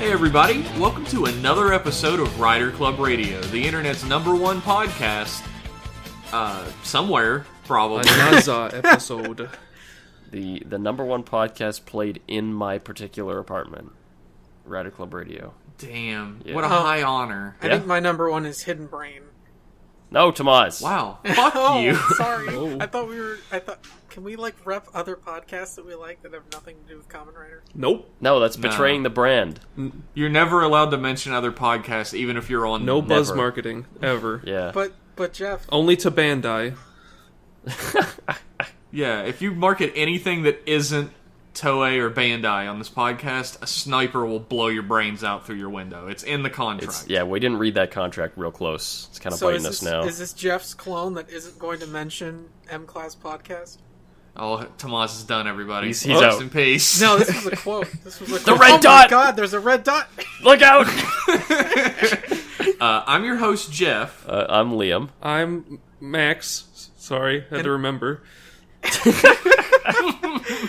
Hey everybody, welcome to another episode of Rider Club Radio, the internet's #1 podcast. Somewhere, probably. Another episode. The #1 podcast played in my particular apartment. Rider Club Radio. Damn, Yeah. what a high honor. I think my #1 is Hidden Brain. No, Tomas. Wow, fuck you. Sorry. Oh. I thought, can we, rep other podcasts that we like that have nothing to do with Kamen Rider? Nope. No, that's betraying the brand. You're never allowed to mention other podcasts, even if you're on... No buzz Never. marketing, ever. Yeah. But Jeff... Only to Bandai. Yeah, if you market anything that isn't Toei or Bandai on this podcast, a sniper will blow your brains out through your window. It's in the contract. We didn't read that contract real close. It's kind of biting us now. Is this Jeff's clone that isn't going to mention M-Class Podcast? Oh, Tomas is done, everybody. He's Rest out. in peace. No, this was a quote. The red dot! My God, there's a red dot! Look out! I'm your host, Jeff. I'm Liam. I'm Max. Sorry, had to remember.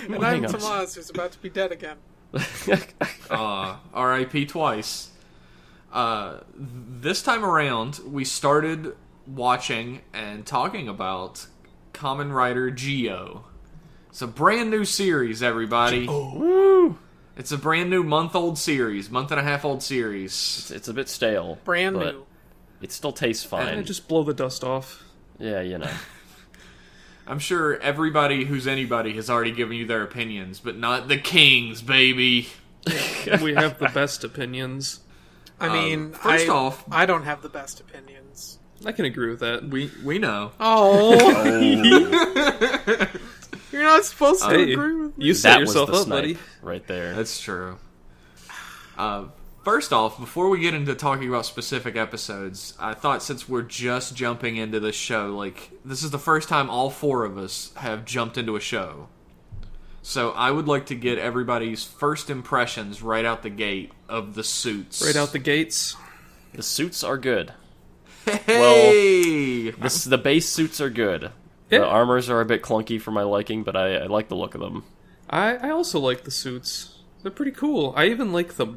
And I'm Tomas, who's about to be dead again. R.I.P. twice. This time around, we started watching and talking about Kamen RiderZi-O. It's a brand new series, everybody. Woo! It's a brand new month-and-a-half-old series. It's a bit stale. Brand but new. It still tastes fine. And just blow the dust off. Yeah, you know. I'm sure everybody who's anybody has already given you their opinions, but not the kings, baby. We have the best opinions. I mean, first off, I don't have the best opinions. I can agree with that. we know. Oh! You're not supposed to Hey, agree with me. you set That was yourself the up, snipe buddy. right there. That's true. First off, before we get into talking about specific episodes, I thought since we're just jumping into this show, this is the first time all four of us have jumped into a show. So I would like to get everybody's first impressions right out the gate of the suits. Right out the gates. The suits are good. Hey! The base suits are good. Yeah. The armors are a bit clunky for my liking, but I like the look of them. I also like the suits. They're pretty cool. I even like the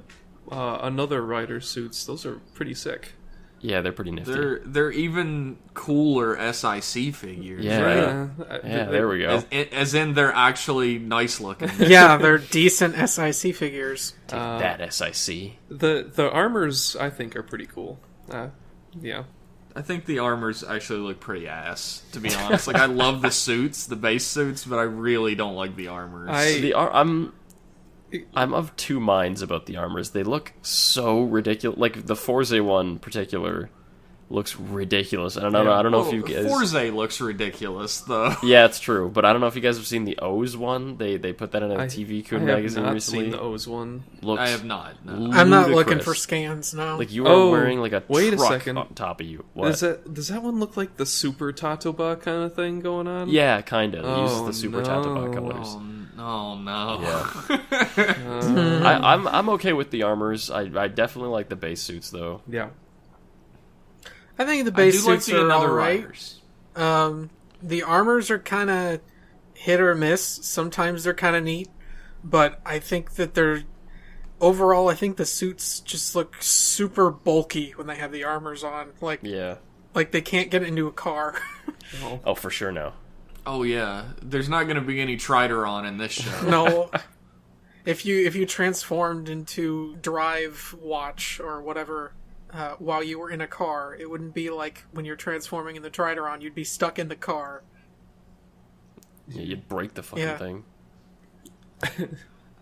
another rider suits. Those are pretty sick. Yeah, they're pretty nifty. They're even cooler SIC figures. Yeah. Right? Yeah, there we go. As in, they're actually nice looking. Yeah, they're decent SIC figures. Take that, SIC. The armors, I think, are pretty cool. Yeah. I think the armors actually look pretty ass, to be honest. I love the suits, the base suits, but I really don't like the armors. I'm of two minds about the armors. They look so ridiculous. Like the Forze one in particular looks ridiculous. I don't know if you guys. Forze looks ridiculous, though. Yeah, it's true, but I don't know if you guys have seen the O's one. They put that in a TV Kun I magazine have not recently. seen the O's one. Looks I have not. No. I'm not looking ludicrous. for scans, no. Like you are wearing like a wait a truck second. on top of you. What? Does that one look like the Super Tatoba kind of thing going on? Yeah, kind of. Oh, Uses the Super no. Tatoba colors. Oh no. Yeah. I'm okay with the armors. I definitely like the base suits though. Yeah. I think the I base do like suits the are another alright. riders. The armors are kind of hit or miss. Sometimes they're kind of neat, but I think that overall, I think the suits just look super bulky when they have the armors on. Like they can't get into a car. Oh, for sure no. Oh yeah, there's not going to be any Trideron in this show. No. If you transformed into Drive Watch or whatever while you were in a car, it wouldn't be like when you're transforming in the Trideron. You'd be stuck in the car. Yeah, you'd break the fucking thing.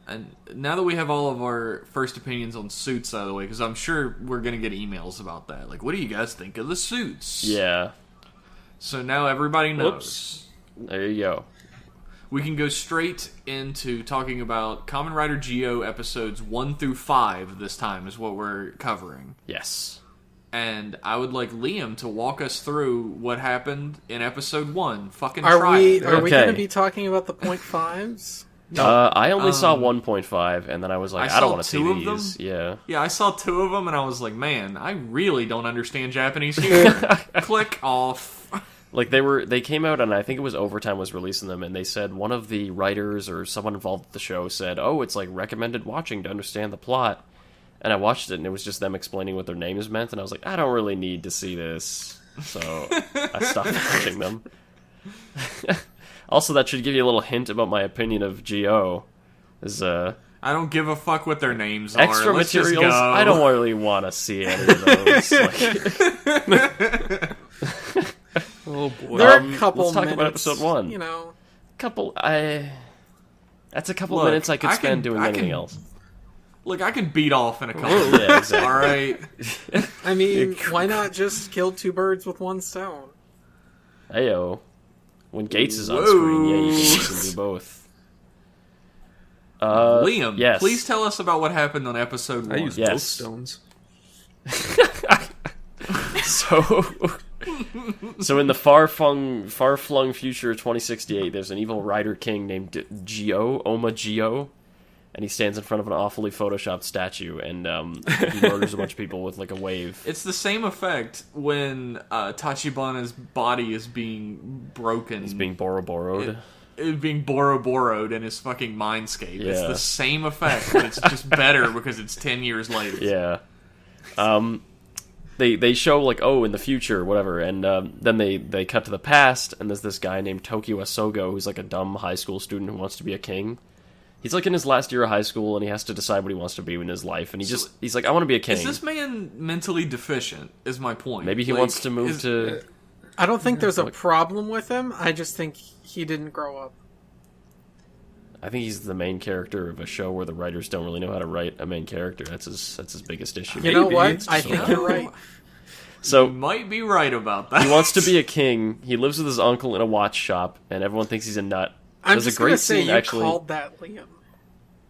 And now that we have all of our first opinions on suits out of the way, because I'm sure we're going to get emails about that. Like, what do you guys think of the suits? Yeah. So now everybody knows. Whoops. There you go. We can go straight into talking about Kamen RiderZi-O episodes 1 through 5 this time is what we're covering. Yes. And I would like Liam to walk us through what happened in episode 1. Fucking Are try we it. going Okay. to be talking about the 0.5s? I only saw 1.5, and then I was like, I I don't saw want to see 2 of these. them. Yeah. Yeah, I saw 2 of them and I was like, man, I really don't understand Japanese humor. Click off. Like they came out, and I think it was Overtime was releasing them, and they said one of the writers or someone involved with the show said, "Oh, it's like recommended watching to understand the plot." And I watched it, and it was just them explaining what their names meant, and I was like, I don't really need to see this. So I stopped watching them. Also, that should give you a little hint about my opinion of G.O. I don't give a fuck what their names are. Extra Let's materials, just go. I don't really want to see any of those. Oh boy. There are a couple let's talk minutes, about episode 1. You know, That's a couple Look, minutes I could I spend can- doing I anything can- else. Look, I can beat off in a couple. Yeah, exactly. All right. I mean, why not just kill 2 birds with 1 stone? Heyo. When Gates is on Whoa. screen, yeah, you can do both. Liam, yes. please tell us about what happened on episode 1. I use Yes. both stones. So in the far-flung future of 2068, there's an evil rider king named Oma Gio, and he stands in front of an awfully photoshopped statue, and he murders a bunch of people with like a wave. It's the same effect when Tachibana's body is being broken. He's being Boroborod. It's being Boroboroed in his fucking mindscape. It's Yeah. the same effect, but it's just better because it's 10 years later. Yeah. They show, like, oh, in the future, whatever, and then they cut to the past, and there's this guy named Tokyo Asogo, who's, like, a dumb high school student who wants to be a king. He's, like, in his last year of high school, and he has to decide what he wants to be in his life, and he's like, I want to be a king. Is this man mentally deficient, is my point. Maybe he wants to move to... I don't think there's a problem with him. I just think he didn't grow up. I think he's the main character of a show where the writers don't really know how to write a main character. That's his biggest issue. You know Maybe. what? It's I just think a- you're right. You So might be right about that. he wants to be a king. He lives with his uncle in a watch shop, and everyone thinks he's a nut. I'm There's just a great gonna say scene, you actually. called that, Liam.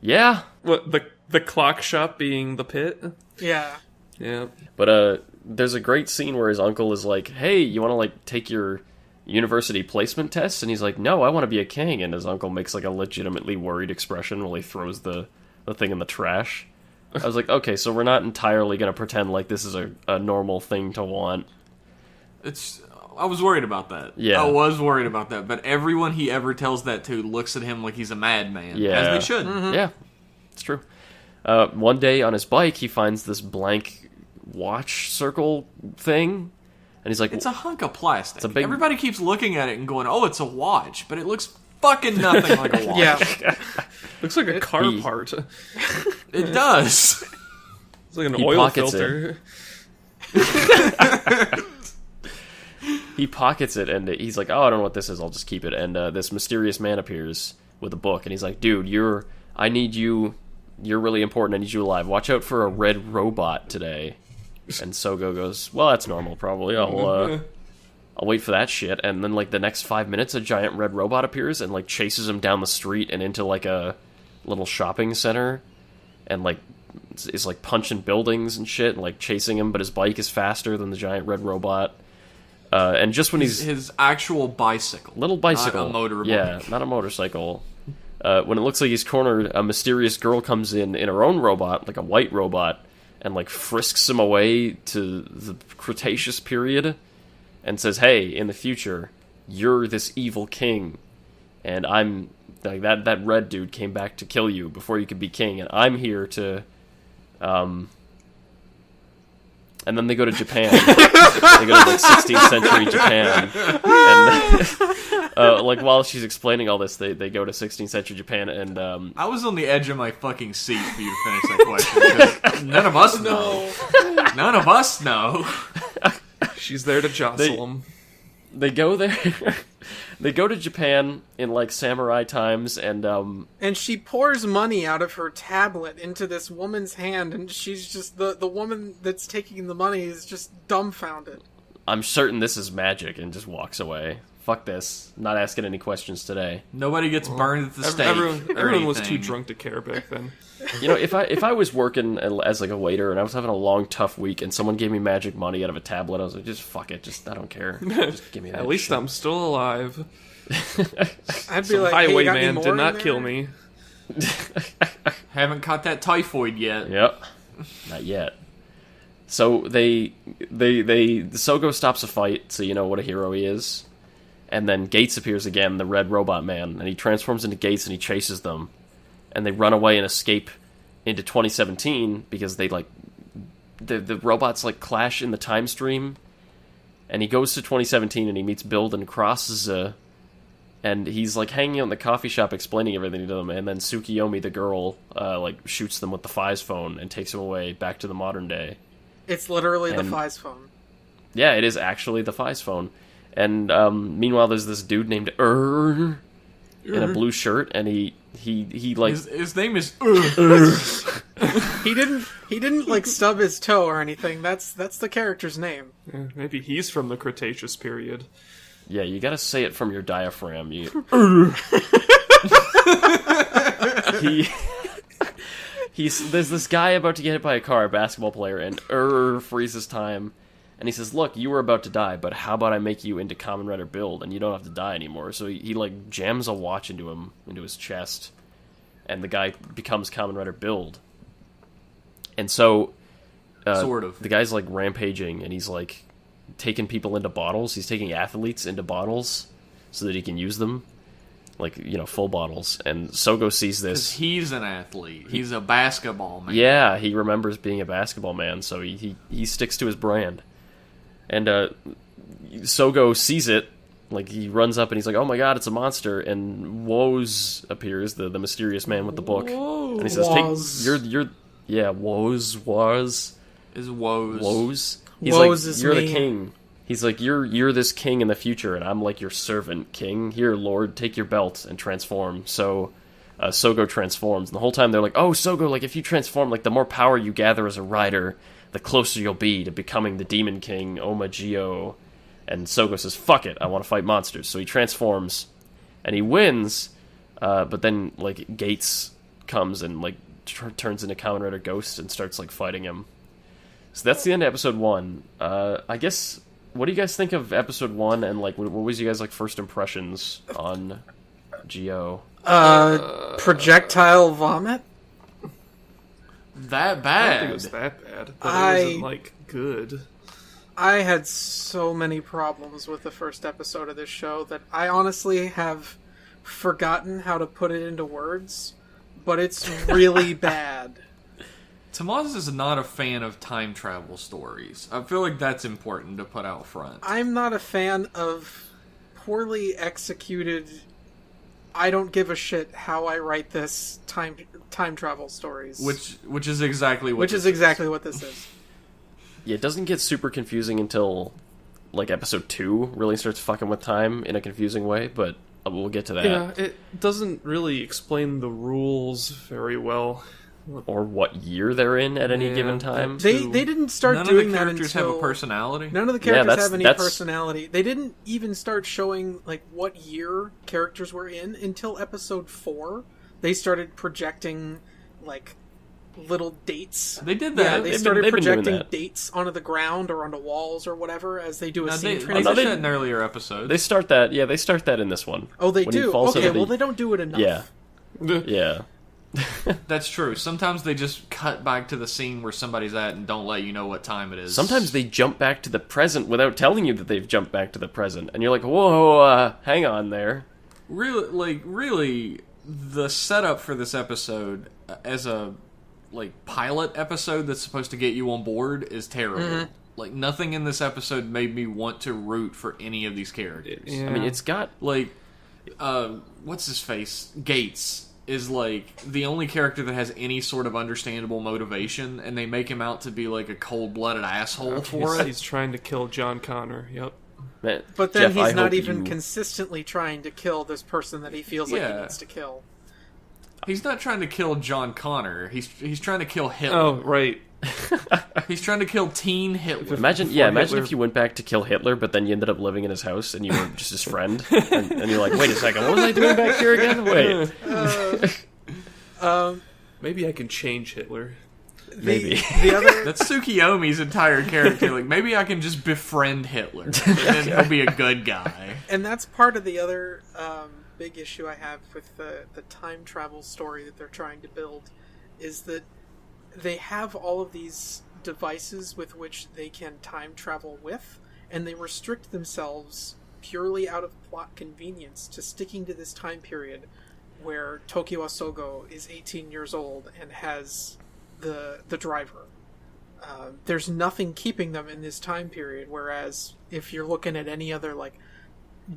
Yeah, What, the clock shop being the pit? Yeah. Yeah. but there's a great scene where his uncle is like, "Hey, you want to like take your university placement test?" And he's like, "No, I want to be a king." And his uncle makes like a legitimately worried expression while he throws the thing in the trash. I was like, okay, so we're not entirely gonna pretend like this is a normal thing to want. I was worried about that. Yeah. I was worried about that. But everyone he ever tells that to looks at him like he's a madman. Yeah. As they should. Yeah, it's true. One day on his bike, he finds this blank watch circle thing, and he's like, It's a hunk of plastic. a big- Everybody keeps looking at it and going, oh, it's a watch. But it looks fucking nothing like a watch. Yeah. Looks like a car He- part. It does. It's like an He oil pockets filter. he pockets it, and he's like, oh, I don't know what this is, I'll just keep it. And this mysterious man appears with a book, and he's like, dude, you're really important, I need you alive. Watch out for a red robot today. And Sogo goes, well, that's normal, probably. I'll wait for that shit. And then, like, the next 5 minutes, a giant red robot appears and, like, chases him down the street and into, like, a little shopping center. And, like, is, like, punching buildings and shit and, like, chasing him, but his bike is faster than the giant red robot. And just when he's... His actual bicycle. Little bicycle. Not a motorbike. Yeah, not a motorcycle. When it looks like he's cornered, a mysterious girl comes in her own robot, like a white robot, and, like, frisks him away to the Cretaceous period and says, hey, in the future, you're this evil king, and I'm... like that red dude came back to kill you before you could be king, and I'm here to... And then they go to Japan. They go to, like, 16th century Japan. And, like, while she's explaining all this, they go to 16th century Japan, and, I was on the edge of my fucking seat for you to finish that question. Because none of us know. None of us know. She's there to jostle him. they go there... They go to Japan in, like, samurai times, and, And she pours money out of her tablet into this woman's hand, and she's just... The woman that's taking the money is just dumbfounded. I'm certain this is magic, and just walks away. Fuck this. Not asking any questions today. Nobody gets burned at the stake. Everyone was too anything. drunk to care back then. You know, if I was working as, like, a waiter, and I was having a long, tough week, and someone gave me magic money out of a tablet, I was like, just fuck it. Just, I don't care. Just give me that At least shit. I'm still alive. I'd be Some like, hey, you got any highwayman more did in not there? kill me. Haven't caught that typhoid yet. Yep. Not yet. So Sogo stops a fight, so you know what a hero he is. And then Gates appears again, the red robot man, and he transforms into Gates and he chases them. And they run away and escape into 2017 because they like the robots like clash in the time stream, and he goes to 2017 and he meets Build and RiderZi-O, and he's like hanging out in the coffee shop explaining everything to them, and then Tsukiyomi, the girl, like shoots them with the Fies phone and takes them away back to the modern day. It's literally the Fies phone. Yeah, it is actually the Fies phone. And meanwhile, there's this dude named in a blue shirt, and he like his name is. He didn't like stub his toe or anything. That's the character's name. Maybe he's from the Cretaceous period. Yeah, you gotta say it from your diaphragm. There's this guy about to get hit by a car, a basketball player, and freezes time. And he says, look, you were about to die, but how about I make you into Kamen Rider Build, and you don't have to die anymore. So he like, jams a watch into his chest, and the guy becomes Kamen Rider Build. And so, sort of. The guy's, like, rampaging, and he's, like, taking people into bottles. He's taking athletes into bottles so that he can use them. Like, full bottles. And Sogo sees this. 'Cause he's an athlete. He's a basketball man. Yeah, he remembers being a basketball man, so he sticks to his brand. And Sogo sees it, like, he runs up and he's like, oh my god, it's a monster, and Woz appears, the mysterious man with the book. Whoa. And he says, Woz. Is Woz. Woz. He's Woz like, is you're me. the king. He's like, you're this king in the future, and I'm like your servant king. Here, Lord, take your belt and transform. So Sogo transforms, and the whole time they're like, oh, Sogo, like, if you transform, like, the more power you gather as a rider, the closer you'll be to becoming the Demon King, Omagio. And Sogo says, fuck it, I want to fight monsters. So he transforms, and he wins, but then, like, Gates comes and, like, turns into Kamen Rider Ghost and starts, like, fighting him. So that's the end of episode 1. I guess, what do you guys think of episode 1, and, like, what was you guys, like, first impressions on Geo? Projectile vomit? That I bad. don't think it was that bad, but it wasn't, like, good. I had so many problems with the first episode of this show that I honestly have forgotten how to put it into words, but it's really bad. Tamaz is not a fan of time travel stories. I feel like that's important to put out front. I'm not a fan of poorly executed, I don't give a shit how I write this time travel stories. Which is exactly what this is. Yeah, it doesn't get super confusing until, like, episode 2 really starts fucking with time in a confusing way, but we'll get to that. Yeah, it doesn't really explain the rules very well. Or what year they're in at any given time. They didn't start None doing of the that characters until... have a personality? None of the characters Yeah, have any that's- personality. They didn't even start showing, like, what year characters were in until episode 4. They started projecting, like, little dates. They did that. Yeah, they started they've been doing projecting that. dates onto the ground or onto walls or whatever as they do a No, scene they transition. did that in earlier episodes. They start that in this one. Oh, they When he do? falls Okay, into the- well, they don't do it enough. Yeah. Yeah. That's true. Sometimes they just cut back to the scene where somebody's at and don't let you know what time it is. Sometimes they jump back to the present without telling you that they've jumped back to the present. And you're like, whoa, hang on there. Really, the setup for this episode as a, like, pilot episode that's supposed to get you on board is terrible. Mm-hmm. Like, nothing in this episode made me want to root for any of these characters. Yeah. I mean, it's got... Like, what's his face? Gates is, like, the only character that has any sort of understandable motivation, and they make him out to be, like, a cold-blooded asshole for it. He's trying to kill John Connor, yep. Man, But then Jeff, I he's not hope even you- consistently trying to kill this person that he feels like he Yeah. needs to kill. He's not trying to kill John Connor. He's trying to kill Hitler. Oh, right. He's trying to kill teen Hitler. Imagine Hitler- if you went back to kill Hitler, but then you ended up living in his house and you were just his friend, and you're like, wait a second, what was I doing back here again? Wait, Maybe I can change Hitler. maybe. The other... That's Tsukiyomi's entire character. Like, maybe I can just befriend Hitler, and then he'll be a good guy. And that's part of the other big issue I have with the time travel story that they're trying to build, is that they have all of these devices with which they can time travel with, and they restrict themselves purely out of plot convenience to sticking to this time period where Tokiwa Sogo is 18 years old and has the driver. There's nothing keeping them in this time period, whereas if you're looking at any other, like,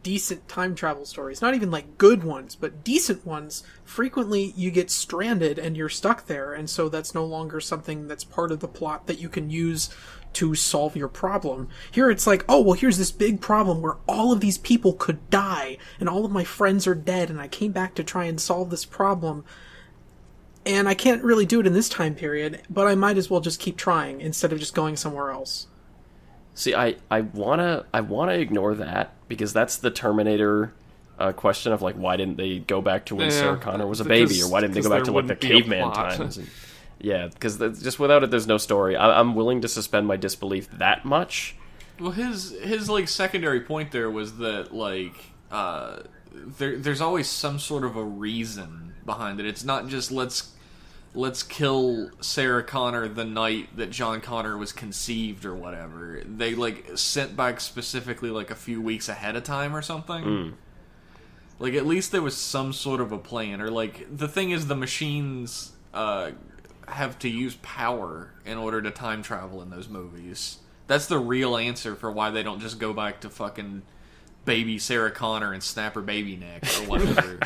decent time travel stories, not even, like, good ones, but decent ones, frequently you get stranded and you're stuck there, and so that's no longer something that's part of the plot that you can use to solve your problem. Here it's like, oh, well, here's this big problem where all of these people could die, and all of my friends are dead, and I came back to try and solve this problem. And I can't really do it in this time period, but I might as well just keep trying instead of just going somewhere else. See, I wanna ignore that, because that's the Terminator question of, like, why didn't they go back to when Sarah Connor was a baby, or why didn't they go back to, like, the caveman times? And, yeah, because just without it, there's no story. I'm willing to suspend my disbelief that much. Well, his like secondary point there was that, like, there's always some sort of a reason behind it. It's not just let's kill Sarah Connor the night that John Connor was conceived or whatever. They, like, sent back specifically, like, a few weeks ahead of time or something. Like, at least there was some sort of a plan. Or, like, the thing is, the machines have to use power in order to time travel in those movies. That's the real answer for why they don't just go back to fucking baby Sarah Connor and snap her baby neck or whatever.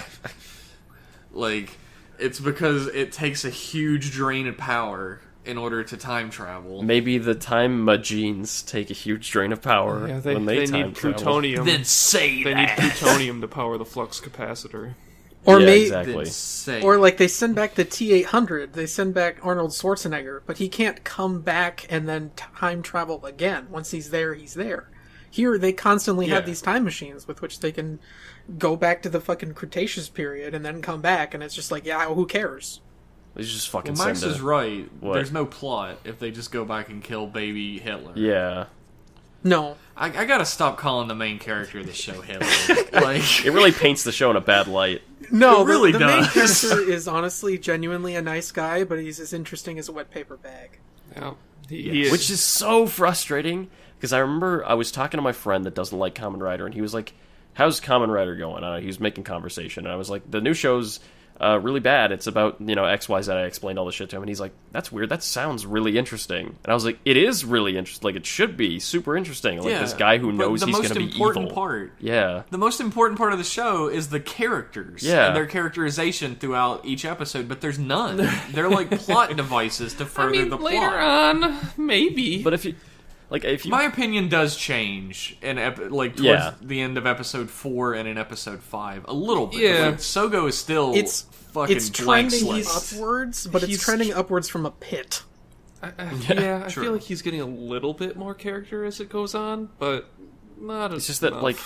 Like, it's because it takes a huge drain of power in order to time travel. Maybe the time machines take a huge drain of power when they time need travel. plutonium. Then say They that. need plutonium to power the flux capacitor. Or yeah, may, exactly. Then say or like they send back the T-800, they send back Arnold Schwarzenegger, but he can't come back and then time travel again. Once he's there, he's there. Here, they constantly have these time machines with which they can go back to the fucking Cretaceous period and then come back, and it's just like, yeah, who cares? They just fucking Well, Max send is right. What? There's no plot if they just go back and kill baby Hitler. Yeah. No. I gotta stop calling the main character of the show Hitler. Like, It really paints the show in a bad light. No, It really the main does. character is honestly genuinely a nice guy, but he's as interesting as a wet paper bag. Yeah. He is. Which is so frustrating, because I remember I was talking to my friend that doesn't like Kamen Rider, and he was like, how's Kamen Rider going? He was making conversation, and I was like, the new show's really bad. It's about, XYZ. I explained all this shit to him, and he's like, that's weird. That sounds really interesting. And I was like, it is really interesting. Like, it should be super interesting. Like, this guy who knows he's going to be evil. The most important part. Yeah. The most important part of the show is the characters. Yeah. And their characterization throughout each episode, but there's none. They're like plot devices to further the later plot. on, maybe. But if you... My opinion does change in towards the end of episode 4 and in episode 5 a little bit. Yeah. Like, Sogo is still fucking It's blank trending slate. upwards, but it's trending upwards from a pit. I true. feel like he's getting a little bit more character as it goes on, but not as It's just that, enough like,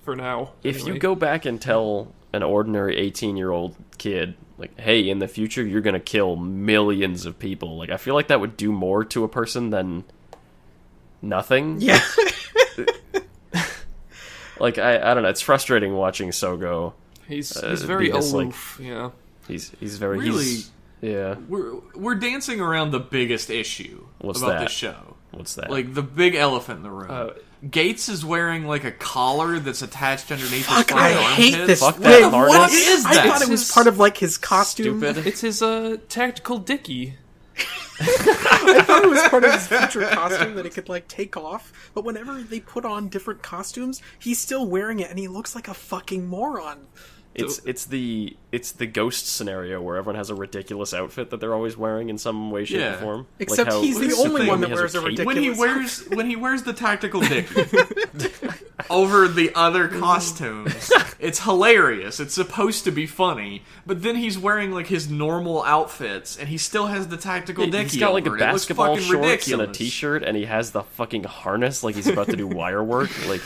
for now. if anyway. you go back and tell an ordinary 18-year-old kid, like, hey, in the future, you're going to kill millions of people, like, I feel like that would do more to a person than nothing. Yeah. Like, I don't know, it's frustrating watching Sogo. he's very be this, aloof. Yeah. He's very... Really? Yeah. We're dancing around the biggest issue What's about that? this show. What's that? Like, the big elephant in the room. Gates is wearing, like, a collar that's attached underneath his Fuck, fucking I hate armpit. this. Fuck Wait, that harness. what is that? I thought it was part of, like, his costume. Stupid. It's his tactical Dickie. I thought it was part of his future costume that he could, like, take off. But whenever they put on different costumes, he's still wearing it, and he looks like a fucking moron. It's the ghost scenario where everyone has a ridiculous outfit that they're always wearing in some way, shape, or form. Except he's the Here's the only thing, one that he has wears a cape. ridiculous when he wears the tactical Dickie over the other costumes, it's hilarious. It's supposed to be funny, but then he's wearing like his normal outfits, and he still has the tactical Dickie. He's got like a over it. It looks basketball fucking shorts ridiculous. and a t-shirt, and he has the fucking harness like he's about to do wire work. Like,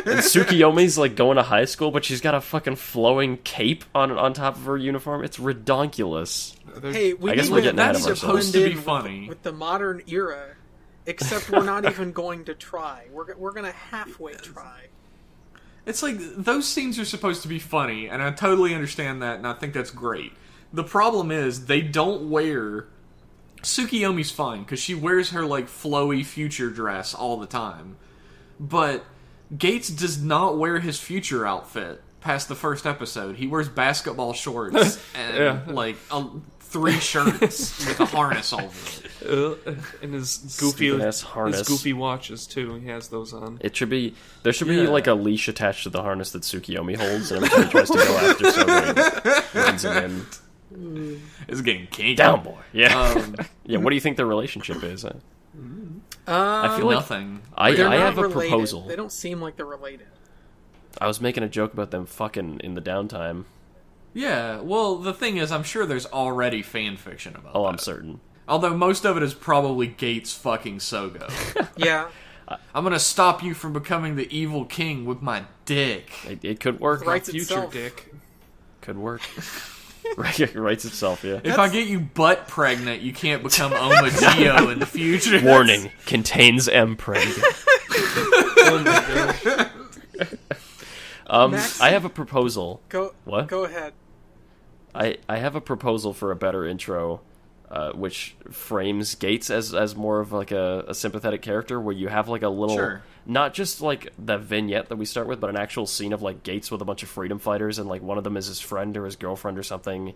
and Tsukiyomi's like going to high school, but she's got a fucking flowing cape on top of her uniform. It's redonkulous. Hey, we I guess need we're to- getting ahead that's of ourselves. supposed to be blend in funny. with the modern era. Except we're not even going to try. We're gonna halfway try. It's like, those scenes are supposed to be funny, and I totally understand that, and I think that's great. The problem is, they don't wear... Tsukiyomi's fine, because she wears her, like, flowy future dress all the time. But Gates does not wear his future outfit past the first episode. He wears basketball shorts and Yeah. like 3 shirts with a harness over it. And his goofy Stupid-ass harness. his goofy watches too. He has those on. There should be Yeah. like a leash attached to the harness that Tsukiyomi holds, and every time he tries to go after Sogo, he runs him in. It's getting kinky. Down, boy. Yeah. Um, What do you think their relationship is? I I feel like nothing. I they're not have a related. proposal. They don't seem like they're related. I was making a joke about them fucking in the downtime. Yeah, well, the thing is, I'm sure there's already fan fiction about Oh, that. I'm certain. Although most of it is probably Gates fucking Sogo. Yeah, I'm gonna stop you from becoming the evil king with my dick. It could work. Right. Future itself. dick. Could work. Right, writes itself, yeah. If I get you butt pregnant, you can't become Omagio in the future. Warning, contains M-preg. Oh my gosh. Max- I have a proposal. go. What? Go ahead. I have a proposal for a better intro, which frames Gates as more of like a sympathetic character, where you have like a little, Sure. not just like the vignette that we start with, but an actual scene of like Gates with a bunch of freedom fighters, and like one of them is his friend or his girlfriend or something,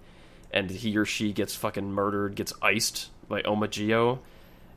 and he or she gets fucking murdered, gets iced by Omagio,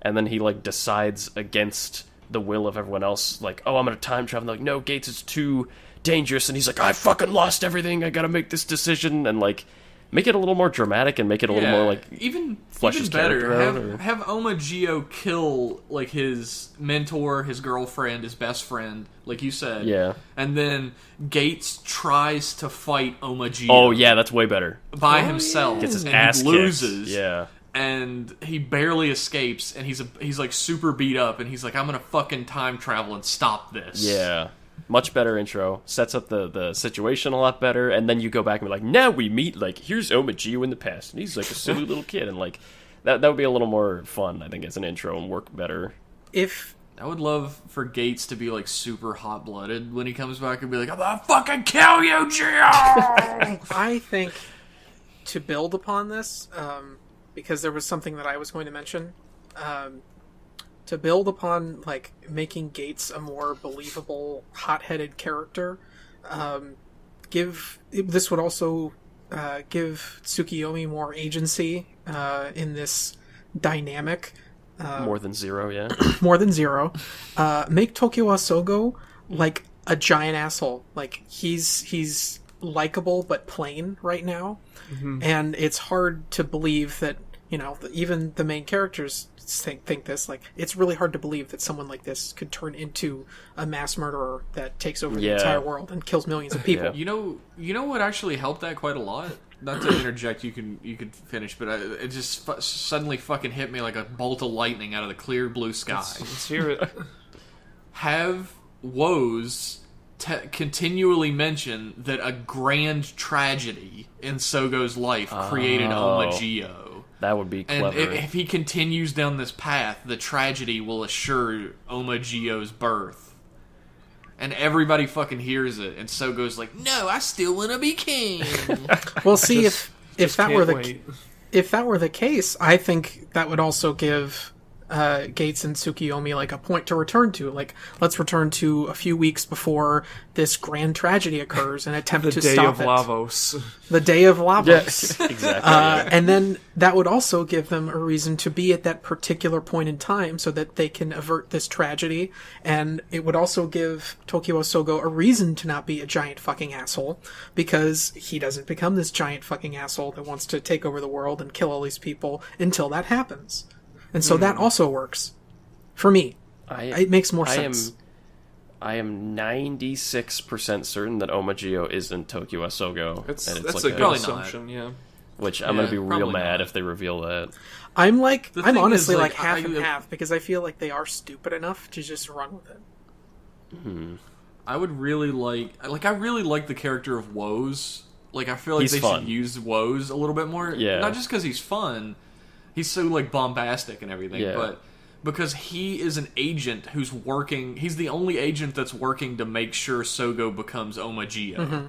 and then he like decides against the will of everyone else, like, oh, I'm gonna time travel. And they're like, no, Gates, it's too dangerous, and he's like, I fucking lost everything, I gotta make this decision, and like make it a little more dramatic and make it a little more like even flesh his better. character out, or- Have Omagio kill like his mentor, his girlfriend, his best friend, like you said. Yeah. And then Gates tries to fight Omagio. Oh yeah, that's way better. by himself. Gets his and ass he loses. kicked. Yeah. And he barely escapes, and he's like super beat up, and he's like, I'm gonna fucking time travel and stop this. Yeah. Much better intro. Sets up the situation a lot better, and then you go back and be like, now we meet, like, here's Omagio in the past, and he's like a silly little kid, and like that would be a little more fun, I think, as an intro and work better. If I would love for Gates to be like super hot blooded when he comes back and be like, I'm gonna fucking kill you, Gio! I think to build upon this, because there was something that I was going to mention, to build upon like making Gates a more believable, hot-headed character. This would also give Tsukiyomi more agency in this dynamic. More than zero, yeah. More than zero. Make Tokiwa Sogo like a giant asshole. Like he's likable but plain right now, and it's hard to believe that even the main characters think this. Like it's really hard to believe that someone like this could turn into a mass murderer that takes over the Yeah. entire world and kills millions of people. Yeah. You know what actually helped that quite a lot? Not to interject, you could finish, but it just suddenly fucking hit me like a bolt of lightning out of the clear blue sky. Let's hear it. Have woes continually mention that a grand tragedy in Sogo's life created Omagio. That would be And clever. if he continues down this path, the tragedy will assure Omagio's birth. And everybody fucking hears it, and Sogo's like, "No, I still want to be king." Well, see Just if that can't were the wait. if that were the case, I think that would also give Gates and Tsukiyomi like a point to return to. Like, let's return to a few weeks before this grand tragedy occurs and attempt The to day stop of it. Lavos. The day of Lavos. Yes, exactly. Yeah. And then that would also give them a reason to be at that particular point in time so that they can avert this tragedy. And it would also give Tokiwa Sogo a reason to not be a giant fucking asshole, because he doesn't become this giant fucking asshole that wants to take over the world and kill all these people until that happens. And so that also works. For me. It makes more sense. I am 96% certain that Omagio isn't Tokiwa Sogo. That's and a it's good Probably not. assumption, yeah. which I'm Yeah, gonna be real probably mad not. if they reveal that. I'm The thing honestly is, like like, half I- and half, because I feel like they are stupid enough to just run with it. I would really I really like the character of Woes. Like, I feel like He's they fun. should use Woes a little bit more. Yeah. Not just because he's fun. He's so, like, bombastic and everything. Yeah. But because he is an agent who's working... He's the only agent that's working to make sure Sogo becomes Omagio.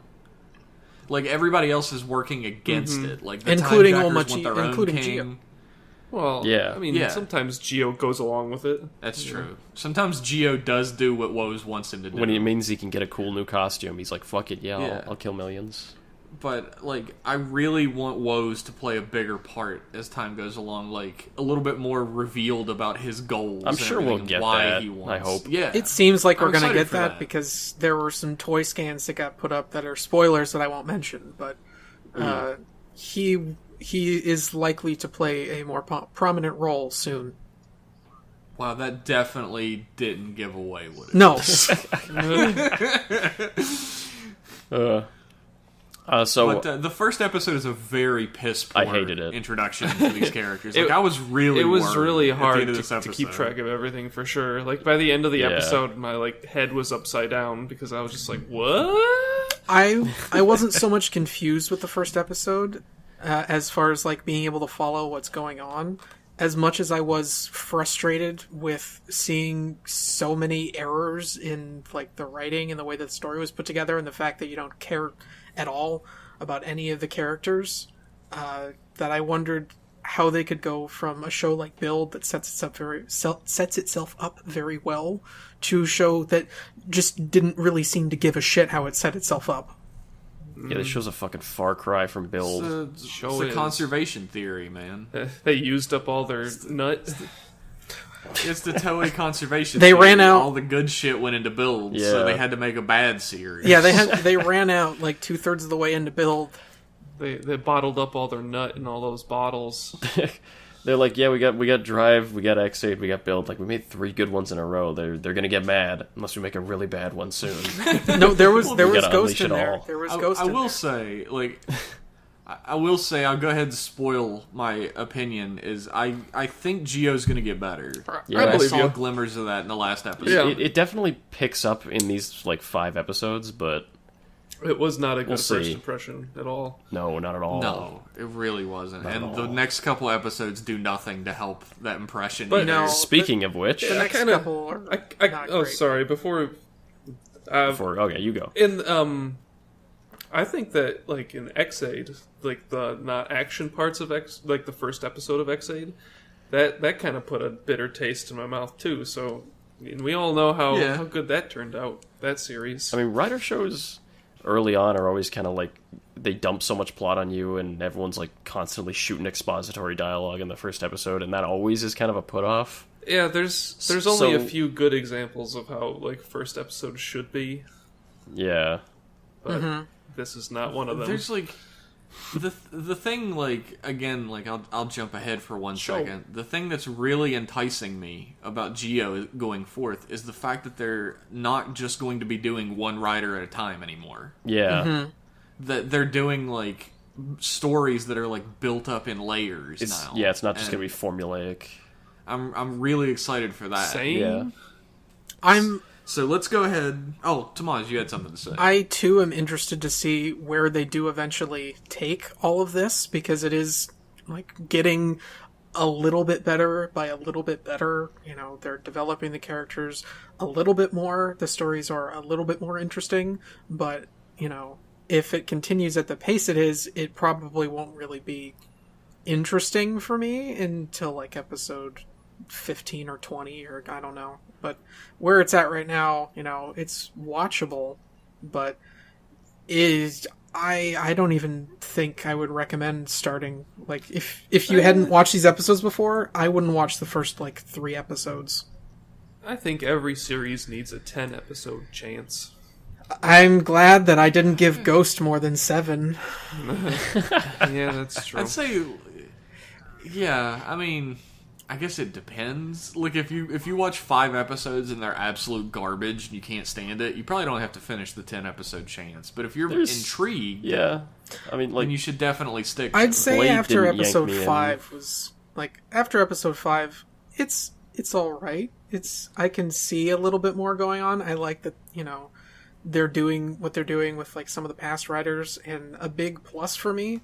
Like, everybody else is working against it. Like, the Including Timejackers Omachi- want their own including king. Gio. Well, Yeah. I mean, Yeah. sometimes Geo goes along with it. That's true. Sometimes Geo does do what Woes wants him to do. When it means he can get a cool new costume, he's like, fuck it, yeah, Yeah. I'll kill millions. But, like, I really want Woes to play a bigger part as time goes along, like, a little bit more revealed about his goals. I'm and sure we'll everything and get why that, he wants. I hope. Yeah. It seems like we're I'm going to excited get for that because there were some toy scans that got put up that are spoilers that I won't mention, but he is likely to play a more prominent role soon. Wow, that definitely didn't give away what it No. So But the first episode is a very piss poor I hated it. introduction to these characters. Like, I was really It was worried really at the hard end of this to keep episode. track of everything for sure. Like by the end of the Yeah. episode, my like head was upside down because I was just like, "What?" I wasn't so much confused with the first episode as far as like being able to follow what's going on, as much as I was frustrated with seeing so many errors in like the writing and the way that the story was put together, and the fact that you don't care at all about any of the characters. That I wondered how they could go from a show like Build that sets itself up very well to a show that just didn't really seem to give a shit how it set itself up. yeah, this show's a fucking far cry from Build. It's a is. conservation theory, man. They used up all their nut. It's the Toei conservation They theory. ran out- All the good shit went into Build, so Yeah. they had to make a bad series. Yeah, they ran out like 2/3 of the way into Build. They bottled up all their nut in all those bottles. They're like, yeah, we got Drive, we got X8, we got Build. Like, we made 3 good ones in a row. They're gonna get mad unless we make a really bad one soon. No, there was We Ghost gotta unleash in it there. all. There was I Ghost in will there. say, like, I will say, I'll go ahead and spoil my opinion. Is I think Geo's gonna get better. Yeah, I I believe saw you. glimmers of that in the last episode. Yeah. It definitely picks up in these like 5 episodes, but It was not a good We'll first see. impression at all. no, not at all. No, it really wasn't. Not And at the all. next couple episodes do nothing to help that impression. But either. No. Speaking of which, The next kinda- couple are not Oh, great. sorry. Before, okay, you go. I think that like in X-Aid, like the not action parts of like the first episode of X-Aid, that kind of put a bitter taste in my mouth too. So I mean, we all know Yeah. how good that turned out. That series. I mean, writer shows early on are always kind of like they dump so much plot on you, and everyone's like constantly shooting expository dialogue in the first episode, and that always is kind of a put off. Yeah, there's only a So- few good examples of how like first episodes should be, Yeah, but this is not one of them. There's like the thing, like, again, like, I'll jump ahead for one second. The thing that's really enticing me about Geo going forth is the fact that they're not just going to be doing one rider at a time anymore. yeah. That they're doing like stories that are like built up in layers It's now. yeah, it's not just And gonna be formulaic. I'm really excited for that. Same. Yeah, So let's go ahead. Oh, Tomas, you had something to say. I too am interested to see where they do eventually take all of this, because it is like getting a little bit better by a little bit better. You know, they're developing the characters a little bit more. The stories are a little bit more interesting, but you know, if it continues at the pace it is, it probably won't really be interesting for me until like episode 15 or 20, or I don't know. But where it's at right now, you know, it's watchable, but I don't even think I would recommend starting, like, if you hadn't watched these episodes before, I wouldn't watch the first like 3 episodes. I think every series needs a 10 episode chance. I'm glad that I didn't give Ghost more than 7. Yeah, that's true. I'd say, yeah. I mean, I guess it depends. Like, if you watch 5 episodes and they're absolute garbage and you can't stand it, you probably don't have to finish the 10 episode chance. But if you're intrigued, yeah. I mean, like then you should definitely stick. to I'd it. say Blade after didn't yank episode me in. 5 was like, after episode 5, it's all right. I can see a little bit more going on. I like that, you know, they're doing what they're doing with like some of the past writers, and a big plus for me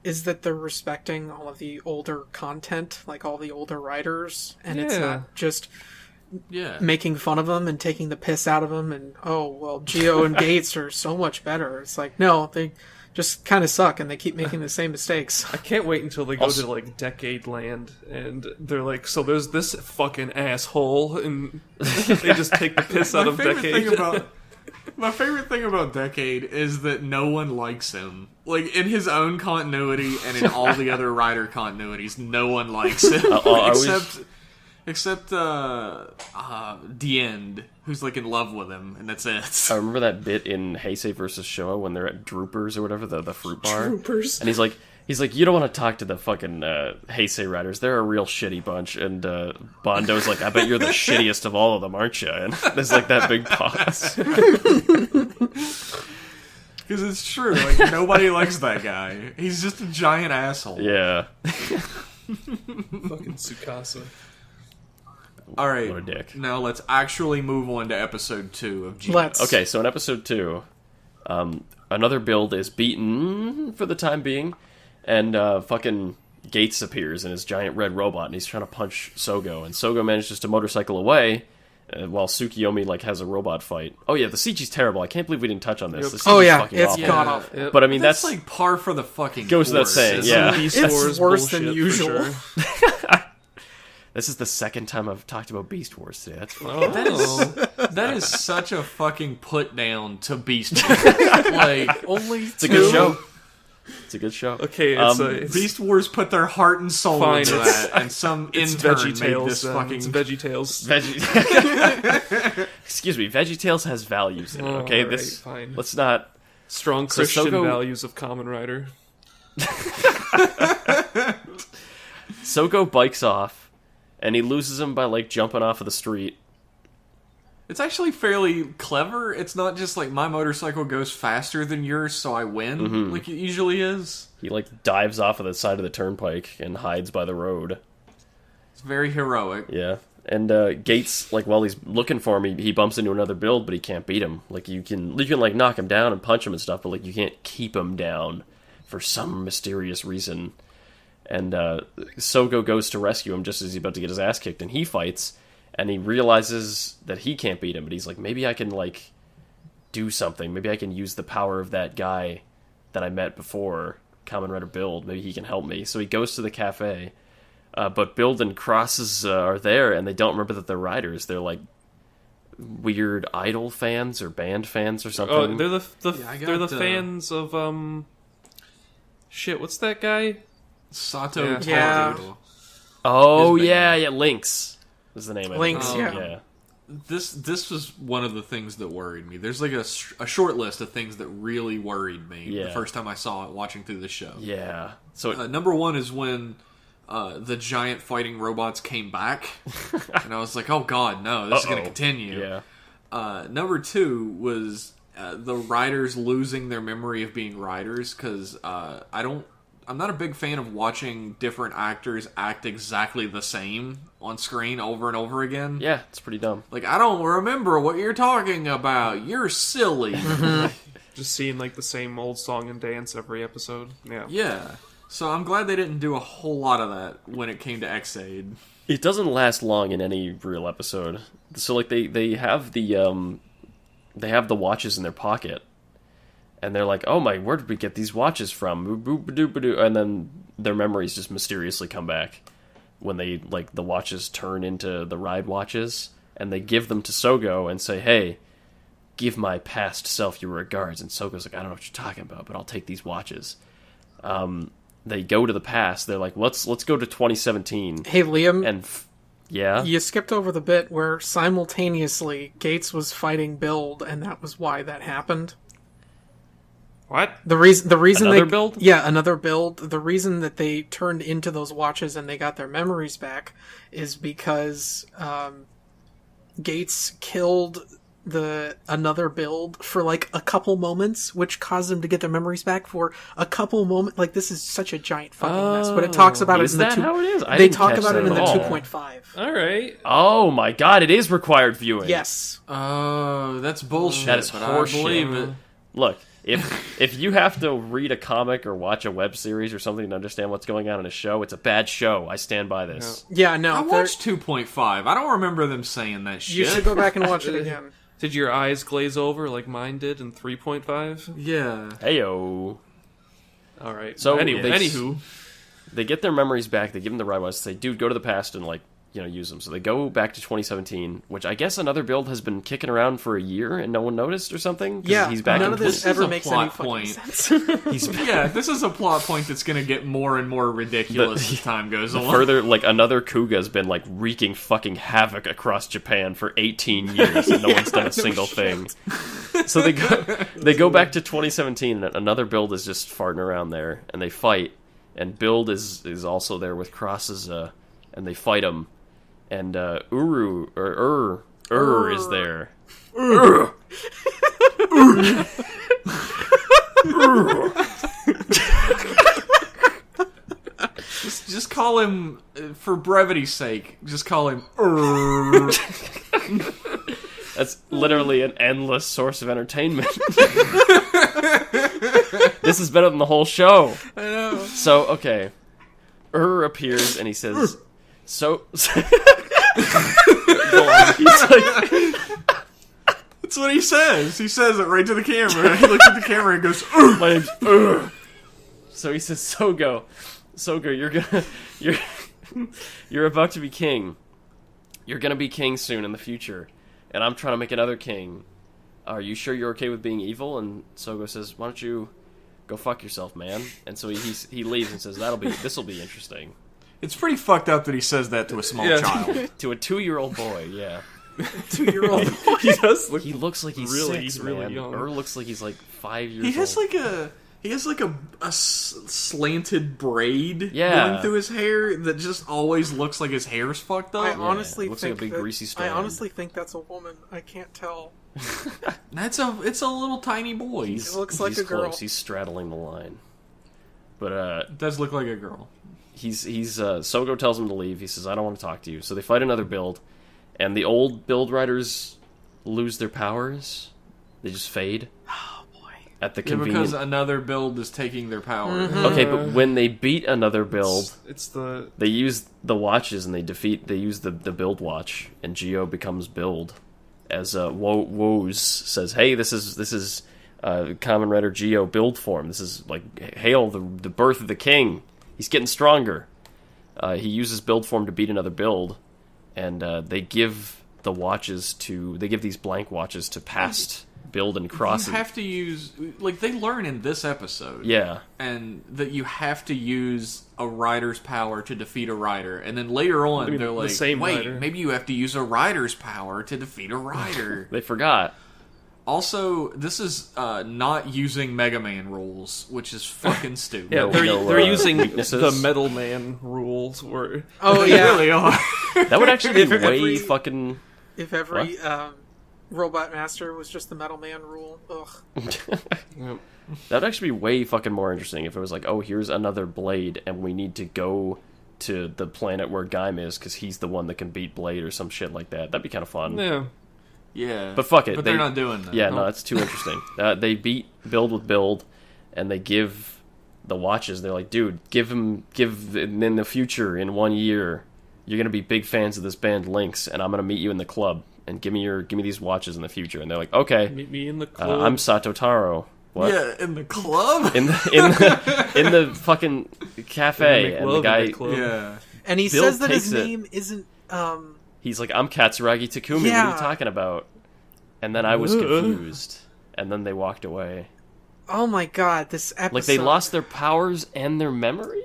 is that they're respecting all of the older content, like all the older writers, and it's Yeah. not just Yeah. making fun of them and taking the piss out of them and, oh, well, Geo and Gates are so much better. It's like, no, they just kind of suck, and they keep making the same mistakes. I can't wait until they go to like Decade Land, and they're like, so there's this fucking asshole, and they just take the piss out of Decade. My favorite thing about Decade is that no one likes him. Like, in his own continuity and in all the other Rider continuities, no one likes him. Except the end, who's like in love with him, and that's it. I remember that bit in Heisei versus Showa when they're at Droopers or whatever, the fruit bar. Droopers. And he's like, you don't want to talk to the fucking Heisei Riders. They're a real shitty bunch. And Bondo's like, I bet you're the shittiest of all of them, aren't you? And there's like that big pause. Because it's true, like, nobody likes that guy. He's just a giant asshole. Yeah. Fucking Tsukasa. Alright, What a dick. now let's actually move on to episode 2 of G. Let's. Okay, so in episode 2, another build is beaten for the time being, and fucking Gates appears in his giant red robot, and he's trying to punch Sogo, and Sogo manages to motorcycle away, while Tsukiyomi like has a robot fight. Oh yeah, the CG's terrible. I can't believe we didn't touch on this. The CG's Oh yeah, fucking it's awful. god awful. Yep. But I mean, That's that's like par for the fucking goes without course, saying, isn't yeah. it? Beast It's Wars worse than bullshit, usual. for sure. this is the second time I've talked about Beast Wars today. That's fun. That is such a fucking put down to Beast Wars. Like, Only It's a good show. It's a good show. Okay, it's Beast Wars put their heart and soul Fine, into it's- that, and some it's intern Veggie made Tales. this fucking. It's Veggie Tales. Excuse me, VeggieTales has values in it. Okay, Alright, this fine. let's not. Strong So Christian Sogo- values of Kamen Rider. Sogo bikes off, and he loses him by like jumping off of the street. It's actually fairly clever. It's not just like my motorcycle goes faster than yours, so I win, like it usually is. He like dives off of the side of the turnpike and hides by the road. It's very heroic. Yeah. And Gates, like, while he's looking for him, he bumps into another build, but he can't beat him. Like, you can like knock him down and punch him and stuff, but like you can't keep him down for some mysterious reason. And Sogo goes to rescue him just as he's about to get his ass kicked, and he fights, and he realizes that he can't beat him, but he's like, maybe I can like do something. Maybe I can use the power of that guy that I met before, Kamen Rider Build. Maybe he can help me. So he goes to the cafe. But Build and Crosses are there, and they don't remember that they're riders. They're like weird idol fans or band fans or something. Oh, they're I they're the got, fans of shit. What's that guy? Sato Yeah. Taro. Oh, His band. yeah, Lynx is the name of it. Lynx, Oh, yeah. This was one of the things that worried me. There's like a short list of things that really worried me the Yeah. first time I saw it watching through the show. Yeah. So Number one is when the giant fighting robots came back, and I was like, "Oh God, no! This is going to continue." yeah. Number two was the riders losing their memory of being riders, because I'm not a big fan of watching different actors act exactly the same on screen over and over again. Yeah, it's pretty dumb. Like, I don't remember what you're talking about. You're silly. Just seeing like the same old song and dance every episode. Yeah. Yeah. So I'm glad they didn't do a whole lot of that when it came to X-Aid. It doesn't last long in any real episode. So like they have the watches in their pocket, and they're like, "Oh my, where did we get these watches from?" And then their memories just mysteriously come back when they like the watches turn into the ride watches, and they give them to Sogo and say, "Hey, give my past self your regards." And Sogo's like, "I don't know what you're talking about, but I'll take these watches." They go to the past. They're like, let's go to 2017. Hey, Liam, And yeah, you skipped over the bit where simultaneously Gates was fighting Build, and that was why that happened. What? The reason Another they Build? Yeah, another Build. The reason that they turned into those watches and they got their memories back is because Gates killed another Build for like a couple moments, which caused them to get their memories back for a couple moments. Like, this is such a giant fucking mess, but it talks about is it in that the how it is? I They didn't talk catch about that it in at the all. 2.5. All right. Oh my god, it is required viewing. Yes. Oh, that's bullshit. That is but horseshit. I believe it. Look, if you have to read a comic or watch a web series or something to understand what's going on in a show, it's a bad show. I stand by this. Yeah, no. I they're- watched 2.5. I don't remember them saying that shit. You should go back and watch it again. Did your eyes glaze over like mine did in 3.5? Yeah. Heyo. All right. So Anywho, they get their memories back. They give them the ride watches. Say, dude, go to the past and use them. So they go back to 2017, which I guess another build has been kicking around for a year and no one noticed or something. Yeah, he's back none in of this This is ever a makes plot any fucking point. sense. Yeah, this is a plot point that's going to get more and more ridiculous as time goes along. Further, another Kuga's been wreaking fucking havoc across Japan for 18 years and no one's done a single thing. So they go back to 2017 and another build is just farting around there and they fight, and Build is also there with crosses and they fight him, and Uru is there. Just call him, for brevity's sake, just call him That's literally an endless source of entertainment. This is better than the whole show. I know. So, okay. Appears and he says, Go on. He's like, That's what he says. He says it right to the camera. He looks at the camera and goes, "Ugh." my name's So he says, Sogo, you're about to be king. You're gonna be king soon in the future. And I'm trying to make another king. Are you sure you're okay with being evil? And Sogo says, why don't you go fuck yourself, man? And so he leaves and says, this'll be interesting. It's pretty fucked up that he says that to a small child. To a 2-year-old boy, yeah. 2-year-old boy. he does look. He looks like he's Really, 6, really man. young. Looks like he's 5 years He has old. a slanted braid Yeah. going through his hair that just always looks like his hair's fucked I up. honestly looks like a think big that, greasy I strand. honestly think that's a woman. I can't tell. It's a little tiny boy. It looks like he's a girl. close. He's straddling the line. But It does look like a girl. Sogo tells him to leave. He says, I don't want to talk to you. So they fight another build, and the old build riders lose their powers. They just fade. Oh boy. At the Yeah, convenient... because another build is taking their power. Okay, but when they beat another build, It's the they use the watches and they use the build watch, and Geo becomes build. As Woes says, hey, this is Kamen Rider Geo build form. This is hail the birth of the king. He's getting stronger. He uses build form to beat another build, and they give these blank watches to past build and cross. You have to use, they learn in this episode. Yeah. And that you have to use a rider's power to defeat a rider. And then later on, they're the like, same wait, rider. maybe you have to use a rider's power to defeat a rider. They forgot. Also, this is not using Mega Man rules, which is fucking stupid. yeah. No, They're using weaknesses. the Metal Man rules. Where Oh They yeah. really are. That would actually be If way every- fucking... If every Robot Master was just the Metal Man rule. Ugh. That would actually be way fucking more interesting if it was like, oh, here's another Blade, and we need to go to the planet where Gaim is, because he's the one that can beat Blade or some shit like that. That'd be kind of fun. yeah. Yeah. But fuck it. But they're not doing that. Yeah, no, it's too interesting. They beat Build with Build, and they give the watches. They're like, dude, in the future, in 1 year, you're gonna be big fans of this band Lynx, and I'm gonna meet you in the club, and give me these watches in the future. And they're like, okay, Meet me in the club. I'm Sato Taro. What? Yeah, in the club? In the fucking cafe, They make and the love in guy, the club. Yeah. And he Bill says that his takes it. name isn't. he's like, I'm Katsuragi Takumi. What are Yeah. you talking about? And then I was confused, and then they walked away. Oh my god, this episode. Like they lost their powers and their memory.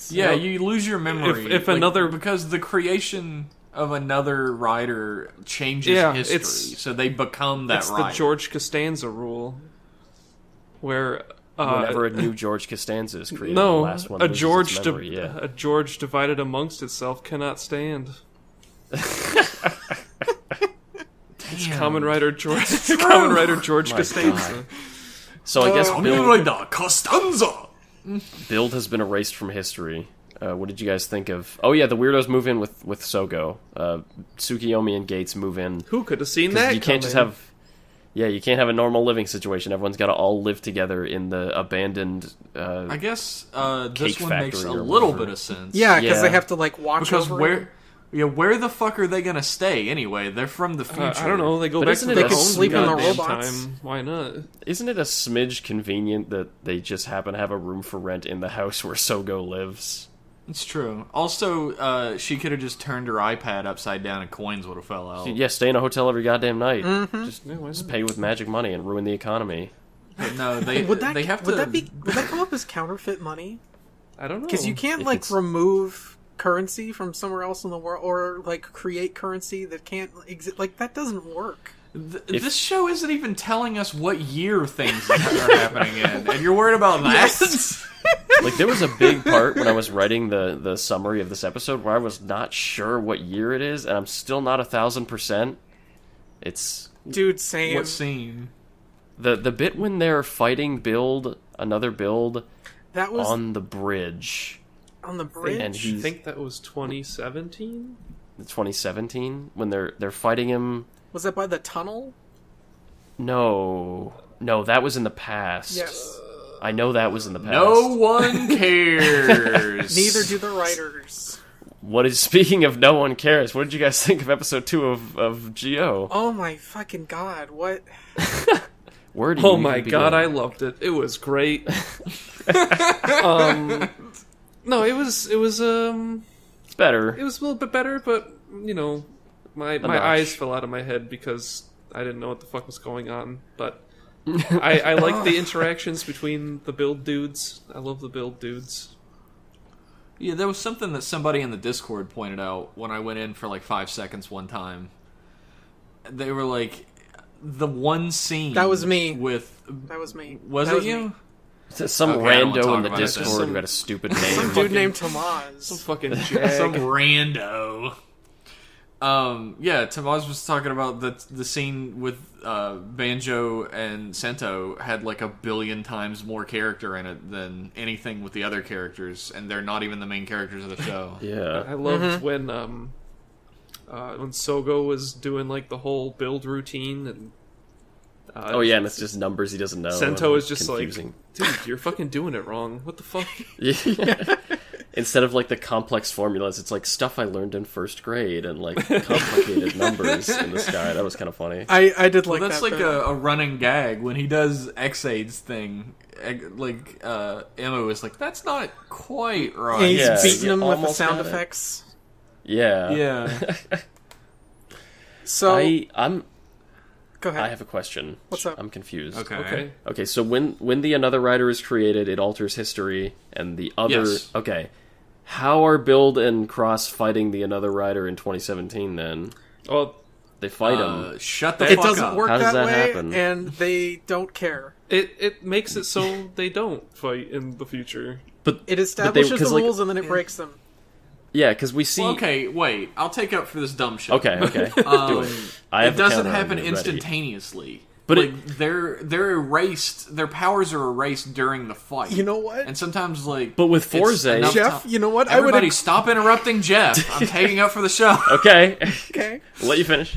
Yeah, you lose your memory. If another- because the creation of another rider changes Yeah, history, it's- so they become that It's rider. the George Costanza rule, where Whenever a new George Costanza is created, the no, last one a loses George its memory, yeah. a George divided amongst itself cannot stand. It's Kamen Rider George. Kamen Rider George My Costanza. God. So I guess Kamen Rider Costanza. Build has been erased from history. What did you guys think of? Oh yeah, the weirdos move in with Sogo. Tsukiyomi and Gates move in. Who could have seen 'Cause that? you can't just coming? have. Yeah, you can't have a normal living situation. Everyone's got to all live together in the abandoned. I guess Cake this one makes factory a or little whatever. bit of sense. Yeah, because Yeah. they have to like watch because over where it. Yeah, where the fuck are they gonna stay anyway? They're from the future. I don't know. They go But back isn't to it their they could own sleep in the goddamn robots? time. Why not? Isn't it a smidge convenient that they just happen to have a room for rent in the house where Sogo lives? It's true. Also, she could have just turned her iPad upside down and coins would have fell out. Yeah, stay in a hotel every goddamn night. Yeah, why Just not? pay with magic money and ruin the economy. But no, they Would that they have would to. that come up as counterfeit money? I don't know. Because you can't If like it's- remove currency from somewhere else in the world, or like create currency that can't exist. Like that doesn't work. This show isn't even telling us what year things are happening in, and you're worried about that? Like, there was a big part when I was writing the summary of this episode where I was not sure what year it is, and I'm still not 1,000%. It's Dude, same. What scene? the bit when they're fighting another build That was on the bridge. on the bridge. And I he's think that was 2017. 2017 when they're fighting him. Was that by the tunnel? No, that was in the past. Yes. I know that was in the past. No one cares. Neither do the writers. What is speaking of no one cares? What did you guys think of episode 2 of Geo? Oh my fucking god! What? Where do you Oh my even god, begin? I loved it. It was great. No, it was It's better. a little bit better, but you know, my notch. eyes fell out of my head because I didn't know what the fuck was going on. But I like the interactions between the build dudes. I love the build dudes. Yeah, there was something that somebody in the Discord pointed out when I went in for like 5 seconds one time. They were like, the one scene. That was me. Mm. That was me. Was That it was you? me. Some Okay, I don't wanna rando talk in the about it. Discord who got a stupid name. Some dude Fucking- named Some Tamaz. fucking Some jag. rando. Yeah, Tamaz was talking about the scene with Banjo and Sento had like 1 billion times more character in it than anything with the other characters, and they're not even the main characters of the show. Yeah. I loved when Sogo was doing like the whole build routine and. Oh yeah, and it's just numbers he doesn't know. Sento and is just confusing. like, dude, you're fucking doing it wrong. What the fuck? Yeah. Instead of like the complex formulas, it's like stuff I learned in first grade and like complicated numbers in the sky. That was kind of funny. I did like Well, that's that. like bit. a running gag when he does X-Aids thing. Like Emma was like, "That's not quite And right." he's Yeah, beating you him with the almost sound got it. effects. Yeah. Yeah. So I'm go ahead. I have a question. What's up? I'm confused. Okay. Okay, so when the Another Rider is created, it alters history, and the other... Yes. Okay. How are Build and Cross fighting the Another Rider in 2017, then? Well, They fight him. Shut the It fuck doesn't up. work How does that that way, happen? and they don't care. it makes it so they don't fight in the future. But It establishes 'cause, the like- rules and then it breaks them. Yeah, because we see... Well, okay, wait. I'll take up for this dumb shit. Okay. Do it. I It have the doesn't counter happen argument ready. instantaneously. But like they're erased. Their powers are erased during the fight. You know what? And sometimes like. But with it's Forza- enough Jeff, ti- you know what? Everybody, stop interrupting Jeff. I'm taking up for the show. Okay. Okay. I'll let you finish.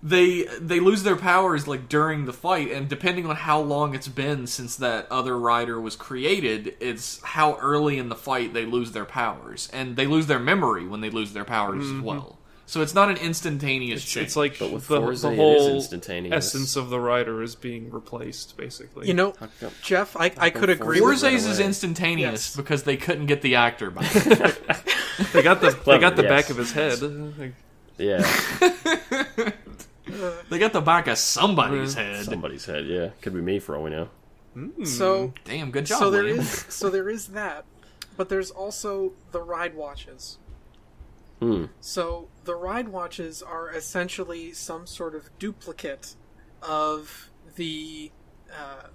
They lose their powers like during the fight, and depending on how long it's been since that other rider was created, it's how early in the fight they lose their powers, and they lose their memory when they lose their powers as well. So it's not an instantaneous change. It's like But with the Forza, it is whole instantaneous. essence of the rider is being replaced, basically. You know, Jeff, I could agree with Forza- Forza's is away. instantaneous Yes. because they couldn't get the actor back. they got the Clever, back yes. of his head. Like, Yeah. They got the back of somebody's head. Somebody's head, yeah. Could be me for all we know. so. Damn, good job, So there Liam. is that, but there's also the ride watches. So the ride watches are essentially some sort of duplicate of the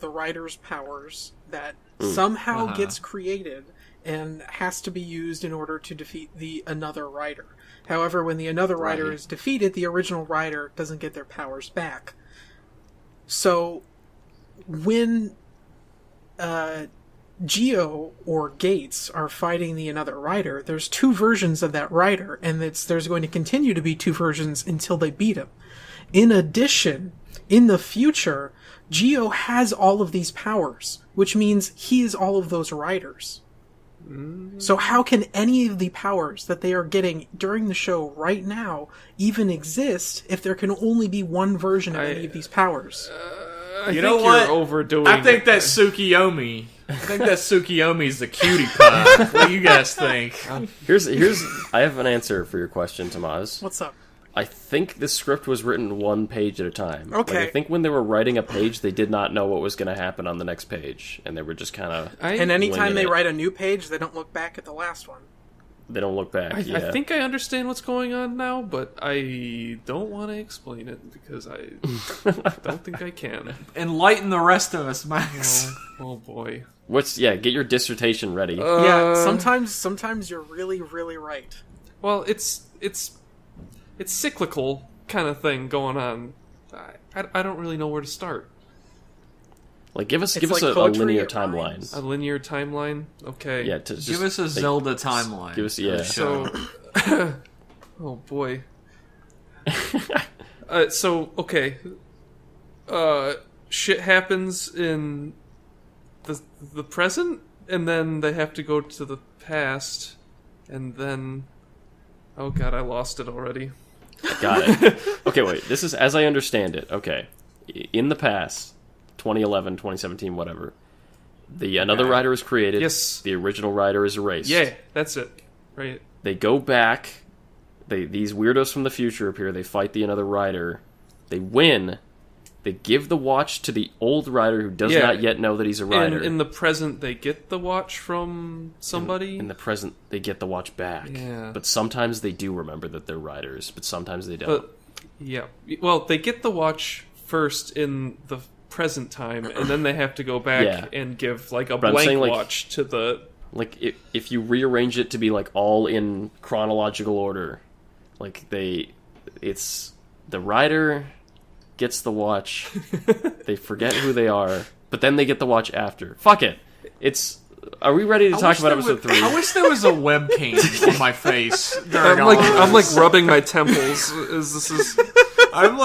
rider's powers that somehow gets created and has to be used in order to defeat the another rider. However, when the another rider Right. is defeated, the original rider doesn't get their powers back. So when Geo or Gates are fighting the another rider, there's two versions of that rider, and there's going to continue to be two versions until they beat him. In addition, in the future, Geo has all of these powers, which means he is all of those riders. So how can any of the powers that they are getting during the show right now even exist if there can only be one version of any of these powers? You know what? You're overdoing I think it. that's Tsukiyomi. I think that Tsukiyomi's the cutie pie. What do you guys think? Here's I have an answer for your question, Tamaz. What's up? I think the script was written one page at a time. Okay. Like, I think when they were writing a page, they did not know what was going to happen on the next page, and they were just kind of. And anytime winging they it. write a new page, they don't look back at the last one. They don't look back. I think I understand what's going on now, but I don't want to explain it because I don't think I can. Enlighten the rest of us, Max. Oh boy. Get your dissertation ready. Yeah, sometimes you're really, really right. Well, it's cyclical kind of thing going on. I don't really know where to start. Like, give us It's like a poetry, linear it timeline. rhymes. A linear timeline? Okay. Yeah, to just, Give us a like, Zelda timeline. Give us yeah. So, oh boy. Okay. Shit happens in the present, and then they have to go to the past, and then, oh god, I lost it already. Got it. Okay, wait. This is as I understand it. Okay, in the past, 2011, 2017, whatever. Another rider is created. Yes. The original rider is erased. Yeah, that's it. Right. They go back. These weirdos from the future appear. They fight the another rider. They win. They give the watch to the old rider who does not yet know that he's a rider. In the present, they get the watch from somebody. In the present, they get the watch back. Yeah. But sometimes they do remember that they're riders, but sometimes they don't. But, yeah. Well, they get the watch first in the present time, and then they have to go back and give, like, a But I'm blank saying, like, watch to the... Like, if you rearrange it to be, like, all in chronological order, like, it's the rider gets the watch, they forget who they are, but then they get the watch after. Fuck it. Are we ready to talk about episode 3? I wish there was a webcam on my face. During I'm like rubbing my temples. I'm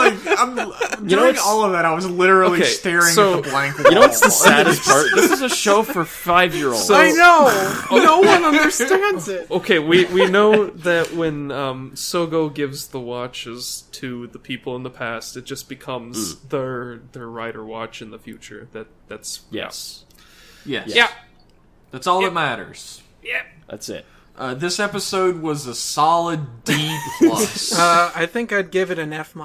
during all of that. I was literally staring at the blank wall. You know what's the saddest part? This is a show for 5-year-olds. So- I know! No one understands it! Okay, we know that when Sogo gives the watches to the people in the past, it just becomes their rider watch in the future. That's Yes. Yes. Yeah. That's all that matters. Yeah. That's it. This episode was a solid D+. I think I'd give it an F-.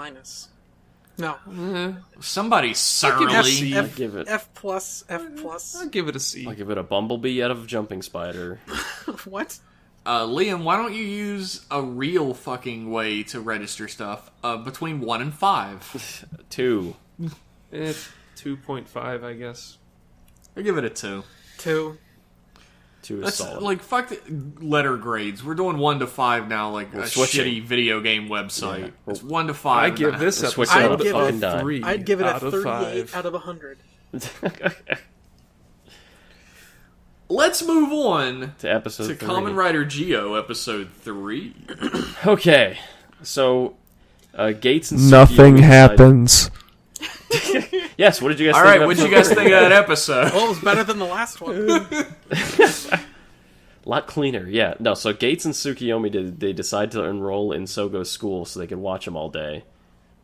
No. Somebody surly. I'd give it- F+, F+. I'll give it a C. I'll give it a bumblebee out of a jumping spider. What? Liam, why don't you use a real fucking way to register stuff between 1 and 5? 2. 2.5, I guess. I give it a 2. 2. 2 is That's solid. like fuck the letter grades. We're doing 1 to 5 now, like a switching. shitty video game website. Yeah. It's 1 to 5. I give this We'll switch episode it up I'd give fucking it dime. 3 I'd give it a out of 38 5. out of 100. Let's move on To episode to 3. Kamen RiderZi-O episode 3. Okay, so Gates and Nothing Tsukiyomi happens. Yes, what did you guys All think right, of what'd you episode guys think of that episode? Well, it was better than the last one. A lot cleaner, yeah. No, so Gates and Tsukiyomi, they decide to enroll in Sogo's school so they can watch him all day.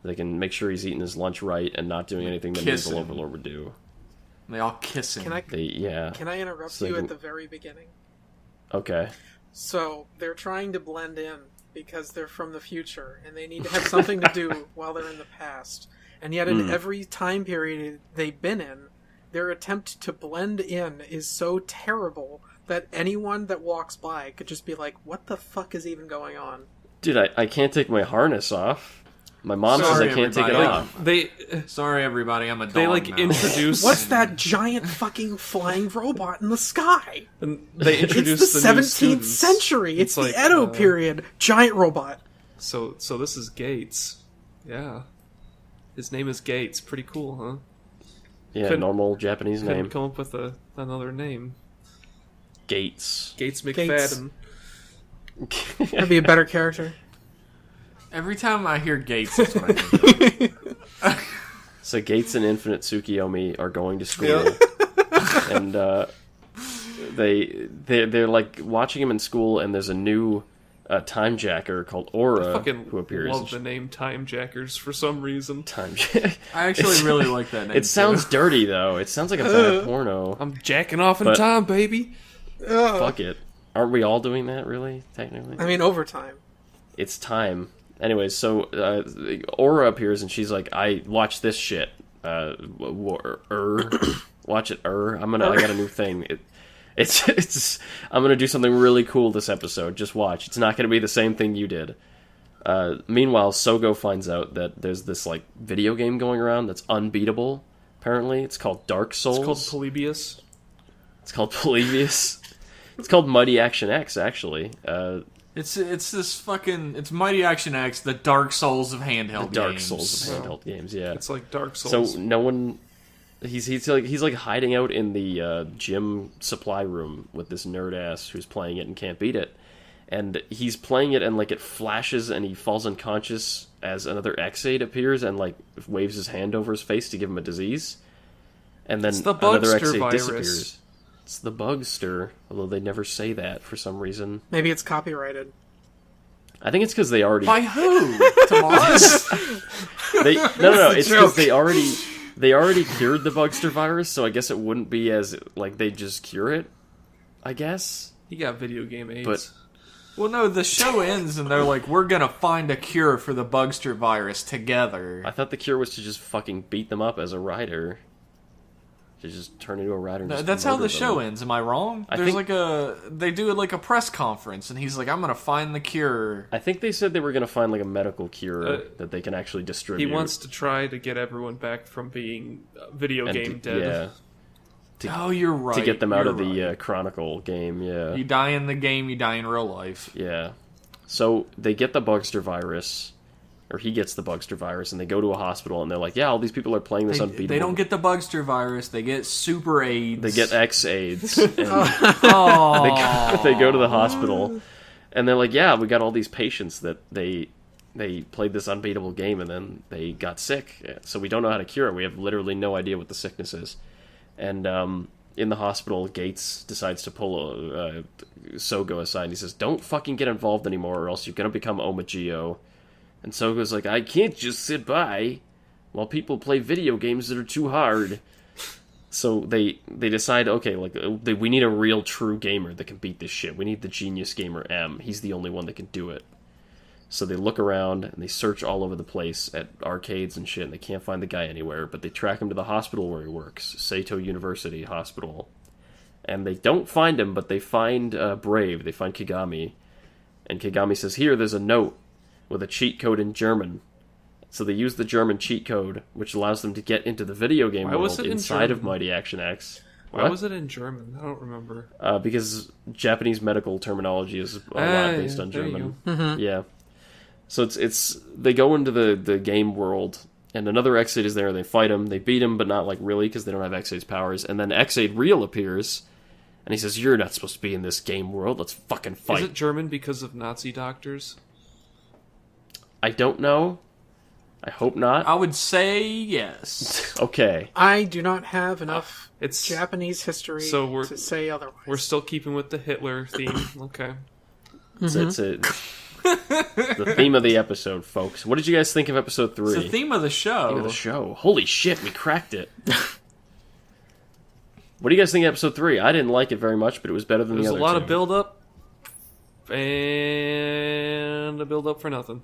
They can make sure he's eating his lunch right and not doing anything that Kiss Naval him. Overlord would do. They all kiss him. Can I interrupt So they you can- at the very beginning? Okay. So, they're trying to blend in because they're from the future and they need to have something to do while they're in the past. And yet in every time period they've been in, their attempt to blend in is so terrible that anyone that walks by could just be like, what the fuck is even going on? Dude, I can't take my harness off. My mom Sorry, says I can't take it everybody. off. Sorry, everybody, I'm a dog They like now. introduce. What's that giant fucking flying robot in the sky? And they introduce It's the new 17th students. century. It's like, the Edo period. Giant robot. So this is Gates. Yeah. His name is Gates. Pretty cool, huh? Yeah, Couldn't- normal Japanese Couldn't name. come up with another name. Gates. Gates Gates. McFadden. That'd be a better character. Every time I hear Gates, that's what I think of. So Gates and Infinite Tsukiyomi are going to school. And they're like watching him in school, and there's a new time jacker called Aura who appears. Love the name Time Jackers for some reason. Time Jack. I actually really like that name. It sounds dirty though. It sounds like a bad porno. I'm jacking off in time, baby. Fuck it. Aren't we all doing that? Really? Technically. I mean, overtime. It's time. Anyways, so Aura appears and she's like, "I watch this shit. Watch it. I got a new thing. It's. I'm gonna do something really cool this episode. Just watch. It's not gonna be the same thing you did." Meanwhile, Sogo finds out that there's this like video game going around that's unbeatable. Apparently, it's called Dark Souls. It's called Polybius. It's called Mighty Action X. Actually, It's Mighty Action X, the Dark Souls of handheld games. Dark Souls of handheld games. Yeah, it's like Dark Souls. So no one. He's like hiding out in the gym supply room with this nerd ass who's playing it and can't beat it, and he's playing it and like it flashes and he falls unconscious as another X-Aid appears and like waves his hand over his face to give him a disease, and then another X-Aid disappears. It's the Bugster, although they never say that for some reason. Maybe it's copyrighted. I think it's because they already by who? Tomas? No. It's because they already cured the Bugster virus, so I guess it wouldn't be as, like, they just cure it, I guess. He got video game AIDS. But, well, no, the show ends and they're like, we're gonna find a cure for the Bugster virus together. I thought the cure was to just fucking beat them up as a rider. To just turn into a rider and just that's how the them. show ends, am I wrong? They do it like a press conference, and he's like, I'm gonna find the cure. I think they said they were gonna find, like, a medical cure that they can actually distribute. He wants to try to get everyone back from being video game dead. Yeah. You're right. To get them out of the Chronicle game, yeah. You die in the game, you die in real life. Yeah. So they get the Bugster virus, or he gets the Bugster virus, and they go to a hospital, and they're like, yeah, all these people are playing this unbeatable. They don't get the Bugster virus, they get Super AIDS. They get X-AIDS. And they go to the hospital, and they're like, yeah, we got all these patients that they played this unbeatable game, and then they got sick. So we don't know how to cure it. We have literally no idea what the sickness is. And in the hospital, Gates decides to pull Sogo aside, and he says, don't fucking get involved anymore, or else you're going to become Omagio. And Sogo's like, I can't just sit by while people play video games that are too hard. So they decide, okay, like we need a real true gamer that can beat this shit. We need the genius gamer M. He's the only one that can do it. So they look around and they search all over the place at arcades and shit, and they can't find the guy anywhere. But they track him to the hospital where he works, Saito University Hospital. And they don't find him, but they find Brave. They find Kigami. And Kigami says, here, there's a note with a cheat code in German. So they use the German cheat code, which allows them to get into the video game world inside of Mighty Action X. Why was it in German? I don't remember. Because Japanese medical terminology is a lot based on German. Mm-hmm. Yeah. So it's they go into the game world, and another X-Aid is there, and they fight him. They beat him, but not like really, because they don't have X-Aid's powers. And then X-Aid Real appears, and he says, you're not supposed to be in this game world. Let's fucking fight. Is it German because of Nazi doctors? I don't know. I hope not. I would say yes. Okay. I do not have enough Japanese history to say otherwise. We're still keeping with the Hitler theme. Okay. It's the theme of the episode, folks. What did you guys think of episode 3? It's the theme of the show. Theme of the show. Holy shit, we cracked it. What do you guys think of episode 3? I didn't like it very much, but it was better than the other two. There's a lot of build-up, and a build-up for nothing.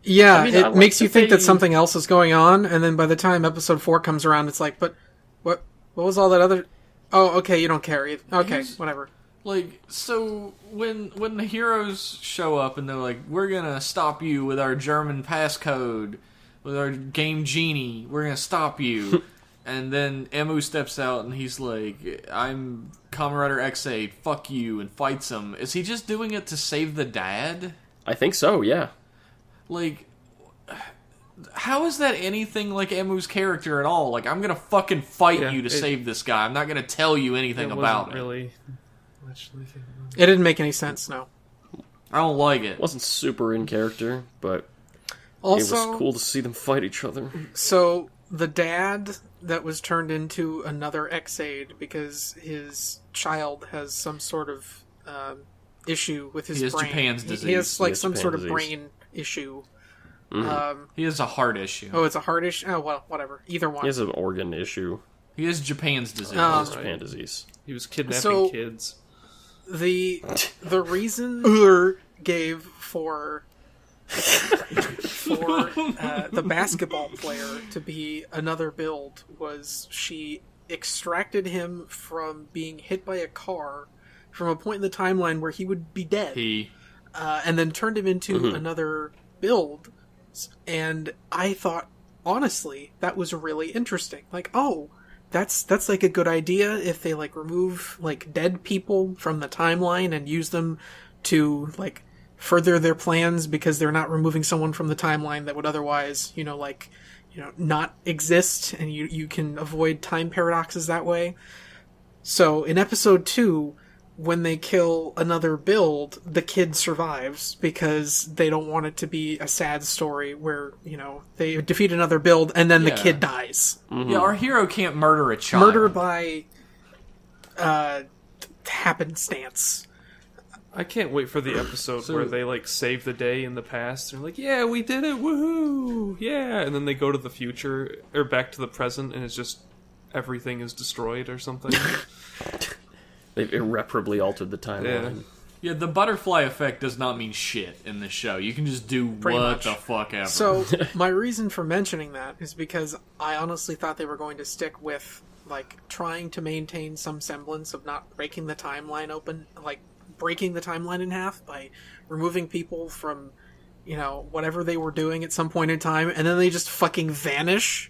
Yeah, I mean, it makes you think that something else is going on, and then by the time episode 4 comes around, it's like, but what was all that other... Oh, okay, you don't care either. Okay, whatever. Like, so when the heroes show up and they're like, we're gonna stop you with our German passcode, with our game genie, we're gonna stop you. And then Emu steps out and he's like, I'm Kamen Rider X-Aid, fuck you, and fights him. Is he just doing it to save the dad? I think so, yeah. Like, how is that anything like Emu's character at all? Like, I'm gonna fucking fight you to save this guy. I'm not gonna tell you anything about it. Really it didn't make any sense, no. I don't like it. It wasn't super in character, but also, it was cool to see them fight each other. So, the dad that was turned into another X-Aid because his child has some sort of issue with his He has brain. Japan's disease. He has like He has some Japan sort of disease. brain issue. He has a heart issue. Oh, it's a heart issue? Oh, well, whatever. Either one. He has an organ issue. He has Japan's disease. He has Right. Japan disease. He was kidnapping So- kids. The reason gave for the basketball player to be another build was she extracted him from being hit by a car from a point in the timeline where he would be dead, and then turned him into another build. And I thought, honestly, that was really interesting. Like, oh, that's like a good idea if they like remove like dead people from the timeline and use them to like further their plans because they're not removing someone from the timeline that would otherwise, not exist, and you can avoid time paradoxes that way. So in episode 2, when they kill another build, the kid survives because they don't want it to be a sad story where, they defeat another build and then the kid dies. Yeah, our hero can't murder a child. Murder by happenstance. I can't wait for the episode where they like save the day in the past. They're like, "Yeah, we did it! Woohoo! Yeah!" And then they go to the future or back to the present, and it's just everything is destroyed or something. They've irreparably altered the timeline. Yeah, the butterfly effect does not mean shit in this show. You can just do Pretty what much. the fuck ever. So my reason for mentioning that is because I honestly thought they were going to stick with like trying to maintain some semblance of not breaking the timeline open, like breaking the timeline in half by removing people from, whatever they were doing at some point in time, and then they just fucking vanish.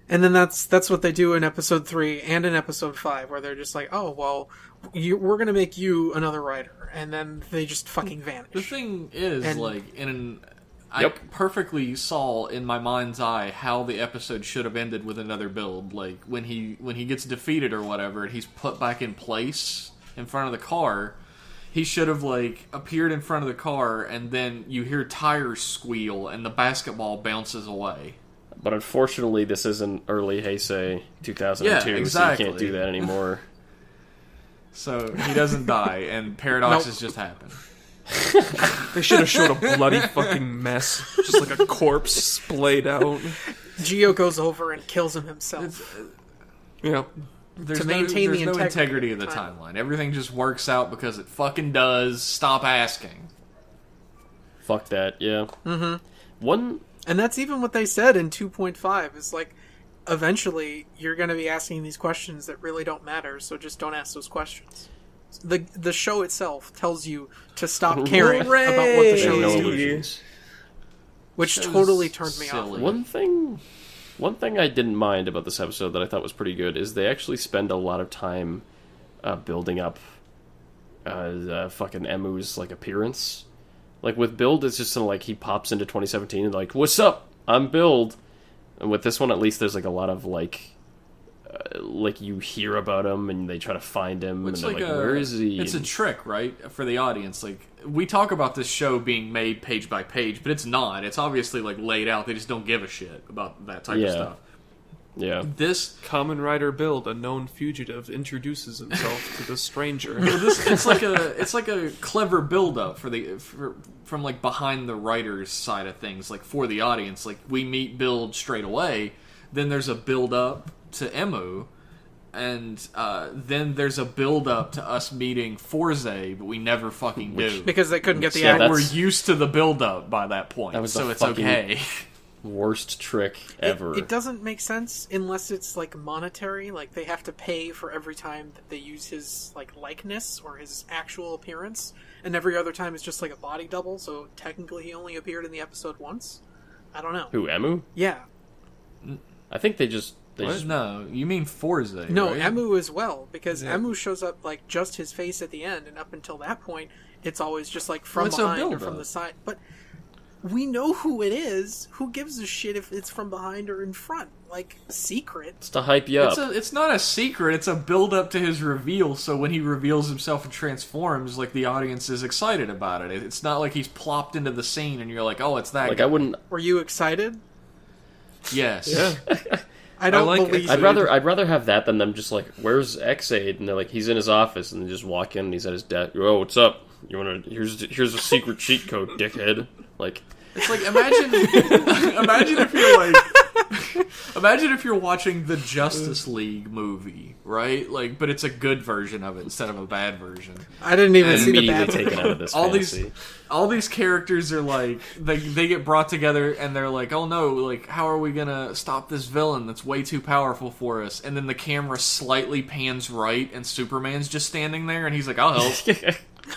And then that's what they do in episode 3 and in episode 5, where they're just like, oh, well, we're going to make you another writer. And then they just fucking vanish. the thing is, And- I perfectly saw in my mind's eye how the episode should have ended with another build. Like, when he gets defeated or whatever, and he's put back in place in front of the car, he should have, like, appeared in front of the car, and then you hear tires squeal, and the basketball bounces away. But unfortunately, this isn't early Heisei 2002, Yeah, exactly. so you can't do that anymore. So he doesn't die, and paradoxes just happen. They should have showed a bloody fucking mess, just like a corpse splayed out. Gio goes over and kills him himself. Yeah. There's maintain the no integrity integrity of of the the timeline. Everything just works out because it fucking does. Stop asking. Fuck that, yeah. Mm-hmm. One... And that's even what they said in 2.5, is like, eventually you're going to be asking these questions that really don't matter, so just don't ask those questions. The show itself tells you to stop caring about what the show no is doing, illusions. which Show's totally turned me silly. off. One thing I didn't mind about this episode that I thought was pretty good is they actually spend a lot of time building up fucking Emu's like appearance. Like with Build, it's just like he pops into 2017 and like, "What's up? I'm Build." And with this one, at least, there's like a lot of like you hear about him and they try to find him It's and they're like like, "Where is he?" It's a And- trick, right, for the audience. Like, we talk about this show being made page by page, but it's not. It's obviously like laid out. They just don't give a shit about that type of Yeah. stuff. yeah. This Kamen Rider Build, a known fugitive, introduces himself to the stranger. it's like a clever build up from like behind the writer's side of things, like for the audience. Like, we meet Build straight away, then there's a build up to Emu, and then there's a build up to us meeting Heisei, but we never fucking do. Because they couldn't get the Yeah, actor. We're used to the build up by that point, That was so the it's fucking- okay. Worst trick ever. It doesn't make sense unless it's like monetary, like they have to pay for every time that they use his like likeness or his actual appearance, and every other time it's just like a body double, so technically he only appeared in the episode once. I don't know. Who, Emu? Yeah. I think they just No, you mean Heisei, No, right? Emu as well, because Yeah. Emu shows up like just his face at the end, and up until that point it's always just like from What's a behind or build-up? from the side. But we know who it is. Who gives a shit if it's from behind or in front? Like, secret. it's to hype you up. It's not a secret. It's a build up to his reveal. So when he reveals himself and transforms, like, the audience is excited about it. It's not like he's plopped into the scene and you're like, oh, it's that Like guy. I wouldn't. Were you excited? Yes. Yeah. I don't like believe X-Aid. I'd rather have that than them just like, where's X-Aid? And they're like, he's in his office, and they just walk in and he's at his desk. Oh, what's up? You wanna? Here's a secret cheat code, dickhead. Like, It's like imagine if you're like imagine if you're watching the Justice League movie, right? Like, but it's a good version of it instead of a bad version. I didn't even see the immediately bad. taken out of this All fantasy. these characters are like they get brought together and they're like, oh no, like how are we gonna stop this villain that's way too powerful for us? And then the camera slightly pans right and Superman's just standing there and he's like, I'll help.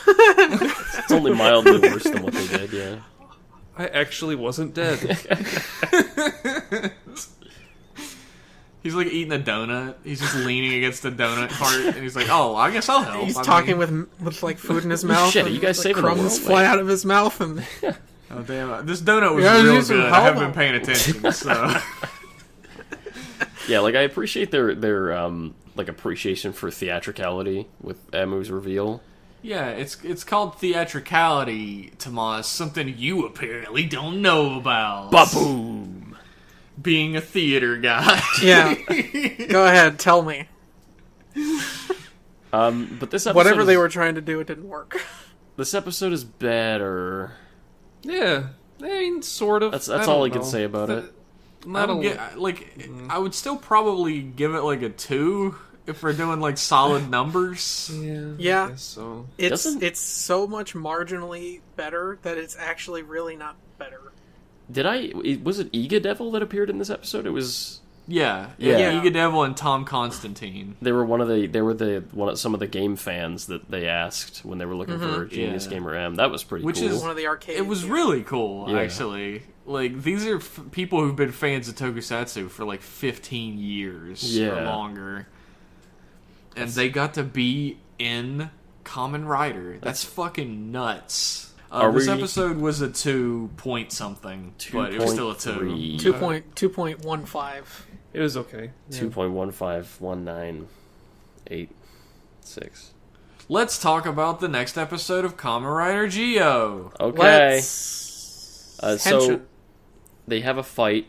It's only mildly worse than what they did. Yeah. I actually wasn't dead. He's like eating a donut. He's just leaning against the donut cart, and he's like, "Oh, I guess I'll help." He's talking with like food in his mouth. Shit, are and, you guys like, saving the crumbs world, fly man? out of his mouth, and Oh damn! This donut was Yeah, real need some good. I haven't help. been paying attention. So Yeah, like I appreciate their like appreciation for theatricality with Emu's reveal. yeah, it's called theatricality, Tomas. Something you apparently don't know about. Ba-boom! Being a theater guy. yeah. Go ahead, tell me. But this episode Whatever they is- were trying to do, it didn't work. This episode is better. Yeah, I mean, sort of. That's I all don't I can know. say about it. Not I would still probably give it like a 2 if we're doing like solid numbers. Yeah. I guess so. Doesn't- It's so much marginally better that it's actually really not better. Was it Ega Devil that appeared in this episode? It was. Yeah, Yeah. Ega Devil and Tom Constantine. They were some of the game fans that they asked when they were looking for Genius Yeah. Gamer M. That was pretty Which cool. is One of the arcade. It was games. really cool, Yeah. actually. Like, these are people who've been fans of Tokusatsu for like 15 years or Yeah. longer. And they got to be in Kamen Rider. That's fucking nuts. This episode was a 2 point something, but it was still a 2. 2.15. It was okay. Yeah. 2.15198.6. Let's talk about the next episode of Kamen Rider Geo. Okay. Let's... So Tension. they have a fight,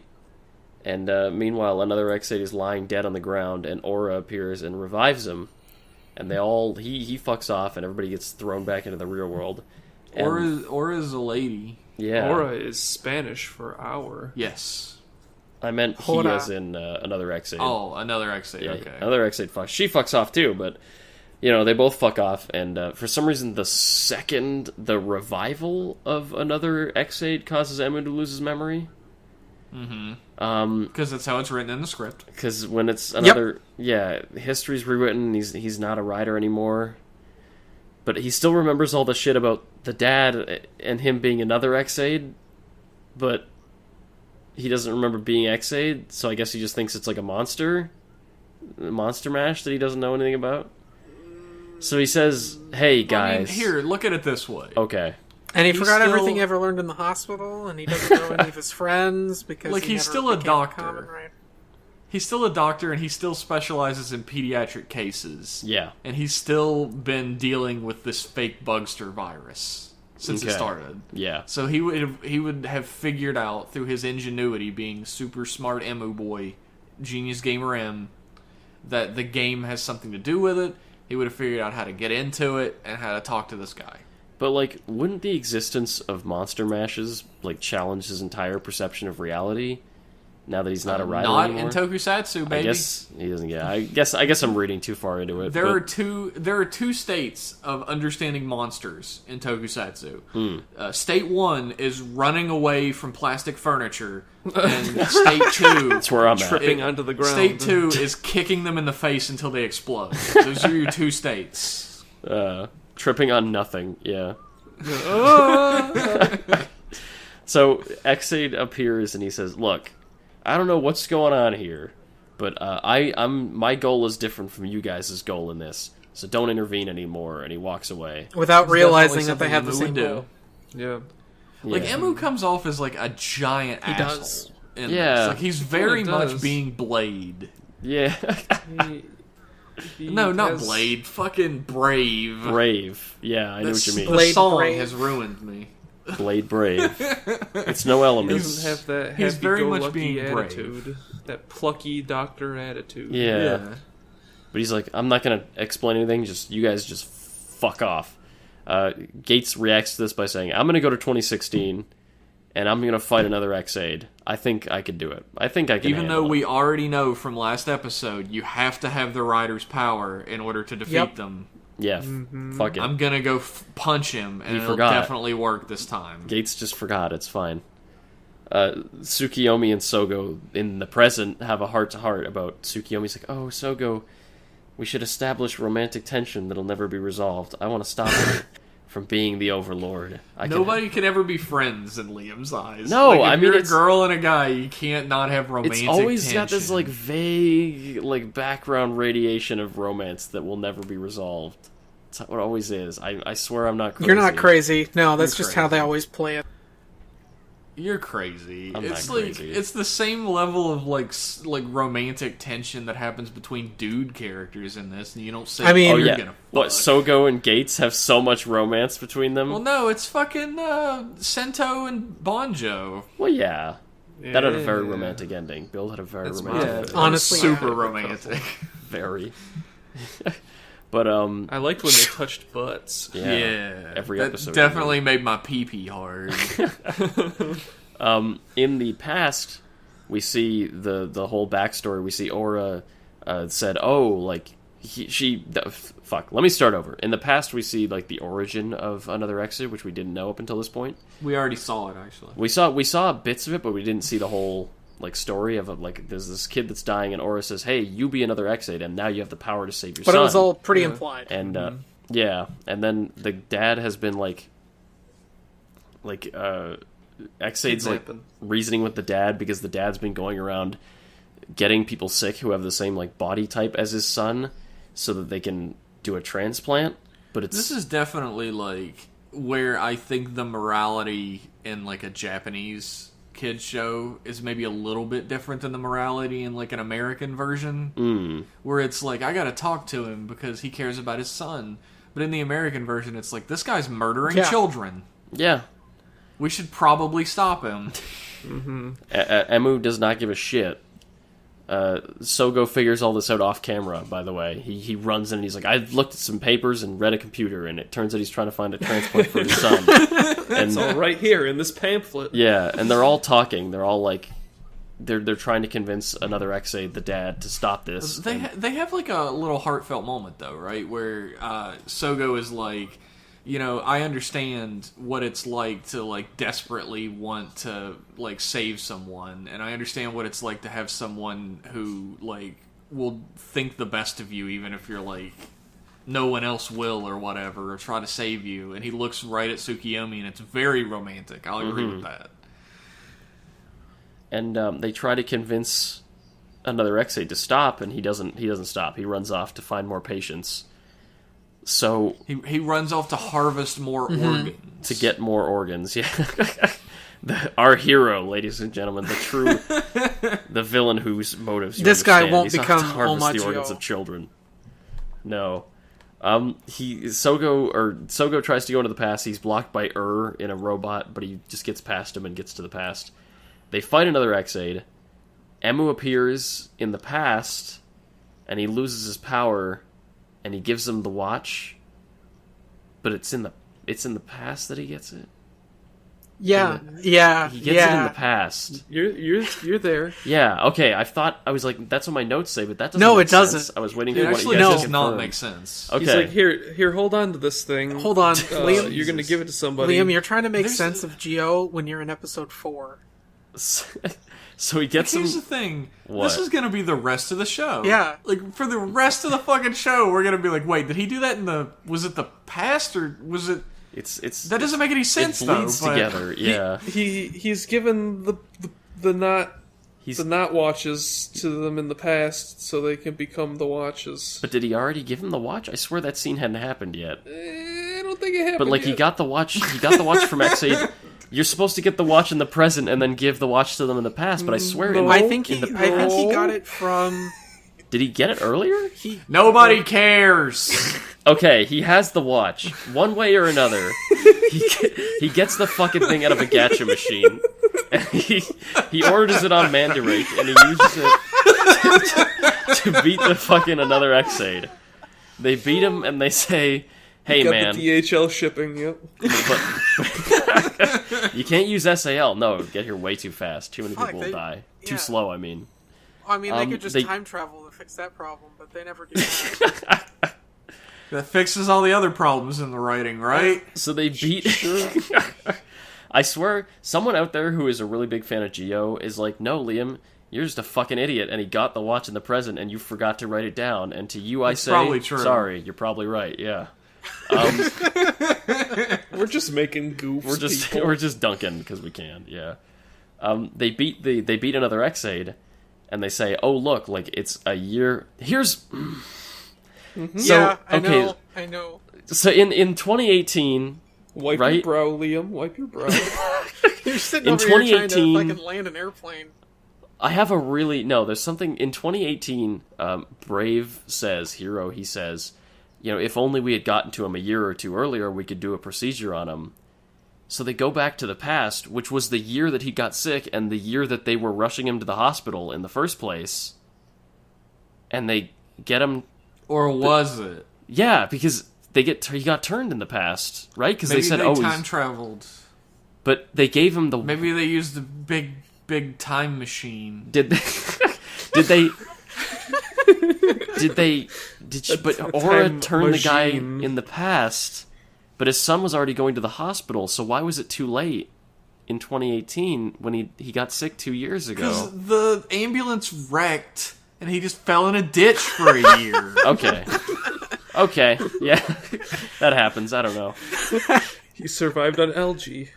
and meanwhile another X8 is lying dead on the ground, and Aura appears and revives him, and they all he fucks off, and everybody gets thrown back into the real world. And, Aura's a lady. yeah, Aura is Spanish for hour. Yes. I meant he Hora. as in another X8. Oh, another X8. yeah, Okay. another X8 fucks. She fucks off too, but they both fuck off, and for some reason the revival of another X8 causes Emu to lose his memory. Because that's how it's written in the script. Because when it's another, history's rewritten. He's not a rider anymore, but he still remembers all the shit about the dad and him being another X8, but he doesn't remember being X8. So I guess he just thinks it's like a monster mash that he doesn't know anything about. So he says, "Hey guys, I mean, here, look at it this way. okay." And he He's forgot still- everything he ever learned in the hospital, and he doesn't know any of his friends because Like, he he's never still a became doctor. Kamen Rider. He's still a doctor, and he still specializes in pediatric cases. Yeah. And he's still been dealing with this fake bugster virus since it Okay. started. Yeah. So he would have figured out through his ingenuity, being super smart Emu boy, genius gamer M, that the game has something to do with it. He would have figured out how to get into it and how to talk to this guy. But, like, wouldn't the existence of monster mashes, like, challenge his entire perception of reality now that he's not a rider Not anymore? in Tokusatsu, baby. I guess he doesn't get. I guess I'm reading too far into it. There but- are two states of understanding monsters in Tokusatsu. Hmm. State 1 is running away from plastic furniture, and State 2 That's where I'm at. Tripping onto the ground. State 2 is kicking them in the face until they explode. Those are your two states. Tripping on nothing. Yeah. So X8 appears and he says, "Look, I don't know what's going on here, but my goal is different from you guys' goal in this. So don't intervene anymore." And he walks away. Without realizing that Definitely they have the something same Emu goal. Yeah. Like, Yeah. Emu comes off as like a giant He asshole. does. In Yeah. this. Like, he's very He much does. being Blade. Yeah. He No, not has- Blade. Fucking Brave. Brave. Yeah, I know what you mean. The Blade song Brave. has ruined me. Blade brave. It's no He element. doesn't have that he's very much happy-go-lucky being brave. attitude. That plucky doctor attitude. Yeah. But he's like, I'm not going to explain anything. Just you guys just fuck off. Gates reacts to this by saying, I'm going to go to 2016, and I'm going to fight another X-Aid. I think I could do it. I think I can Even handle though it. we already know from last episode, you have to have the Rider's power in order to defeat them. Yeah, fuck it. I'm gonna go punch him, and it'll forgot. definitely work this time. Gates just forgot. It's fine. Tsukiyomi and Sogo in the present have a heart-to-heart about Tsukiyomi's like, oh, Sogo, we should establish romantic tension that'll never be resolved. I want to stop him from being the Overlord. Nobody can ever be friends in Liam's eyes. No, like, if I mean, you're a it's- girl and a guy, you can't not have romantic It's always tension. got this like vague, like background radiation of romance that will never be resolved. It's what it always is. I swear I'm not crazy. You're not crazy. No, that's You're just how crazy. they always play it. You're crazy. I'm It's not like crazy. it's the same level of like romantic tension that happens between dude characters in this, and you don't say, I mean- Oh you're yeah. gonna fuck. What, Sogo and Gates have so much romance between them? Well, no, it's fucking Sento and Bonjo. Well, yeah. That had a very Yeah. romantic ending. Bill had a very That's romantic my- ending. Honestly, super yeah. romantic. Very. But, I liked when they touched butts. yeah. Every that episode. definitely made my pee-pee hard. In the past, we see the whole backstory. We see Aura said, "Oh, like fuck." Let me start over. In the past, we see like the origin of another exit, which we didn't know up until this point. We already saw it, actually. We saw bits of it, but we didn't see the whole like story of it. Like there's this kid that's dying, and Aura says, "Hey, you be another exit, and now you have the power to save your But son." it was all pretty implied. And yeah, and then the dad has been like X-Aid's like Kidnapping. reasoning with the dad because the dad's been going around getting people sick who have the same like body type as his son so that they can do a transplant. But it's This is definitely like where I think the morality in like a Japanese kids show is maybe a little bit different than the morality in like an American version, where it's like I gotta talk to him because he cares about his son. But in the American version, it's like this guy's murdering Yeah. children. yeah. We should probably stop him. Emu does not give a shit. Sogo figures all this out off camera, by the way. He runs in and he's like, I've looked at some papers and read a computer, and it turns out he's trying to find a transplant for his son. It's all right here in this pamphlet. Yeah, and they're all talking. They're all like, they're trying to convince another X-Aid, the dad, to stop this. They have like a little heartfelt moment though, right? Where Sogo is like, you know, I understand what it's like to like desperately want to like save someone, and I understand what it's like to have someone who like will think the best of you even if you're like no one else will or whatever, or try to save you. And he looks right at Tsukiyomi, and it's very romantic. I'll agree with that. And they try to convince another X-Aid to stop, and he doesn't stop. He runs off to find more patients. So He runs off to harvest more organs. to get more organs, yeah. Our hero, ladies and gentlemen, the villain whose motives you This guy understand. won't He's off become to harvest the Omachi-O. organs of children. No. Sogo tries to go into the past. He's blocked by in a robot, but he just gets past him and gets to the past. They fight another X-Aid. Emu appears in the past, and he loses his power, and he gives him the watch. But it's in the past that he gets it. Yeah, He gets it in the yeah. past. You're there. Yeah, okay. I was like, that's what my notes say, but that doesn't. No, make it doesn't. sense. I was waiting It for what actually you guys does to not confirm. make sense. Okay. He's like, here, hold on to this thing. Hold on, Liam. You're gonna give it to somebody. Liam, you're trying to make There's sense of Geo when you're in episode 4. So he gets Here's him. the thing. What? This is gonna be the rest of the show. Yeah. Like, for the rest of the fucking show, we're gonna be like, wait, did he do that was it the past, or was it... It's That doesn't make any sense, it though. bleeds but- together. Yeah, He's given the not he's. the not watches to them in the past so they can become the watches. But did he already give him the watch? I swear that scene hadn't happened yet. I don't think it happened. But like, he yet. got the watch. He got the watch from X-Aid. You're supposed to get the watch in the present and then give the watch to them in the past. But I swear, No. I think he in the- got it from did he get it earlier? Nobody cares! Okay, he has the watch, one way or another. he gets the fucking thing out of a gacha machine, and he orders it on Mandarake, and he uses it to beat the fucking another X-Aid. They beat him, and they say, "Hey, got man, the DHL shipping, yep. but you can't use SAL. No, get here way too fast. Too many people will die. Too yeah. slow, I mean." They could just time travel to fix that problem, but they never do that. That fixes all the other problems in the writing, right? So they beat... I swear, someone out there who is a really big fan of Geo is like, "No, Liam, you're just a fucking idiot, and he got the watch in the present, and you forgot to write it down." And to you, I say, probably true. Sorry, you're probably right, yeah. We're just making goofs. We're just dunking because we can, yeah. They beat another X-Aid, and they say, "Oh, look, like, it's a year... Here's..." Mm-hmm. So, yeah, okay, I know. So in 2018... Wipe right? your brow, Liam. Wipe your brow. You're sitting In over here trying 2018 to fucking land an airplane. I have a really... No, there's something... In 2018, Brave says, Hero, he says, if only we had gotten to him a year or two earlier, we could do a procedure on him. So they go back to the past, which was the year that he got sick and the year that they were rushing him to the hospital in the first place. And they get him... Or was it? Yeah, because he got turned in the past, right? Because they said, Maybe they time traveled. But they gave him the... Maybe they used the big time machine. Did they... But Aura turned the guy in the past, but his son was already going to the hospital, so why was it too late in 2018 when he got sick 2 years ago? Because the ambulance wrecked, and he just fell in a ditch for a year. Okay, yeah, that happens, I don't know. He survived on algae.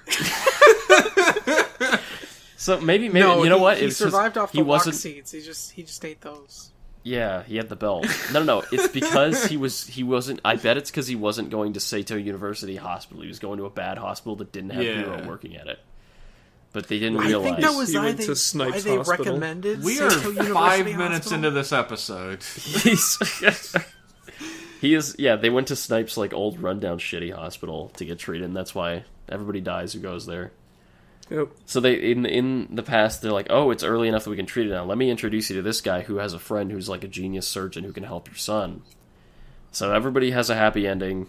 So maybe no, you know what? He survived off the wasn't... lock seeds. He just ate those. Yeah, he had the belt. No. It's because he wasn't. I bet it's because he wasn't going to Sato University Hospital. He was going to a bad hospital that didn't have Hero working at it. But they didn't realize. I think that was He went why to Snipes they Hospital. recommended. We are Sato 5 University minutes Hospital. into this episode. He is. Yeah, they went to Snipes' old rundown shitty hospital to get treated. And that's why everybody dies who goes there. Yep. So they in the past they're like, "Oh, it's early enough that we can treat it now. Let me introduce you to this guy who has a friend who's like a genius surgeon who can help your son." So everybody has a happy ending.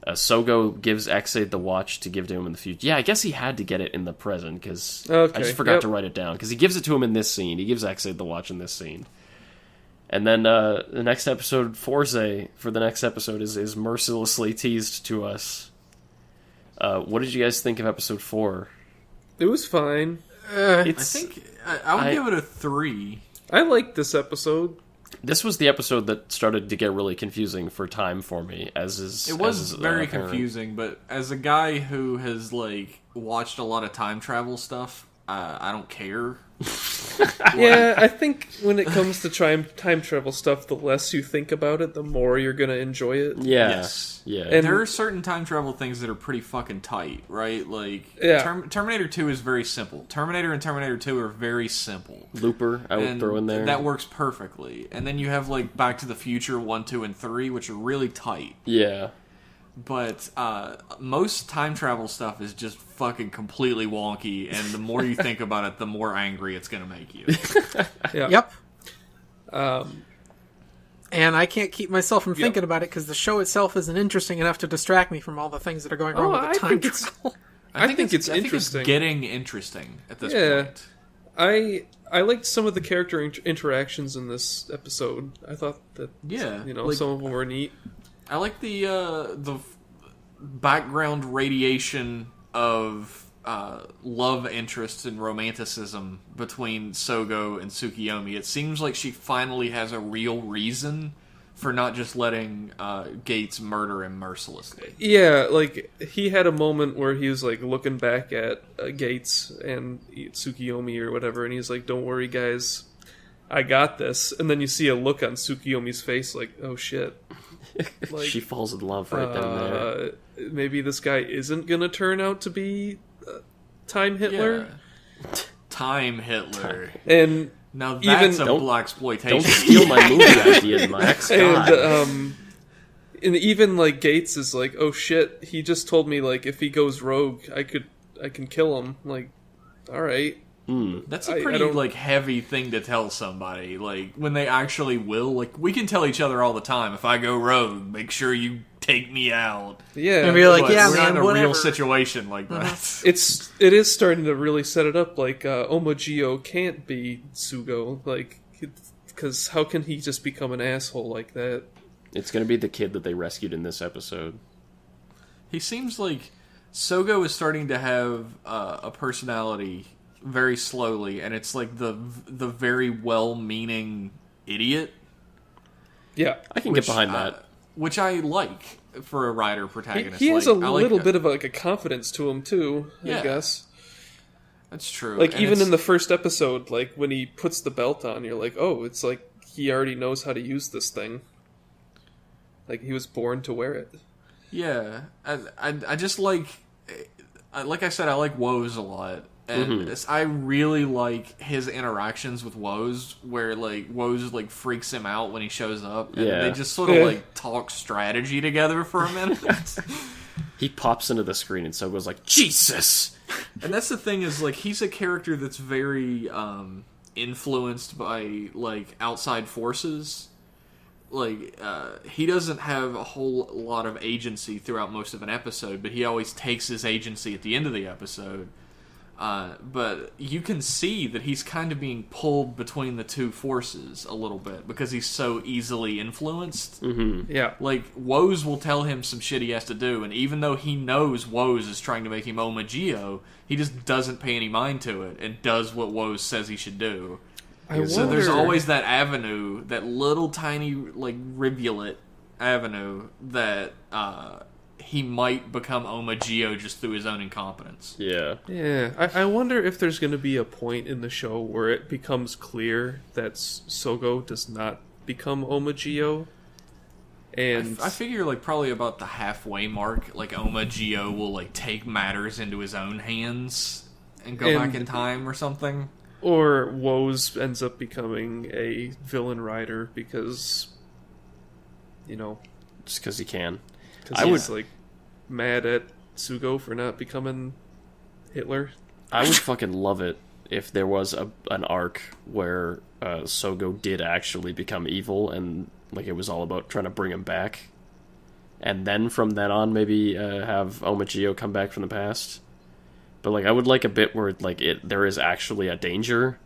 Sogo gives X-Aid the watch to give to him in the future. Yeah, I guess he had to get it in the present because I just forgot to write it down because he gives it to him in this scene. He gives X-Aid the watch in this scene. And then the next episode, Heisei, for the next episode is mercilessly teased to us. What did you guys think of episode 4? It was fine. I think I would give it a 3. I liked this episode. This was the episode that started to get really confusing for time for me, It was very confusing, but as a guy who has watched a lot of time travel stuff, I don't care. Yeah, I think when it comes to time travel stuff, the less you think about it, the more you're gonna enjoy it. Yeah. Yes. Yeah. And there are certain time travel things that are pretty fucking tight, right? Terminator 2 is very simple. Terminator and Terminator 2 are very simple. Looper, I would throw in there. That works perfectly. And then you have Back to the Future 1, 2, and 3, which are really tight. Yeah. But most time travel stuff is just fucking completely wonky, and the more you think about it, the more angry it's going to make you. Yeah. Yep. And I can't keep myself from thinking about it because the show itself isn't interesting enough to distract me from all the things that are going wrong with the time travel. I think it's interesting. It's getting interesting at this point. I liked some of the character interactions in this episode. I thought that some of them were neat. I like the background radiation of love interest and romanticism between Sogo and Tsukiyomi. It seems like she finally has a real reason for not just letting Gates murder him mercilessly. Yeah, he had a moment where he was looking back at Gates and Tsukiyomi or whatever, and he's like, "Don't worry, guys, I got this." And then you see a look on Tsukiyomi's face oh shit. She falls in love right down there. Maybe this guy isn't gonna turn out to be Time Hitler. Yeah. Time Hitler. And now that's a black exploitation. Don't steal my movie idea, Max. God. And and even like Gates is like, oh shit, he just told me like if he goes rogue, I can kill him. Like, all right. That's a pretty like heavy thing to tell somebody. Like when they actually will. Like we can tell each other all the time. If I go rogue, make sure you take me out. Yeah, And be like, But yeah, we're man, not in a whatever. real situation like that. it is starting to really set it up. Like Omagio can't be Sugo. Like, because how can he just become an asshole like that? It's going to be the kid that they rescued in this episode. He seems like Sogo is starting to have a personality very slowly, and it's like the very well-meaning idiot. Yeah, I can get behind that. Which I like for a Rider protagonist. he has like, a I like little bit of like a confidence to him too. Yeah. I guess. That's true. Like And even it's- in the first episode, like when he puts the belt on, you're like, oh, it's like he already knows how to use this thing. Like he was born to wear it. Yeah, I just like I said, I like Woes a lot, and I really like his interactions with Woes, where like Woes like freaks him out when he shows up, and Yeah. they just sort of like talk strategy together for a minute. He pops into the screen and Sogo's like, Jesus! And that's the thing is like he's a character that's very influenced by like outside forces. Like he doesn't have a whole lot of agency throughout most of an episode, but he always takes his agency at the end of the episode. But you can see that he's kind of being pulled between the two forces a little bit because he's so easily influenced. Yeah. Like, Woes will tell him some shit he has to do, and even though he knows Woes is trying to make him Omagio, he just doesn't pay any mind to it and does what Woes says he should do. So there's always that avenue, that little tiny, like, rivulet avenue that he might become Omagio just through his own incompetence. Yeah. Yeah, I wonder if there's going to be a point in the show where it becomes clear that Sogo does not become Omagio. And I figure, like, probably about the halfway mark, like, Omagio will, like, take matters into his own hands and go back in time or something. Or Woes ends up becoming a villain rider because, you know, Just because he can. because he's like mad at Sugo for not becoming Hitler. I would fucking love it if there was an arc where Sogo did actually become evil and like it was all about trying to bring him back. And then from then on maybe have Omagio come back from the past. But like I would like a bit where like there is actually a danger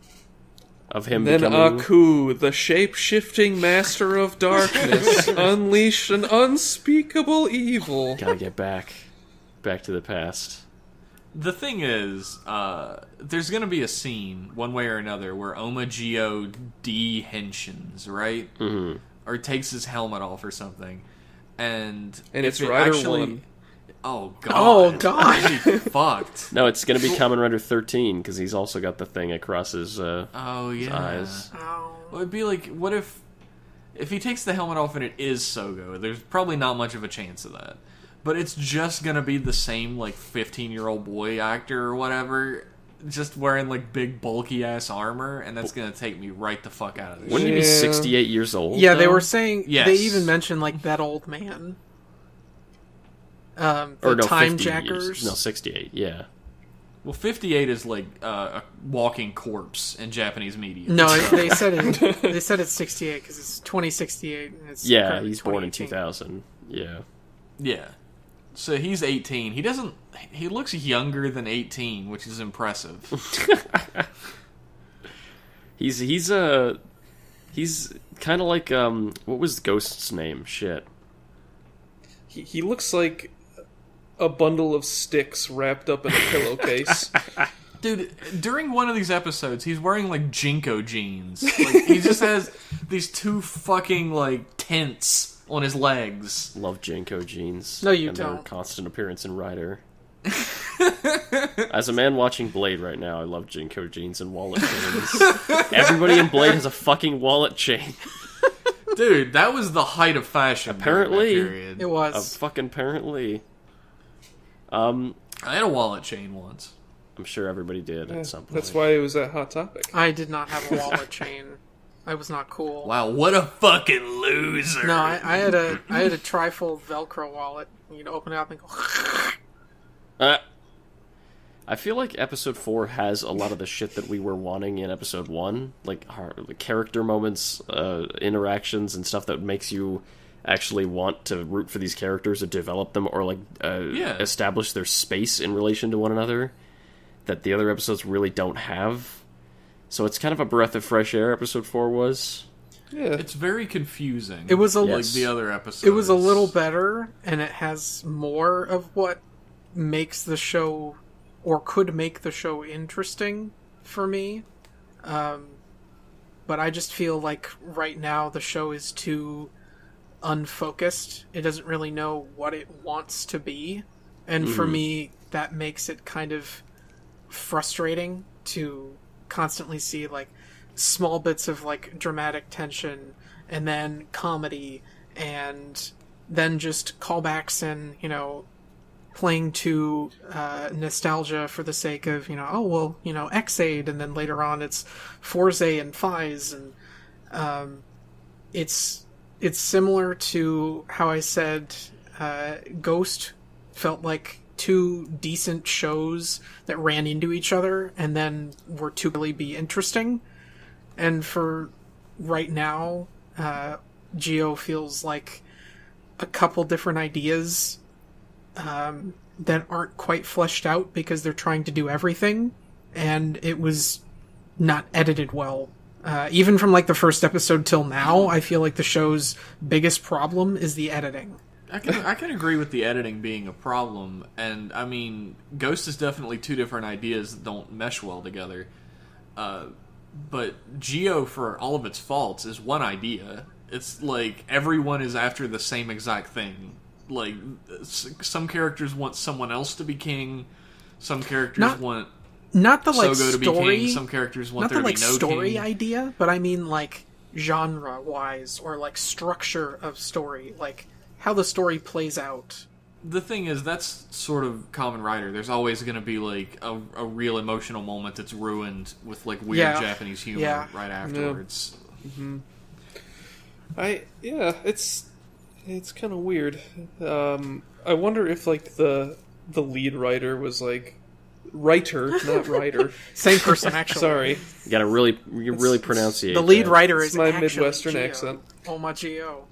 of him Then becoming... Aku, the shape-shifting master of darkness, unleashed an unspeakable evil. Gotta get back to the past. The thing is, there's going to be a scene, one way or another, where Omagio de-henshins, right? Mm-hmm. Or takes his helmet off or something. And it's if it Rider actually... 1. Oh, God. Oh, God. That'd be fucked. No, it's gonna be Kamen Rider 13 because he's also got the thing across his Oh, yeah. eyes. Oh. Well, it'd be like, what if he takes the helmet off and it is Sogo? There's probably not much of a chance of that. But it's just gonna be the same, like, 15-year-old boy actor or whatever, just wearing, like, big, bulky-ass armor, and that's gonna take me right the fuck out of this Wouldn't shit. he be Yeah. 68 years old? Yeah, they though? were saying Yes. they even mentioned like that old man. The Or no, time 50 jackers. years. No, 68. Yeah. Well, 58 is, like, a walking corpse in Japanese media. No, so- they said it. They said it's 68 because it's 2068. And it's Yeah, currently he's born in 2018. 2000. Yeah. Yeah. So he's 18. He looks younger than 18, which is impressive. He's kind of like what was Ghost's name? Shit. He looks like a bundle of sticks wrapped up in a pillowcase. Dude, during one of these episodes, he's wearing, like, Jinko jeans. Like, he just has these two fucking, like, tents on his legs. Love Janko jeans. No, you and their don't. constant appearance in Rider. As a man watching Blade right now, I love Jinko jeans and wallet chains. Everybody in Blade has a fucking wallet chain. Dude, that was the height of fashion. Apparently. during that period. It was. Fucking apparently. I had a wallet chain once. I'm sure everybody did at some point. That's why it was at Hot Topic. I did not have a wallet chain. I was not cool. Wow, what a fucking loser! No, I had a trifold Velcro wallet. You'd open it up and go. I feel like episode 4 has a lot of the shit that we were wanting in episode 1, like character moments, interactions, and stuff that makes you actually want to root for these characters or develop them or like establish their space in relation to one another that the other episodes really don't have. So it's kind of a breath of fresh air, episode 4 was. Yeah. It's very confusing. It was like the other episodes. It was a little better, and it has more of what makes the show, or could make the show, interesting for me. But I just feel like right now the show is too unfocused. It doesn't really know what it wants to be. And for me, that makes it kind of frustrating to constantly see like small bits of like dramatic tension and then comedy and then just callbacks and, you know, playing to nostalgia for the sake of, you know, oh, well, you know, X-Aid, and then later on it's Forzay and Fies, and it's similar to how I said Ghost felt like two decent shows that ran into each other and then were to really be interesting. And for right now, Geo feels like a couple different ideas that aren't quite fleshed out because they're trying to do everything, and it was not edited well. Even from like the first episode till now, I feel like the show's biggest problem is the editing. I can agree with the editing being a problem, and I mean, Ghost is definitely two different ideas that don't mesh well together. But Geo, for all of its faults, is one idea. It's like everyone is after the same exact thing. Like, some characters want someone else to be king. Some characters want not the like Sogo to be story, king. Some characters want not there the to like be no story king. idea, but I mean like genre wise or like structure of story, like how the story plays out. The thing is, that's sort of Kamen Rider. There's always going to be like a real emotional moment that's ruined with like weird Japanese humor right afterwards. Yeah. It's kind of weird. I wonder if like the lead writer was like writer, not writer. Same person, actually. Sorry, You gotta really pronunciate The lead that. writer is my actually Midwestern Geo. accent. Oh my Geo.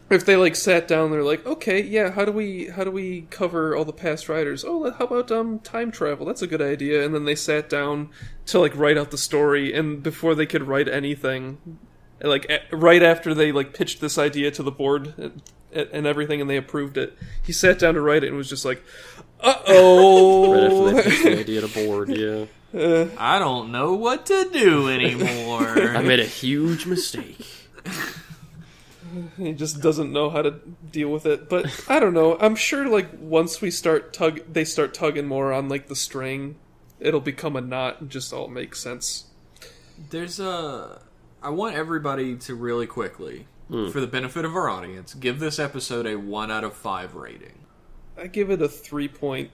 If they like sat down, they're like, okay, yeah, how do we cover all the past writers? Oh, how about time travel? That's a good idea. And then they sat down to like write out the story, and before they could write anything, like right after they like pitched this idea to the board and everything, and they approved it, he sat down to write it and was just like, uh-oh. Right after they pitched the idea to board, yeah. I don't know what to do anymore. I made a huge mistake. He just doesn't know how to deal with it. But I don't know. I'm sure like once we they start tugging more on like the string, it'll become a knot and just all make sense. I want everybody to really quickly, for the benefit of our audience, give this episode a 1 out of 5 rating. I give it a 3.5.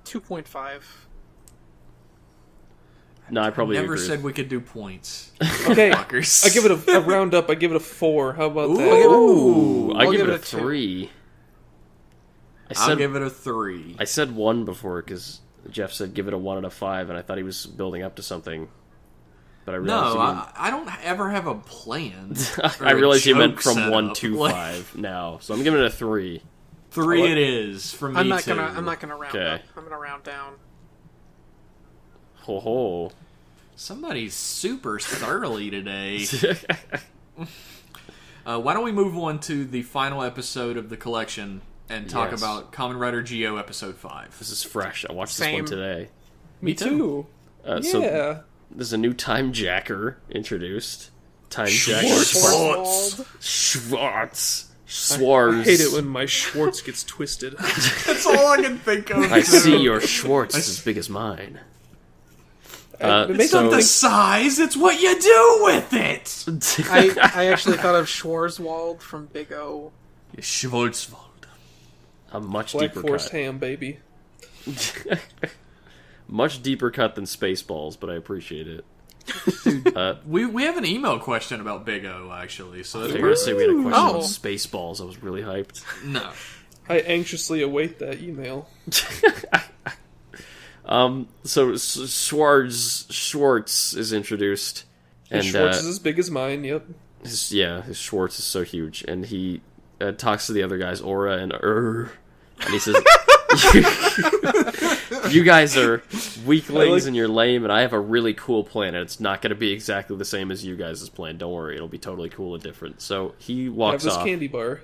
2.5. No, I probably Never agree. said we could do points. Okay, Fuckers. I give it a round up. I give it a 4. How about that? Ooh, I I'll give give it a it a 2. 3. I'll give it a 3. I said 1 before because Jeff said give it a 1 out of 5, and I thought he was building up to something. But I realized No, I don't ever have a plan. I realized you meant from set 1 up. to Like, 5 now, so I'm giving it a 3. 3 it is from me I'm not too. gonna round Okay. up. I'm gonna round down. Ho ho. Somebody's super surly today. Why don't we move on to the final episode of the collection and talk Yes. about Kamen Rider Geo episode 5. This is fresh. I watched Same. this one today. Me too. So Yeah. there's a new time jacker introduced. Time jacker Schwarzwald. Schwartz. I Schwarz. hate it when my Schwartz gets twisted. That's all I can think of. I see your Schwartz is as big as mine. It makes so- me The think- size, it's what you do with it! I actually thought of Schwarzwald from Big O. Schwarzwald. A much Black deeper Forest cut. ham, baby. Much deeper cut than Spaceballs, but I appreciate it. We have an email question about Big O, actually. So that's I was going to say we had a question about Oh. Spaceballs. I was really hyped. no. I anxiously await that email. So Schwartz is introduced. And Schwartz is as big as mine, yep. his Schwartz is so huge. And he talks to the other guys, Aura and and he says, you guys are weaklings and you're lame, and I have a really cool plan, and it's not going to be exactly the same as you guys' plan. Don't worry, it'll be totally cool and different. So he walks Have this off. candy bar.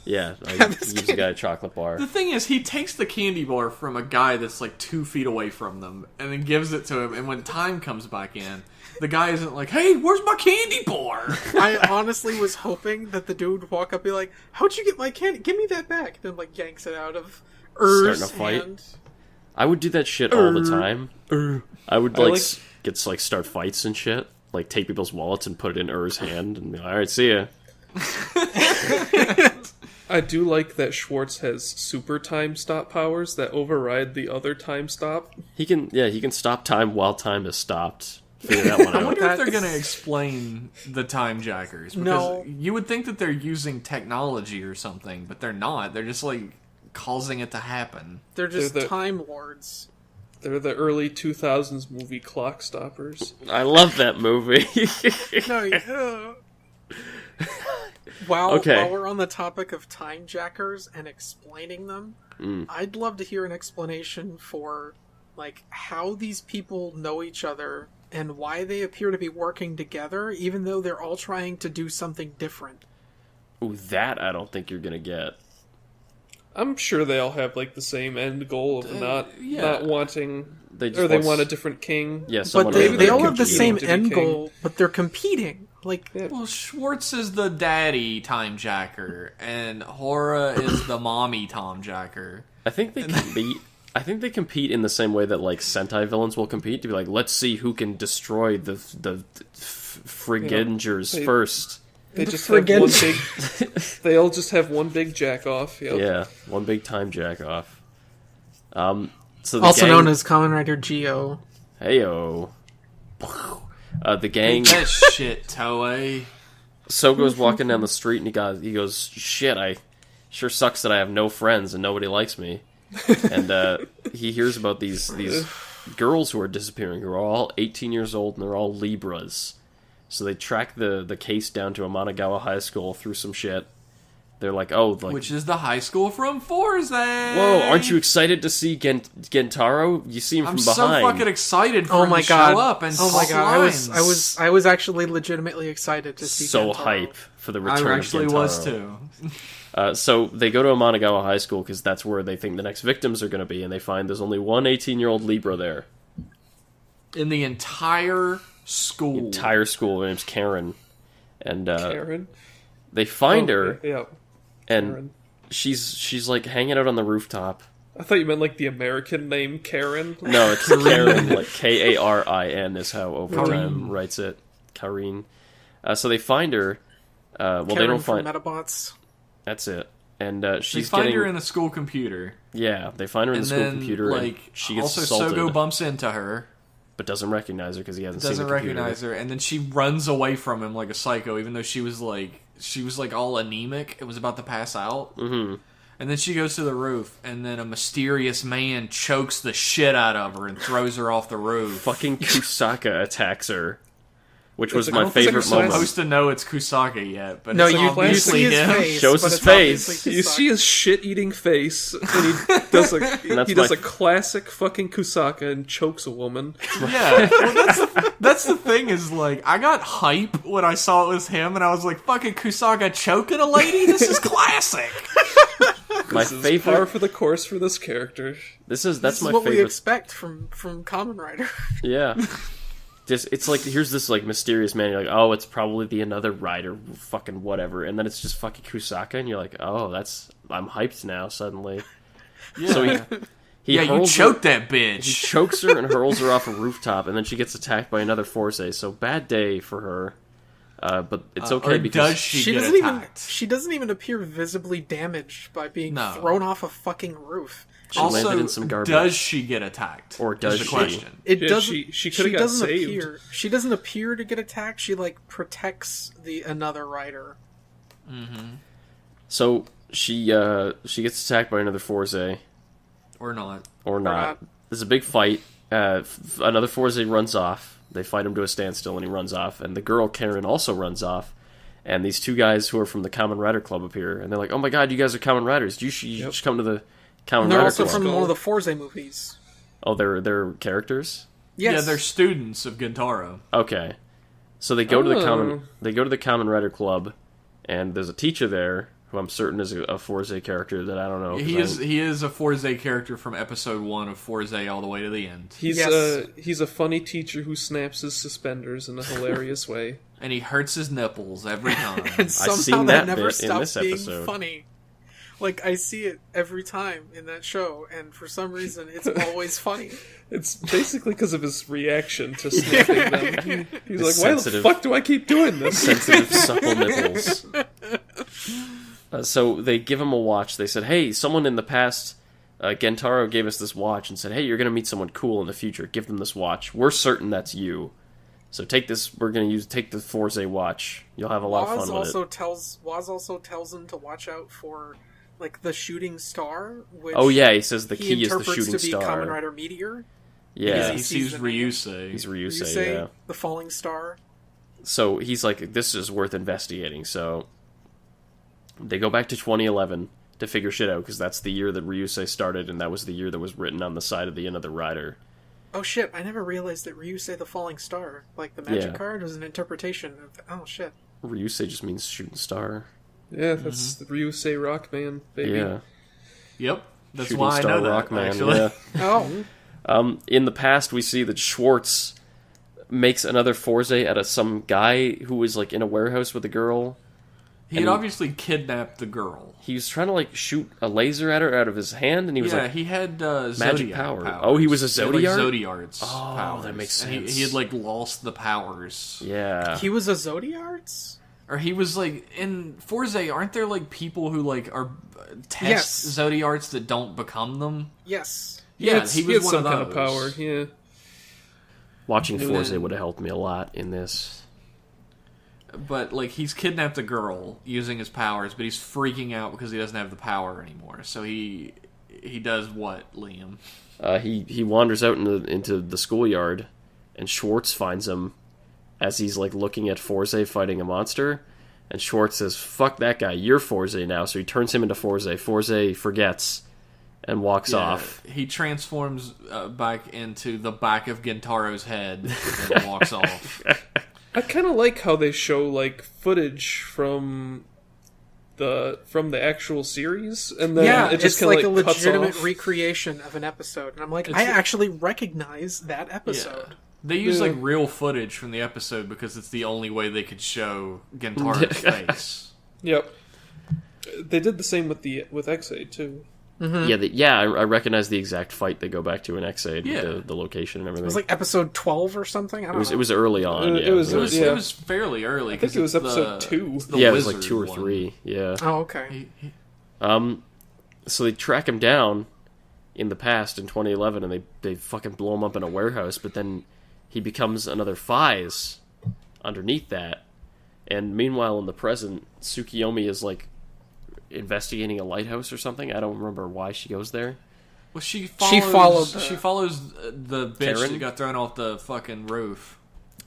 Yeah, he gives the guy a chocolate bar. The thing is, he takes the candy bar from a guy that's like 2 feet away from them, and then gives it to him. And when time comes back in, the guy isn't like, "Hey, where's my candy bar?" I honestly was hoping that the dude would walk up and be like, "How'd you get my candy? Give me that back." And then like yanks it out of Starting a fight. hand. I would do that shit all the time. I would start fights and shit. Like take people's wallets and put it in Ur's hand and be like, all right, see ya. I do like that Schwartz has super time stop powers that override the other time stop. He can stop time while time is stopped. Figure that one I out. wonder if they're That's- going to explain the time jackers. Because No. you would think that they're using technology or something, but they're not. They're just like causing it to happen. They're just They're the- time lords. They're the early 2000s movie Clock Stoppers. I love that movie. No, while we're on the topic of time jackers and explaining them, I'd love to hear an explanation for like how these people know each other and why they appear to be working together, even though they're all trying to do something different. Ooh, that I don't think you're gonna get. I'm sure they all have like the same end goal of not wanting, They they want a different king. Yeah, But someone they all they're have the competing same to be end king. goal, but they're competing. Like, Well, Schwartz is the daddy time jacker, and Hora is the mommy time jacker. I think they compete. I think they compete in the same way that like Sentai villains will compete to be like, let's see who can destroy the Frigengers they- first. They just Friggin- have one big. They all just have one big jack off. Yep. Yeah, one big time jack off. So the also gang, known as Kamen Rider Geo. Heyo. The gang. That shit, Toei. Sogo's walking down the street and he goes, shit, I sure sucks that I have no friends and nobody likes me. And he hears about these girls who are disappearing, who are all 18 years old and they're all Libras. So they track the case down to Amanagawa High School through some shit. They're like, oh, like, Which is the high school from Heisei. whoa, aren't you excited to see Gentaro? You see him I'm from so behind. fucking excited for Oh him my to god! show up and Oh my talk god! lines. I was actually legitimately excited to see. So Gentaro. hype for the I return actually of Gentaro. was too. So they go to Amanagawa High School because that's where they think the next victims are going to be, and they find there's only one 18-year-old Libra there. In the entire school. Entire school. Her name's Karen. And Karen. they find her, Yeah. and Karen. she's like hanging out on the rooftop. I thought you meant like the American name Karen. No, it's Karen, like Karin is how Overtime Karin. writes it. Karin. So they find her. Well, Karen they don't from find. Metabots. That's it. And They she's find getting. her in a school computer. Yeah, they find her in And the school then, computer, and like, she gets also assaulted, Sogo bumps into her. but doesn't recognize her because he hasn't seen Doesn't the computer. recognize her, and then she runs away from him like a psycho, even though she was like all anemic and was about to pass out. Mm-hmm. And then she goes to the roof, and then a mysterious man chokes the shit out of her and throws her off the roof. Fucking Kusaka attacks her, which was It's my a- favorite it's a I'm moment. supposed to know it's Kusaka yet, but No, it's you obviously see his him. face. Shows but his it's face. obviously You Kusaka. see his shit-eating face, and he does that's a classic fucking Kusaka and chokes a woman. Yeah, well, that's the thing is, like, I got hype when I saw it was him, and I was like, fucking Kusaka choking a lady? This is classic! My This is par favorite. for the course for this character. That's This my is what we favorite. expect from Kamen Rider. Yeah. Just it's like here's this like mysterious man. You're like, oh, it's probably another rider, fucking whatever, and then it's just fucking Kusaka, and you're like, oh, I'm hyped now suddenly. Yeah, So he yeah, you hurls choked her, that he bitch. chokes her and hurls her off a rooftop, and then she gets attacked by another Force. So bad day for her. but it's okay or because does she get attacked? She doesn't even appear visibly damaged by being No. thrown off a fucking roof. she landed Also, in some garbage. does she get attacked? Or does is the she? question? It Yeah, doesn't. she coulda got doesn't saved. appear. She doesn't appear to get attacked. She like protects another rider. So she gets attacked by another Heisei. Or not? Or not. not. There's a big fight. Another Heisei runs off. They fight him to a standstill, and he runs off. And the girl, Karen, also runs off. And these two guys who are from the Kamen Rider Club appear. And they're like, oh my god, you guys are Kamen Riders. You should come to the Kamen And they're Rider also Club. from one of the Heisei movies. Oh, they're characters? Yes. Yeah, they're students of Gintaro. Okay. So they go to the Oh. Kamen Rider Club, and there's a teacher there who I'm certain is a Heisei character that I don't know. 'cause He is a Heisei character from episode 1 of Heisei all the way to the end. He's a funny teacher who snaps his suspenders in a hilarious way. And he hurts his nipples every time. And somehow seen that that never bit in stops this being episode. funny. Like, I see it every time in that show, and for some reason, it's always funny. It's basically because of his reaction to snapping them. He's like, It's why sensitive. the fuck do I keep doing this? sensitive, supple nipples. So they give him a watch. They said, hey, someone in the past, Gentaro gave us this watch and said, hey, you're going to meet someone cool in the future. Give them this watch. We're certain that's you. So take this. We're going to take the Heisei watch. You'll have a lot of fun with it. Waz also tells him to watch out for, like, the shooting star, which Oh yeah, he says the he key is the interprets shooting to be star. Kamen Rider Meteor. Yeah, he sees sees the name. Ryusei. he's You Ryusei. say Yeah. the falling star. So he's like, this is worth investigating. So they go back to 2011 to figure shit out because that's the year that Ryusei started, and that was the year that was written on the side of the end of the rider. Oh shit! I never realized that Ryusei the falling star, like the magic Yeah. card, was an interpretation of. Oh shit! Ryusei just means shooting star. Yeah, that's the Ryusei Rockman, baby. Yeah. Yep. That's Shooting why I star know that, Rockman. actually. Yeah. Oh, In the past, we see that Schwartz makes another Heisei out of some guy who was like in a warehouse with a girl. He had obviously kidnapped the girl. He was trying to like shoot a laser at her out of his hand, and he was Yeah, like, he had magic Zodiac power. powers. Oh, he was a He had, like, Zodiac? Zodiarts Oh, powers. that makes And sense. he had like lost the powers. yeah. he was a Zodiarts. Or he was like in Heisei, aren't there like people who like are test Yes. Zodiarts that don't become them? Yes. Yeah, he had one some of kind of those. power. Yeah, Watching And Heisei then- would have helped me a lot in this. But like he's kidnapped a girl using his powers, but he's freaking out because he doesn't have the power anymore. So he does what, Liam? He wanders out into the schoolyard, and Schwartz finds him as he's like looking at Heisei fighting a monster. And Schwartz says, "Fuck that guy! You're Heisei now." So he turns him into Heisei. Heisei forgets and walks off. He transforms back into the back of Gintaro's head and walks off. I kind of like how they show like footage from the actual series, and then Yeah, it just it's kind like of a like cuts legitimate off. recreation of an episode, and I'm like, It's- I actually recognize that episode. Yeah. They use Yeah. like real footage from the episode because it's the only way they could show Gintaro's face. Yep, they did the same with X8 too. Yeah, I recognize the exact fight they go back to in X8, Yeah. the location and everything. It was like episode 12 or something. I don't know. it was early on. It yeah, was- It was, Yeah. it was fairly early. I think 'cause it was it's episode the- 2. it's the yeah, it was like wizard 2 or one. 3. Yeah. Oh, okay. So they track him down in the past in 2011, and they fucking blow him up in a warehouse. But then he becomes another Phys underneath that. And meanwhile, in the present, Tsukiyomi is like investigating a lighthouse or something. I don't remember why she goes there. Well, she followed, follows the bitch Karen? that got thrown off the fucking roof.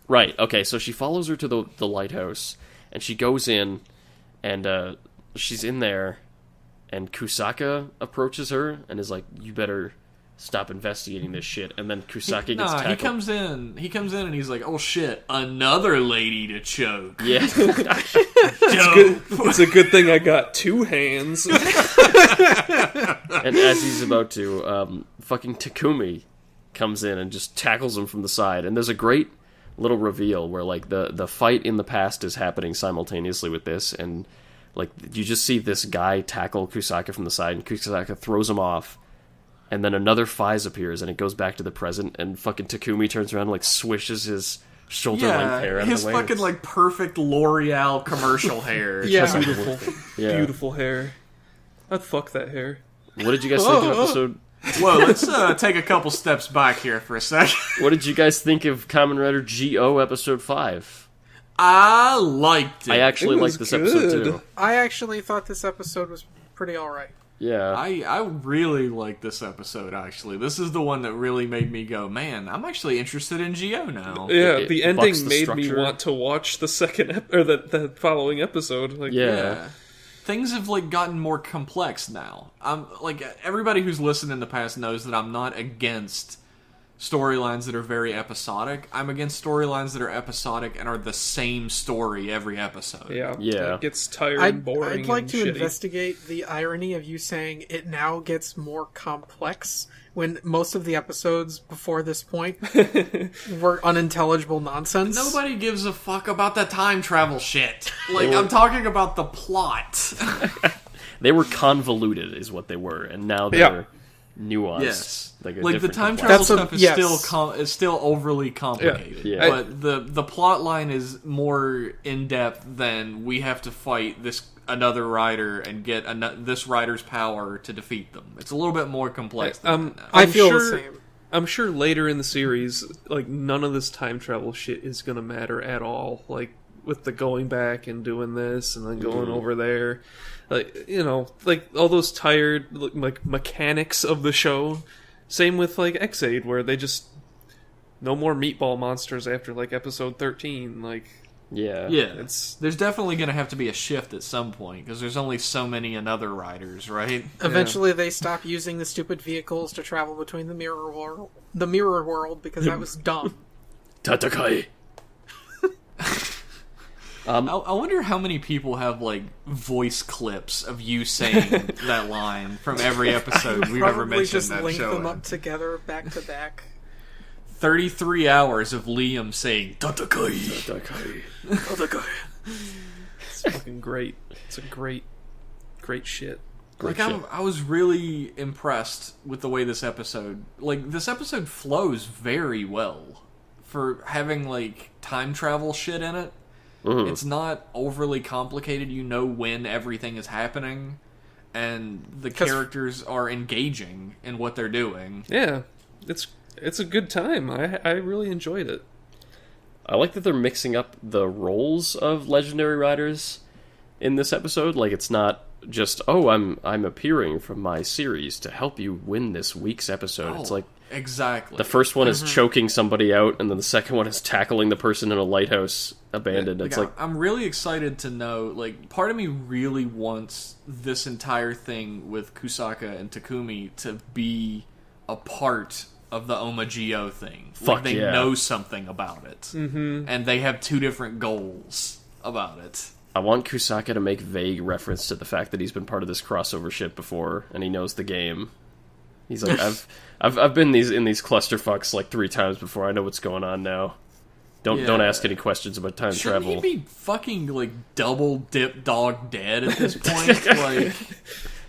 Right. Okay. So she follows her to the lighthouse, and she goes in, and she's in there, and Kusaka approaches her and is like, "You better stop investigating this shit." And then Kusaka gets tackled. He comes in and he's like, "Oh shit, another lady to choke." Yeah. Dope. It's a good thing I got 2 hands. And as he's about to, fucking Takumi comes in and just tackles him from the side. And there's a great little reveal where like the fight in the past is happening simultaneously with this, and like you just see this guy tackle Kusaka from the side, and Kusaka throws him off, and then another Phys appears, and it goes back to the present, and fucking Takumi turns around and like swishes his shoulder length hair. His out of the way. fucking like perfect L'Oreal commercial hair. Yeah. Beautiful, Yeah. beautiful hair. I'd fuck that hair. What did you guys think of episode? Whoa, let's take a couple steps back here for a second. What did you guys think of Kamen Rider Go episode 5? I liked it. I actually It was liked this episode good. too. I actually thought this episode was pretty alright. Yeah. I really like this episode, actually. This is the one that really made me go, man, I'm actually interested in Geo now. Yeah, It the bucks ending the made me structure. want to watch the second or the following episode. Like, Yeah. Things have like gotten more complex now. I'm like everybody who's listened in the past knows that I'm not against storylines that are very episodic. I'm against storylines that are episodic and are the same story every episode. yeah, it gets tired and I'd boring. like and to shitty. investigate the irony of you saying it now gets more complex when most of the episodes before this point were unintelligible nonsense. Numbody gives a fuck about the time travel shit. Like, I'm talking about the plot. They were convoluted, is what they were, and now Yeah. they're nuanced. Yes. a Like the different time complex- travel That's a- stuff is yes. still overly complicated. Yeah. But the plot line is more in depth than we have to fight another rider and get this rider's power to defeat them. It's a little bit more complex than that. I I'm feel sure- the same. I'm sure later in the series, like, none of this time travel shit is gonna matter at all. Like, with the going back and doing this and then going over there. Like, you know, like, all those tired, like, mechanics of the show. Same with, like, X-Aid, where they just... No more meatball monsters after, like, episode 13. Like, Yeah. There's definitely going to have to be a shift at some point because there's only so many another riders, right? Eventually, they stop using the stupid vehicles to travel between the mirror world because that was dumb. Tatakai. I wonder how many people have like voice clips of you saying that line from every episode we've ever Probably mentioned just that link show. them up together, back to back. 33 hours of Liam saying Tatakai. Tatakai. Tatakai. it's fucking great. It's a great shit. Great Like shit. I was really impressed with the way this episode flows very well for having like time travel shit in it. Mhm. It's not overly complicated. You know when everything is happening, and the 'Cause- characters are engaging in what they're doing. Yeah, it's a good time. I really enjoyed it. I like that they're mixing up the roles of legendary riders in this episode. Like, it's not just, oh, I'm appearing from my series to help you win this week's episode. It's like Exactly. the first one is choking somebody out, and then the second one is tackling the person in a lighthouse abandoned. It's like, I'm really excited to know. Like, part of me really wants this entire thing with Kusaka and Takumi to be a part of the Omagio thing. Fuck Like, they yeah. know something about it, and they have two different goals about it. I want Kusaka to make vague reference to the fact that he's been part of this crossover shit before, and he knows the game. He's like, I've been in these clusterfucks like 3 times before. I know what's going on now. Don't Yeah. ask any questions about time Shouldn't travel. he be fucking like double dip dog dead at this point? Like,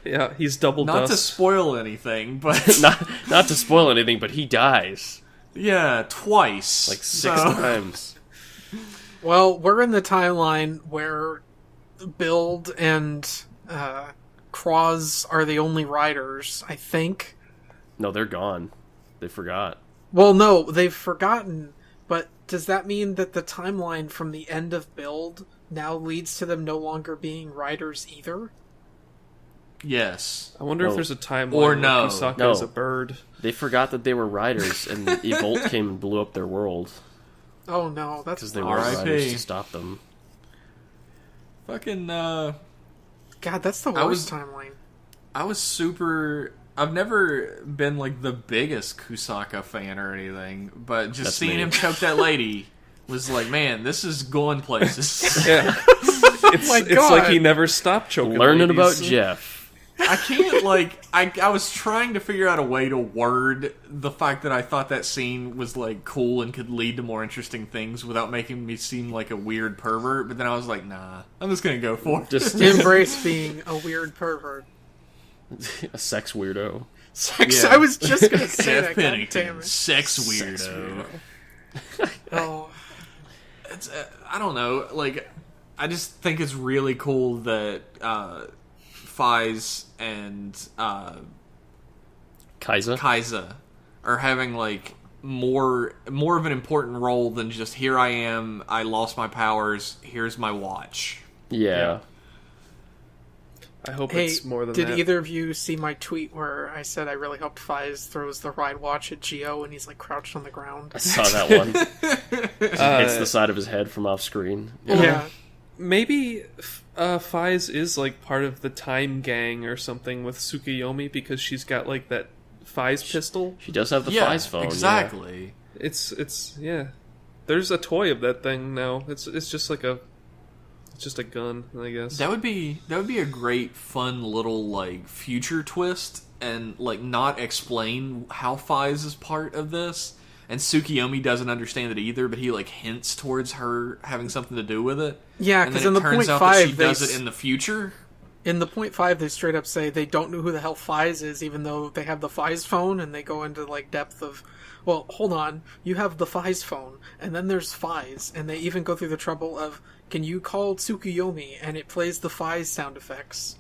Yeah, he's double not to dust. spoil anything, but not to spoil anything, but he dies yeah, twice, like 6 So- times. Well, we're in the timeline where Build and Cross are the only riders, I think. No, they're gone. They forgot. Well, no, they've forgotten, but does that mean that the timeline from the end of Build now leads to them no longer being riders either? Yes. I wonder No. if there's a timeline Or where no. Kusaka No. is a bird. They forgot that they were riders, and Evolt came and blew up their world Oh no, that's because they were R.I.P. riders to stop them. Fucking, God, that's the I worst was- timeline. I was super. I've never been like the biggest Kusaka fan or anything, but just That's seeing me. him choke that lady was like, man, this is going places. Yeah, it's my it's God. like he never stopped choking. Learning about ladies. Jeff. I can't like. I was trying to figure out a way to word the fact that I thought that scene was like cool and could lead to more interesting things without making me seem like a weird pervert. But then I was like, nah, I'm just gonna go for it. Just Embrace being a weird pervert. a sex weirdo. Sex. Yeah. I was just gonna say Seth that. God damn Pennington, it. sex weirdo. Oh, it's I don't know. Like, I just think it's really cool that Faiz and Kaisa are having like more of an important role than just here I am, I lost my powers, here's my watch. Yeah. I hope Hey, it's more than did that. either of you see my tweet where I said I really hoped Faiz throws the ride watch at Geo and he's like crouched on the ground? I saw that one. Hits the side of his head from off screen. Yeah. Maybe Faiz is like part of the Time Gang or something with Tsukuyomi because she's got like that Faiz pistol. She does have the Faiz phone. Exactly. It's yeah. There's a toy of that thing now. It's just like a gun, I guess. That would be a great fun little like future twist and like not explain how Faiz is part of this. And Tsukuyomi doesn't understand it either, but he like hints towards her having something to do with it. Yeah, and then because in the turns point out that she five, does it in the future. in the point 5, they straight up say they don't know who the hell Faiz is, even though they have the Faiz phone, and they go into like depth of, well, hold on, you have the Faiz phone, and then there's Faiz, and they even go through the trouble of, can you call Tsukuyomi, and it plays the Faiz sound effects,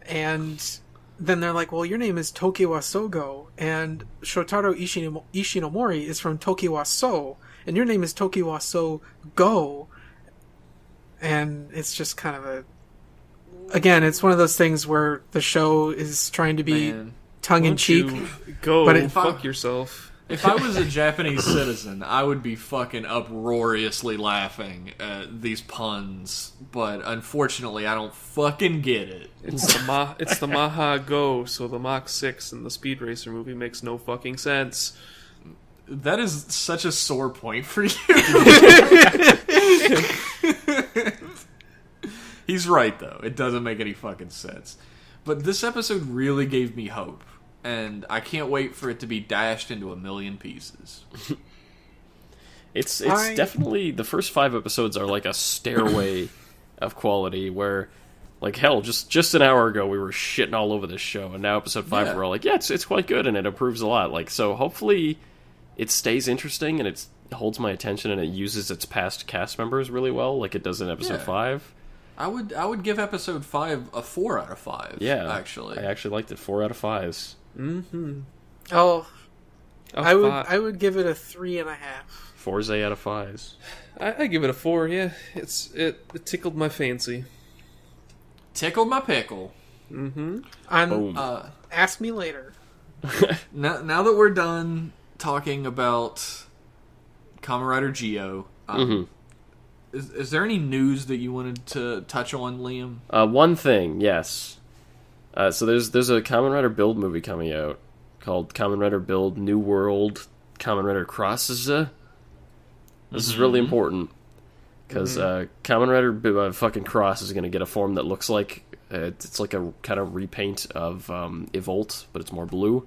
and then they're like, well, your name is Tokiwa Sogo, and Shotaro Ishinomori is from Tokiwa So, and your name is Tokiwa So Go, and it's just kind of a, again, it's one of those things where the show is trying to be tongue-in-cheek. Go but fuck yourself. If I was a Japanese citizen, I would be fucking uproariously laughing at these puns, but unfortunately I don't fucking get it. It's the Maha Go, so the Mach 6 in the Speed Racer movie makes no fucking sense. That is such a sore point for you. He's right, though. It doesn't make any fucking sense. But this episode really gave me hope, and I can't wait for it to be dashed into a million pieces. It's definitely, the first 5 episodes are like a stairway of quality where, like, hell, just an hour ago we were shitting all over this show, and now episode 5 we're all like, yeah, it's quite good, and it improves a lot. Like, so hopefully it stays interesting, and it holds my attention, and it uses its past cast members really well, like it does in episode 5. I would give episode 5 a 4 out of 5. Yeah, actually, I actually liked it. 4 out of 5s. Mm-hmm. Oh, I would give it a 3.5. 4 out of 5s. I give it a 4. Yeah, it tickled my fancy. Tickled my pickle. Mm-hmm. Ask me later. Now that we're done talking about Kamen Rider Geo, is there any news that you wanted to touch on, Liam? One thing, yes. So there's a Kamen Rider Build movie coming out called Kamen Rider Build New World Kamen Rider Crosses. This is really important because Kamen Rider fucking Cross is going to get a form that looks like it's like a kind of repaint of Evolt, but it's more blue.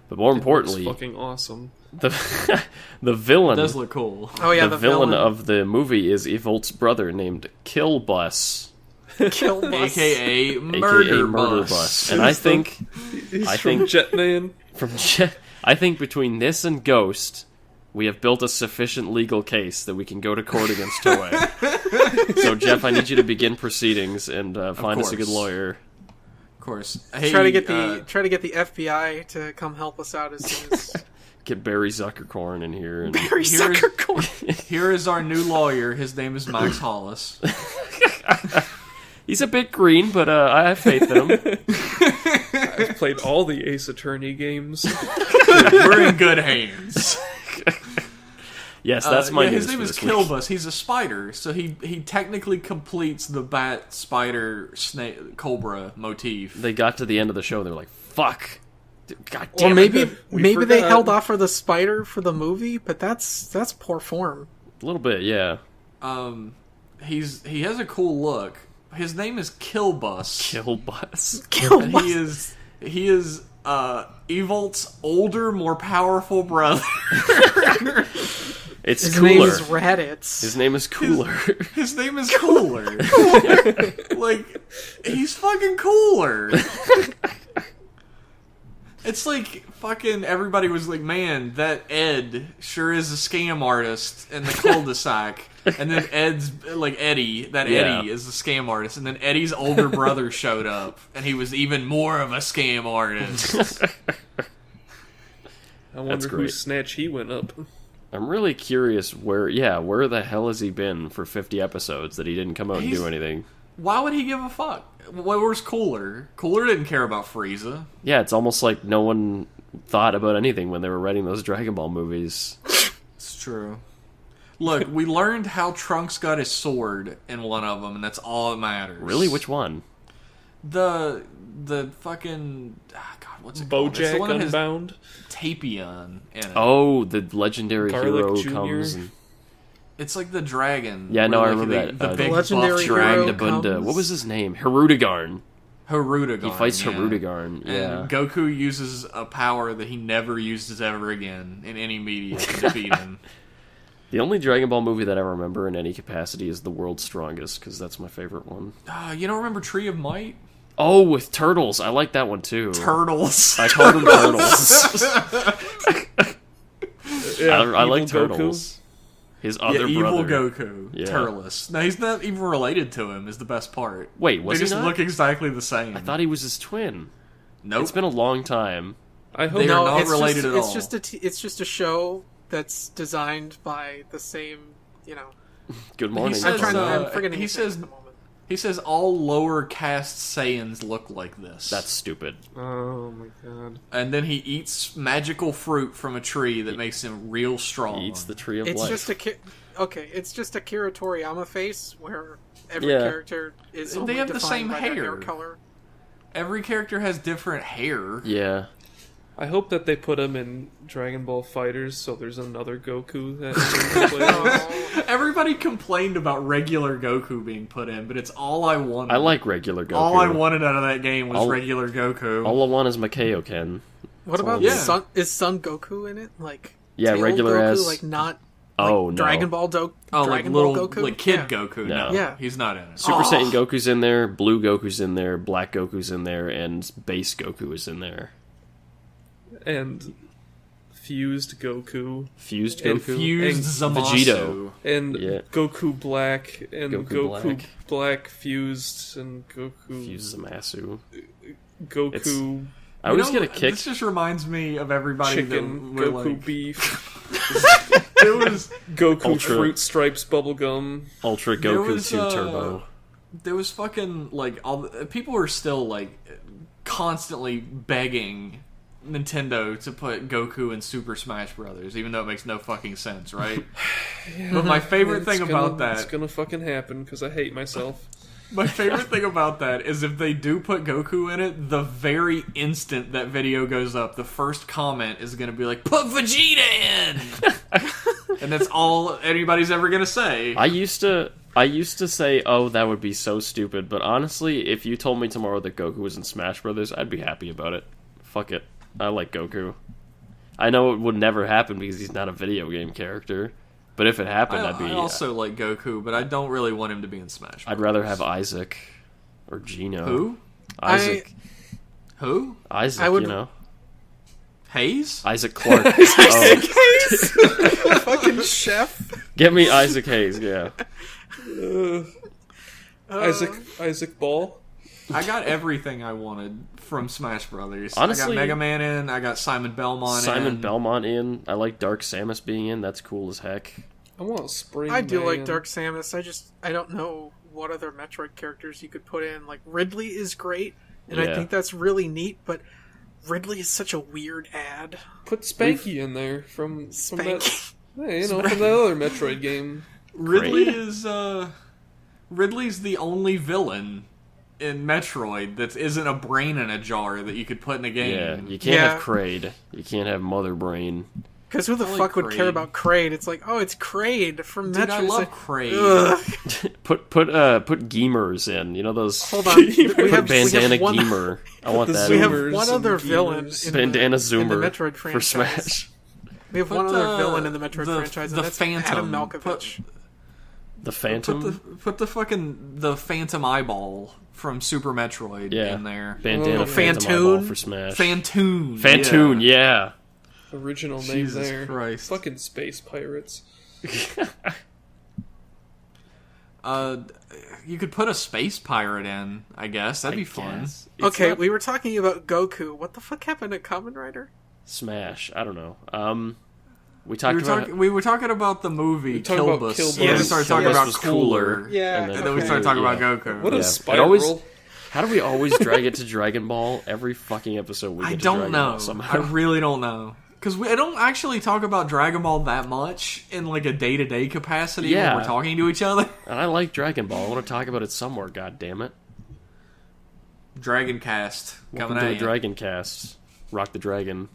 But more importantly, looks fucking awesome. The villain It does look cool. Oh yeah, the villain of the movie is Evolt's brother named Killbus, Killbus, aka Murder Bus. And I think from Jetman. I think between this and Ghost, we have built a sufficient legal case that we can go to court against Toei. So Jeff, I need you to begin proceedings and find us a good lawyer. Of course. Hey, try to get the FBI to come help us out as soon as get Barry Zuckercorn in here. And Barry Zuckercorn. Here is our new lawyer. His name is Max Hollis. He's a bit green, but I have faith in him. I've played all the Ace Attorney games. Dude, we're in good hands. Yes, that's my news his name for is this week. Killbus. He's a spider, so he technically completes the bat, spider, snake, cobra motif. They got to the end of the show, they were like, fuck. God damn Or maybe We they forgot. held off for the spider for the movie, but that's poor form. A little bit, yeah. He has a cool look. His name is Killbus. Killbus. And he is Evolt's older, more powerful brother. It's His cooler. name is Raditz. His name is Cooler. His name is Cooler. Like, he's fucking cooler. It's like fucking everybody was like, man, that Ed sure is a scam artist in the cul-de-sac. And then Eddie, Eddie is a scam artist. And then Eddie's older brother showed up, and he was even more of a scam artist. I wonder whose snatch he went up. I'm really curious where the hell has he been for 50 episodes that he didn't come out and do anything? Why would he give a fuck? Where's Cooler? Cooler didn't care about Frieza. Yeah, it's almost like no one thought about anything when they were writing those Dragon Ball movies. It's true. Look, we learned how Trunks got his sword in one of them, and that's all that matters. Really? Which one? The fucking... God, what's it called? Bojack Unbound? Tapion in it. Oh, the legendary Garlic hero Jr.? comes and... It's like the dragon. Yeah, no, I like remember that. The big legendary buff hero dragon. Bunda. What was his name? Hirudegarn. Hirudegarn. He fights yeah. Hirudegarn, yeah. And Goku uses a power that he never uses ever again in any media to defeat him. The only Dragon Ball movie that I remember in any capacity is The World's Strongest, because that's my favorite one. You don't remember Tree of Might? Oh, with turtles. I like that one, too. Turtles. I called them turtles. I like Goku. turtles. His other evil brother. Goku. Yeah. Turles. No, he's not even related to him, is the best part. Wait, was they he just not? look exactly the same. I thought he was his twin. Nope. It's been a long time. I hope They are not it's related just, at it's all. It's just a show that's designed by the same, Good morning. He I'm says, I'm forgetting he his name says- at the moment. He says all lower caste Saiyans look like this. That's stupid. Oh my god. And then he eats magical fruit from a tree that makes him real strong. He eats the tree of It's life. just it's just a Kira Toriyama face where every Yeah. character is They only have the defined same by their hair. hair color. Every character has different hair. Yeah. I hope that they put him in Dragon Ball Fighters, so there's another Goku that can play as. Everybody complained about regular Goku being put in, but it's all I wanted. I like regular Goku. All I wanted out of that game was All- regular Goku. All I want is Makeo Ken. What about Yeah. Is Son Goku in it? Like Yeah, tail regular Goku, as- like not Oh, like no. Dragon Ball like Dragon little Ball Goku, like kid Yeah. Goku. No. No, Yeah. he's not in it. Super Saiyan Goku's in there, Blue Goku's in there, Black Goku's in there, and Base Goku is in there. And Fused Goku. Fused And Goku? fused And Zamasu. Vegito. And Yeah. Goku Black. And Goku Goku Black Fused. And Goku... Fused Zamasu. Goku I always You know, get a kick. This just reminds me of everybody Chicken. that were Goku like, Beef. It was Goku Ultra. Fruit Stripes Bubblegum. Ultra there Goku was, 2 Turbo. There was fucking like all people were still like constantly begging Nintendo to put Goku in Super Smash Brothers, even though it makes no fucking sense, right? But my favorite thing about It's that, gonna fucking happen, because I hate myself. my favorite thing about that is if they do put Goku in it, the very instant that video goes up, the first comment is gonna be like, "Put Vegeta in," and that's all anybody's ever gonna say. I used to say, oh, that would be so stupid, but honestly, if you told me tomorrow that Goku was in Smash Brothers, I'd be happy about it. Fuck it. I like Goku. I know it would never happen because he's not a video game character, but if it happened, I also like Goku, but I don't really want him to be in Smash. I'd rather have Isaac or Gino. Who? Isaac. Who? Isaac, I would- you know. Hayes? Isaac Clarke. Oh, Fucking chef. get me Isaac Hayes, yeah. Isaac Ball. I got everything I wanted from Smash Brothers. I Honestly- got Mega Man in. I got Simon Belmont Simon in. Belmont in. I like Dark Samus being in. That's cool as heck. I want Spring I do Man. like Dark Samus. I don't know what other Metroid characters you could put in. Like Ridley is great, and I Yeah. think that's really neat. But Ridley is such a weird ad. Put Spanky in there from that. Spanky. Hey, from that other Metroid game. Ridley Kraid? is Ridley's the only villain in Metroid that isn't a brain in a jar that you could put in a game. Yeah, you can't Yeah. have Kraid. You can't have Mother Brain. Because who the I like fuck would care Kraid. about Kraid? It's like, oh, it's Kraid from Dude, Metroid. I It's love like, Kraid. ugh. Put Geemers in. You know those. Hold on. we Put have Bandana one, Geemer. I want the that. we in. have Zoomers one other and villain Geemers. in Bandana the Zoomer Metroid for franchise. Smash. We have one Put, other villain in the Metroid the- franchise, the and that's Phantom. Adam Malkovich. The Phantom. Put the fucking Phantom eyeball from Super Metroid Yeah. in there. Bandana Oh, Phantom Fantoon? Eyeball for Smash. Fantoon. Yeah. Original name Jesus there. Christ. Fucking space pirates. You could put a space pirate in, I guess. That'd be fun. Guess. It's Okay, not we were talking about Goku. What the fuck happened to Kamen Rider? Smash. I don't know. We We talked were, about we were talking about the movie talking about Kilbus. Kill And then we Bus. started Kill talking Bus about was Cooler. Yeah, and And then we okay. started talking Yeah. about Goku. What Yeah. a It spiral. always- How do we always drag it to Dragon Ball? Every fucking episode we get I to don't Dragon know. Ball I somehow. really don't know. Because I don't actually talk about Dragon Ball that much in like a day-to-day capacity Yeah. when we're talking to each other. And I like Dragon Ball. I want to talk about it somewhere, God damn it. Dragon Cast Welcome coming to at the you. Dragon Cast. Rock the Dragon.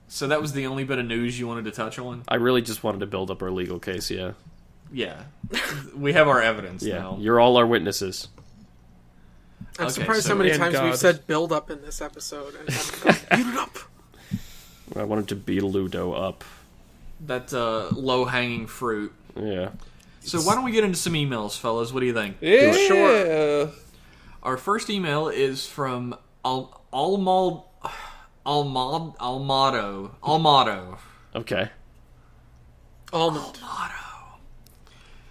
So that was the only bit of news you wanted to touch on? I really just wanted to build up our legal case, yeah. Yeah. We have our evidence Yeah. now. You're all our witnesses. I'm Okay, surprised so- how many and times God. we've said build up in this episode and haven't gone, beat it up. I wanted to beat Ludo up. That low-hanging fruit. Yeah. So why don't we get into some emails, fellas? What do you think? Yeah. Sure. Our first email is from Almado. Okay. Almond.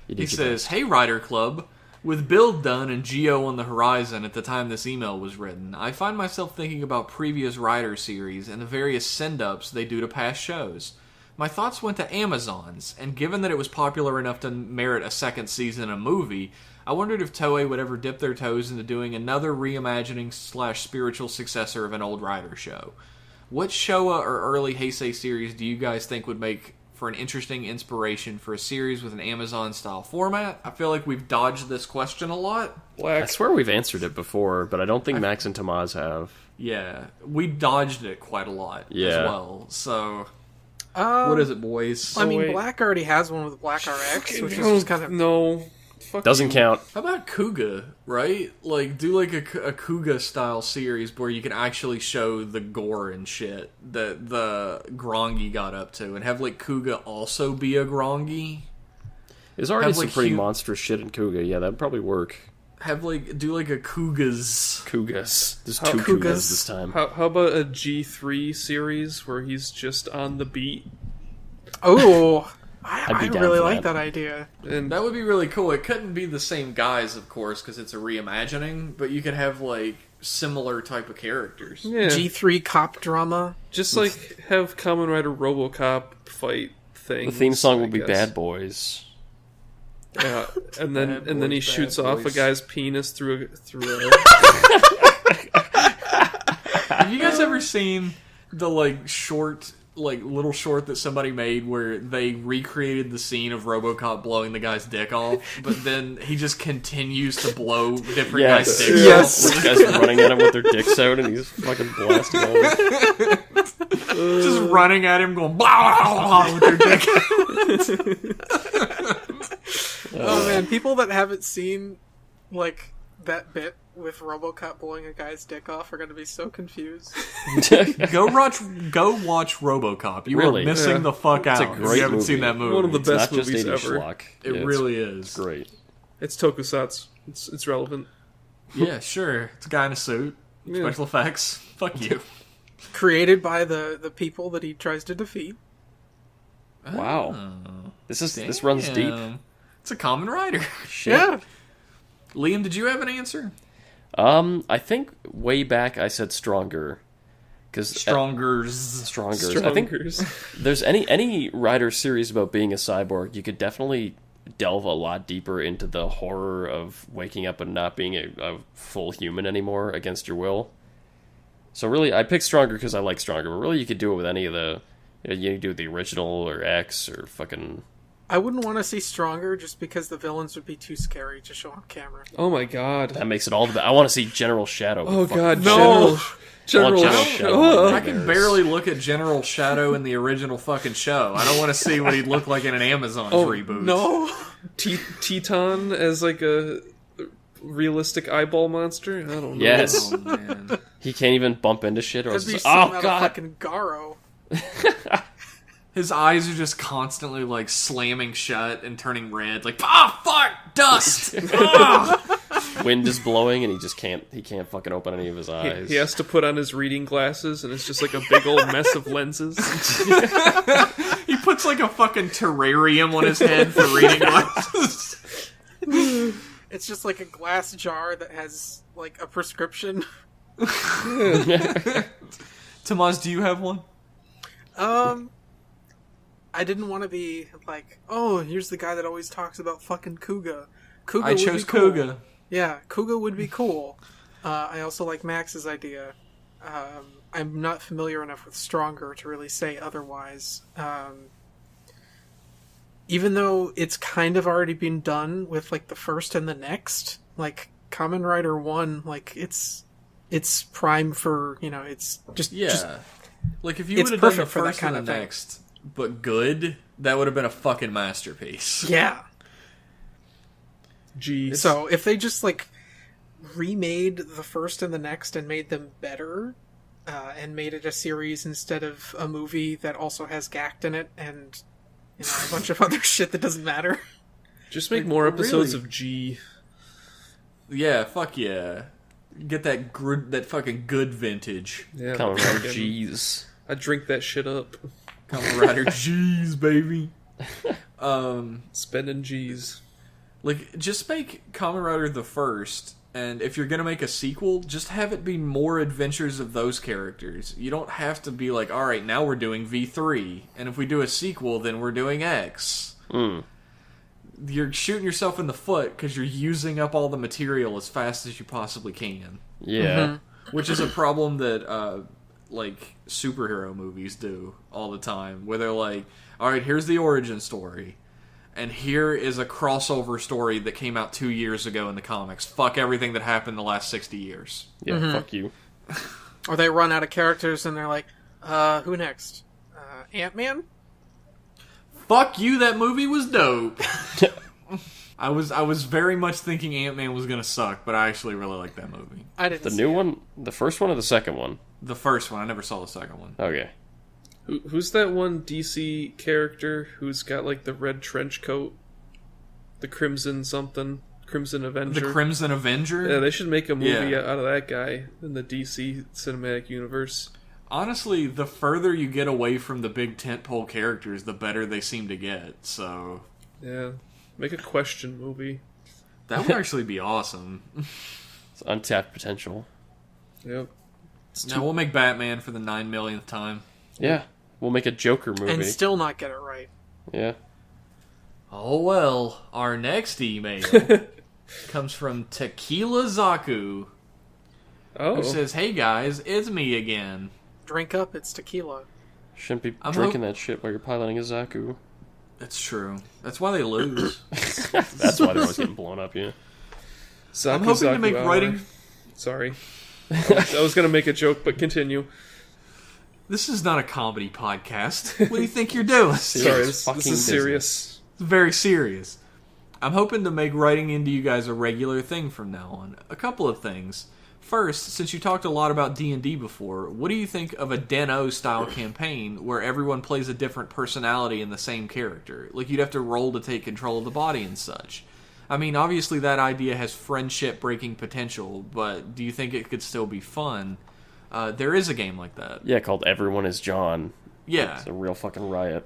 You He did your says, "Hey, Rider Club. With build done and Geo on the horizon at the time this email was written, I find myself thinking about previous Rider series and the various send-ups they do to past shows. My thoughts went to Amazon's, and given that it was popular enough to merit a second season and a movie, I wondered if Toei would ever dip their toes into doing another reimagining / spiritual successor of an old Rider show. What Showa or early Heisei series do you guys think would make for an interesting inspiration for a series with an Amazon-style format? I feel like we've dodged this question a lot. I Black. swear we've answered it before, but I don't think Max and Tamaz have. Yeah, we dodged it quite a lot as Yeah. well. So, what is it, boys? I mean, wait. Black already has one with Black RX, which is just kind of... No. Fuck Doesn't you. count. How about Kuga, right? Like, do like a Kuga-style series where you can actually show the gore and shit that the Grongi got up to, and have, like, Kuga also be a Grongi? There's already Have, some like, pretty huge- monstrous shit in Kuga. Yeah, that'd probably work. Have, like, do like a Kugas. Kugas. There's How- two Kugas. Kugas this time. How about a G3 series where he's just on the beat? Oh, I'd I be down really for like that. that idea. And That would be really cool. It couldn't be the same guys, of course, because it's a reimagining, but you could have, like, similar type of characters. yeah, G3 cop drama. just like have Kamen Rider RoboCop fight things. The theme song I will be guess. Bad Boys. Yeah, and then Bad and then he boys, shoots bad off a boys. guy's penis through a. Have you guys ever seen the, like, short, like, little short that somebody made where they recreated the scene of RoboCop blowing the guy's dick off, but then he just continues to blow different Yes. guys' dicks Yes. off? Those guys running at him with their dicks out, and he's fucking blasting over. Just running at him going, blah, blah, blah, with their dick. Oh man, people that haven't seen like that bit with RoboCop blowing a guy's dick off are going to be so confused. Go watch RoboCop. You Really? are missing Yeah. the fuck out. a if great you haven't movie. seen that movie. One of the It's best not just movies 80s ever. schlock. It Yeah, really is. it's great. It's tokusatsu. It's relevant. Yeah, sure. It's a guy in a suit. Yeah. Special effects. Fuck you. Created by the people that he tries to defeat. Wow. Oh, This runs deep. damn. It's a Kamen Rider. Shit. Yeah. Liam, did you have an answer? I think way back I said stronger. Because Strongers. stronger. I think Strongers. there's any Rider series about being a cyborg, you could definitely delve a lot deeper into the horror of waking up and not being a full human anymore against your will. So really, I picked Stronger because I like Stronger, but really you could do it with any of the... You could do the original or X or fucking... I wouldn't want to see Stronger just because the villains would be too scary to show on camera. Oh my god. That makes it all the better. I want to see General Shadow. Oh Fucking- god. No. General. General Shadow. I can barely look at General Shadow in the original fucking show. I don't want to see what he'd look like in an Amazon reboot. No. Teton as like a realistic eyeball monster. I don't know. Yes. Oh, man. He can't even bump into shit. Or That'd be else something oh out of god. fucking Garo. His eyes are just constantly, like, slamming shut and turning red. Like, ah, fuck! Dust! Ah! wind is blowing and he can't fucking open any of his eyes. He has to put on his reading glasses, and it's just like a big old mess of lenses. He puts like a fucking terrarium on his head for reading glasses. It's just like a glass jar that has like a prescription. Tomas, do you have one? I didn't want to be like, oh, here's the guy that always talks about fucking Kuga. Kuga I would chose be cool. Kuga. Yeah, Kuga would be cool. I also like Max's idea. I'm not familiar enough with Stronger to really say otherwise. Even though it's kind of already been done with like the first and the next, like Kamen Rider 1, like it's prime for, it's just like if you it's would have done the perfect for that first kind and of the thing. next, but good, that would have been a fucking masterpiece. yeah. Jeez. So if they just like remade the first and the next and made them better, and made it a series instead of a movie that also has Gact in it and a bunch of other shit that doesn't matter. Just make more episodes really? of G. Yeah, fuck yeah. Get that fucking good vintage. Yeah, Kamen Rider fucking- G's. I drink that shit up. Kamen Rider G's, baby. Spending G's. Like, just make Kamen Rider the first, and if you're gonna make a sequel, just have it be more adventures of those characters. You don't have to be like, alright, now we're doing V3, and if we do a sequel, then we're doing X. You're shooting yourself in the foot because you're using up all the material as fast as you possibly can. Yeah. Which is a problem that, like, superhero movies do all the time, where they're like, alright, here's the origin story. And here is a crossover story that came out 2 years ago in the comics. Fuck everything that happened in the last 60 years. Yeah, fuck you. Or they run out of characters and they're like, who next? Ant-Man? Fuck you, that movie was dope. I was very much thinking Ant-Man was gonna suck, but I actually really like that movie. I didn't The see new it. one? The first one or the second one? The first one, I never saw the second one. Okay. Who's that one DC character who's got like the red trench coat? The Crimson something? Crimson Avenger? The Crimson Avenger? Yeah, they should make a movie Yeah. out of that guy in the DC cinematic universe. Honestly, the further you get away from the big tentpole characters, the better they seem to get, so... Yeah. Make a Question movie. That would actually be awesome. It's untapped potential. Yep. Now we'll make Batman for the 9 millionth time. Yeah. We'll make a Joker movie. And still not get it right. Yeah. Oh well, our next email comes from Tequila Zaku, Oh. who says, "Hey guys, it's me again. Drink up, it's tequila. Shouldn't be I'm drinking that shit while you're piloting a Zaku. That's true. That's why they lose. That's why they're always getting blown up, yeah. Zaku, I'm hoping to Zaku make hour. writing... Sorry. I was gonna make a joke, but continue. This is not a comedy podcast. What do you think you're doing? Sorry, It's this fucking is serious. It's very serious. I'm hoping to make writing into you guys a regular thing from now on. A couple of things. First, since you talked a lot about D&D before, what do you think of a Den-O style campaign where everyone plays a different personality in the same character? Like, you'd have to roll to take control of the body and such. I mean, obviously that idea has friendship-breaking potential, but do you think it could still be fun? There is a game like that. Yeah, called Everyone is John. Yeah, It's a real fucking riot.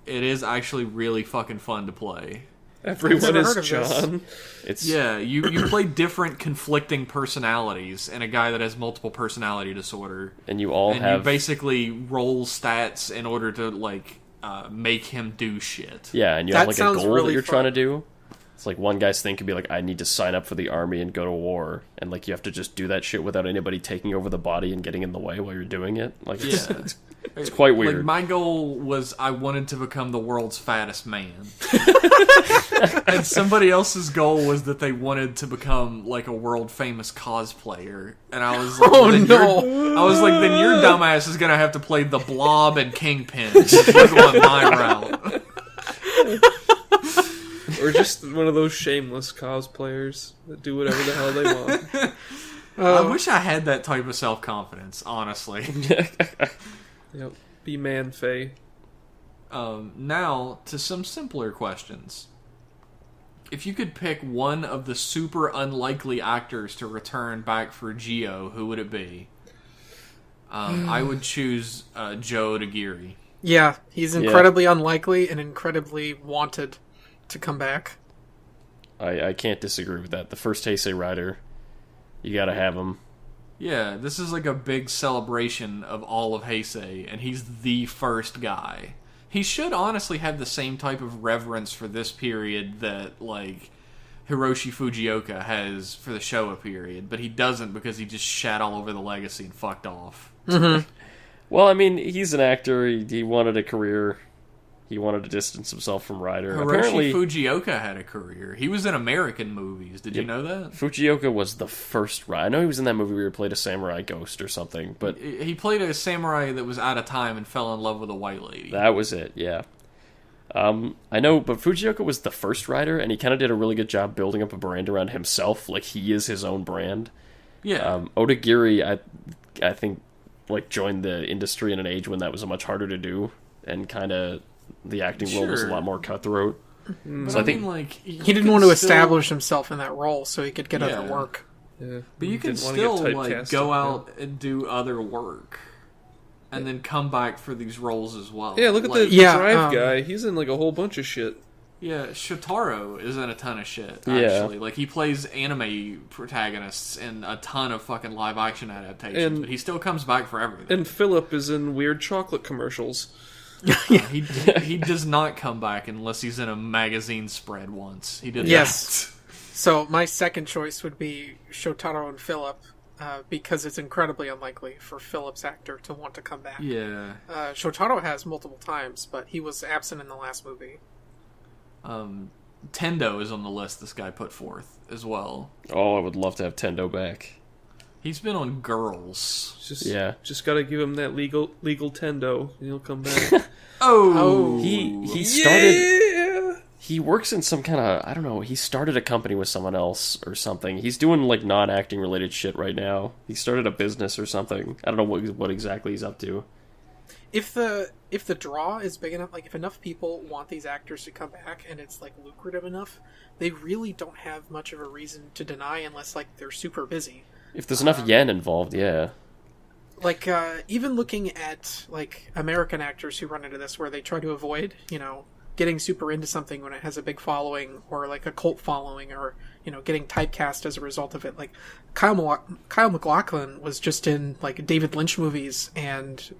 it is actually really fucking fun to play. Everyone never is heard of this. John. It's Yeah, you play different conflicting personalities and a guy that has multiple personality disorder. and you all And have you basically roll stats in order to, like, make him do shit. yeah, and you That have like a sounds goal really that you're fun. trying to do. It's like one guy's thing could be like, I need to sign up for the army and go to war, and like you have to just do that shit without anybody taking over the body and getting in the way while you're doing it. Like it's, Yeah. it's quite weird. Like, my goal was I wanted to become the world's fattest man. And somebody else's goal was that they wanted to become, like, a world-famous cosplayer. And I was like, Oh, then no. I was like, then your dumbass is gonna have to play the Blob and Kingpin. You're going my route. Or just one of those shameless cosplayers that do whatever the hell they want. I wish I had that type of self-confidence, honestly. Yep. Be Man-Fae. Now, to some simpler questions. if you could pick one of the super unlikely actors to return back for Zi-O, who would it be? I would choose Joe Odagiri. Yeah, he's incredibly unlikely and incredibly wanted to come back. I can't disagree with that. The first Heisei rider, you gotta have him. Yeah, this is like a big celebration of all of Heisei, and he's the first guy. He should honestly have the same type of reverence for this period that, like, Hiroshi Fujioka has for the Showa period, but he doesn't because he just shat all over the legacy and fucked off. Mm-hmm. Well, I mean, he's an actor. He wanted a career. He wanted to distance himself from Rider. Hiroshi Apparently, Fujioka had a career. He was in American movies. Did you know that? Fujioka was the first Rider. I know he was in that movie where he played a samurai ghost or something, but He played a samurai that was out of time and fell in love with a white lady. that was it, yeah. I know, but Fujioka was the first Rider, and he kind of did a really good job building up a brand around himself. Like, he is his own brand. Yeah. Odagiri, I think, like, joined the industry in an age when that was much harder to do, and kind of the acting world was a lot more cutthroat. But So I I think mean, like, He didn't want to establish himself in that role so he could get other work. Yeah. But you can Didn't wanna get still, like, typecast, go yeah. out and do other work. And then come back for these roles as well. Yeah, look at like, the Drive guy. He's in, like, a whole bunch of shit. Yeah, Shotaro is in a ton of shit, Yeah. actually. Like, he plays anime protagonists in a ton of fucking live-action adaptations, but he still comes back for everything. And Philip is in weird chocolate commercials. He does not come back unless he's in a magazine spread once. He did Yes. So my second choice would be Shotaro and Philip, because it's incredibly unlikely for Philip's actor to want to come back. that. Yeah. Shotaro has multiple times, but he was absent in the last movie. Tendo is on the list this guy put forth as well. I would love to have Tendo back. He's been on Girls. Just gotta give him that legal tendo, and he'll come back. Oh! He started... Yeah! He works in some kind of, I don't know, he started a company with someone else or something. He's doing, like, non-acting related shit right now. He started a business or something. I don't know what exactly he's up to. If the draw is big enough, like if enough people want these actors to come back and it's like lucrative enough, they really don't have much of a reason to deny unless like they're super busy. If there's enough yen involved, yeah. Like even looking at like American actors who run into this where they try to avoid, getting super into something when it has a big following or like a cult following or, getting typecast as a result of it. Like Kyle MacLachlan was just in like David Lynch movies and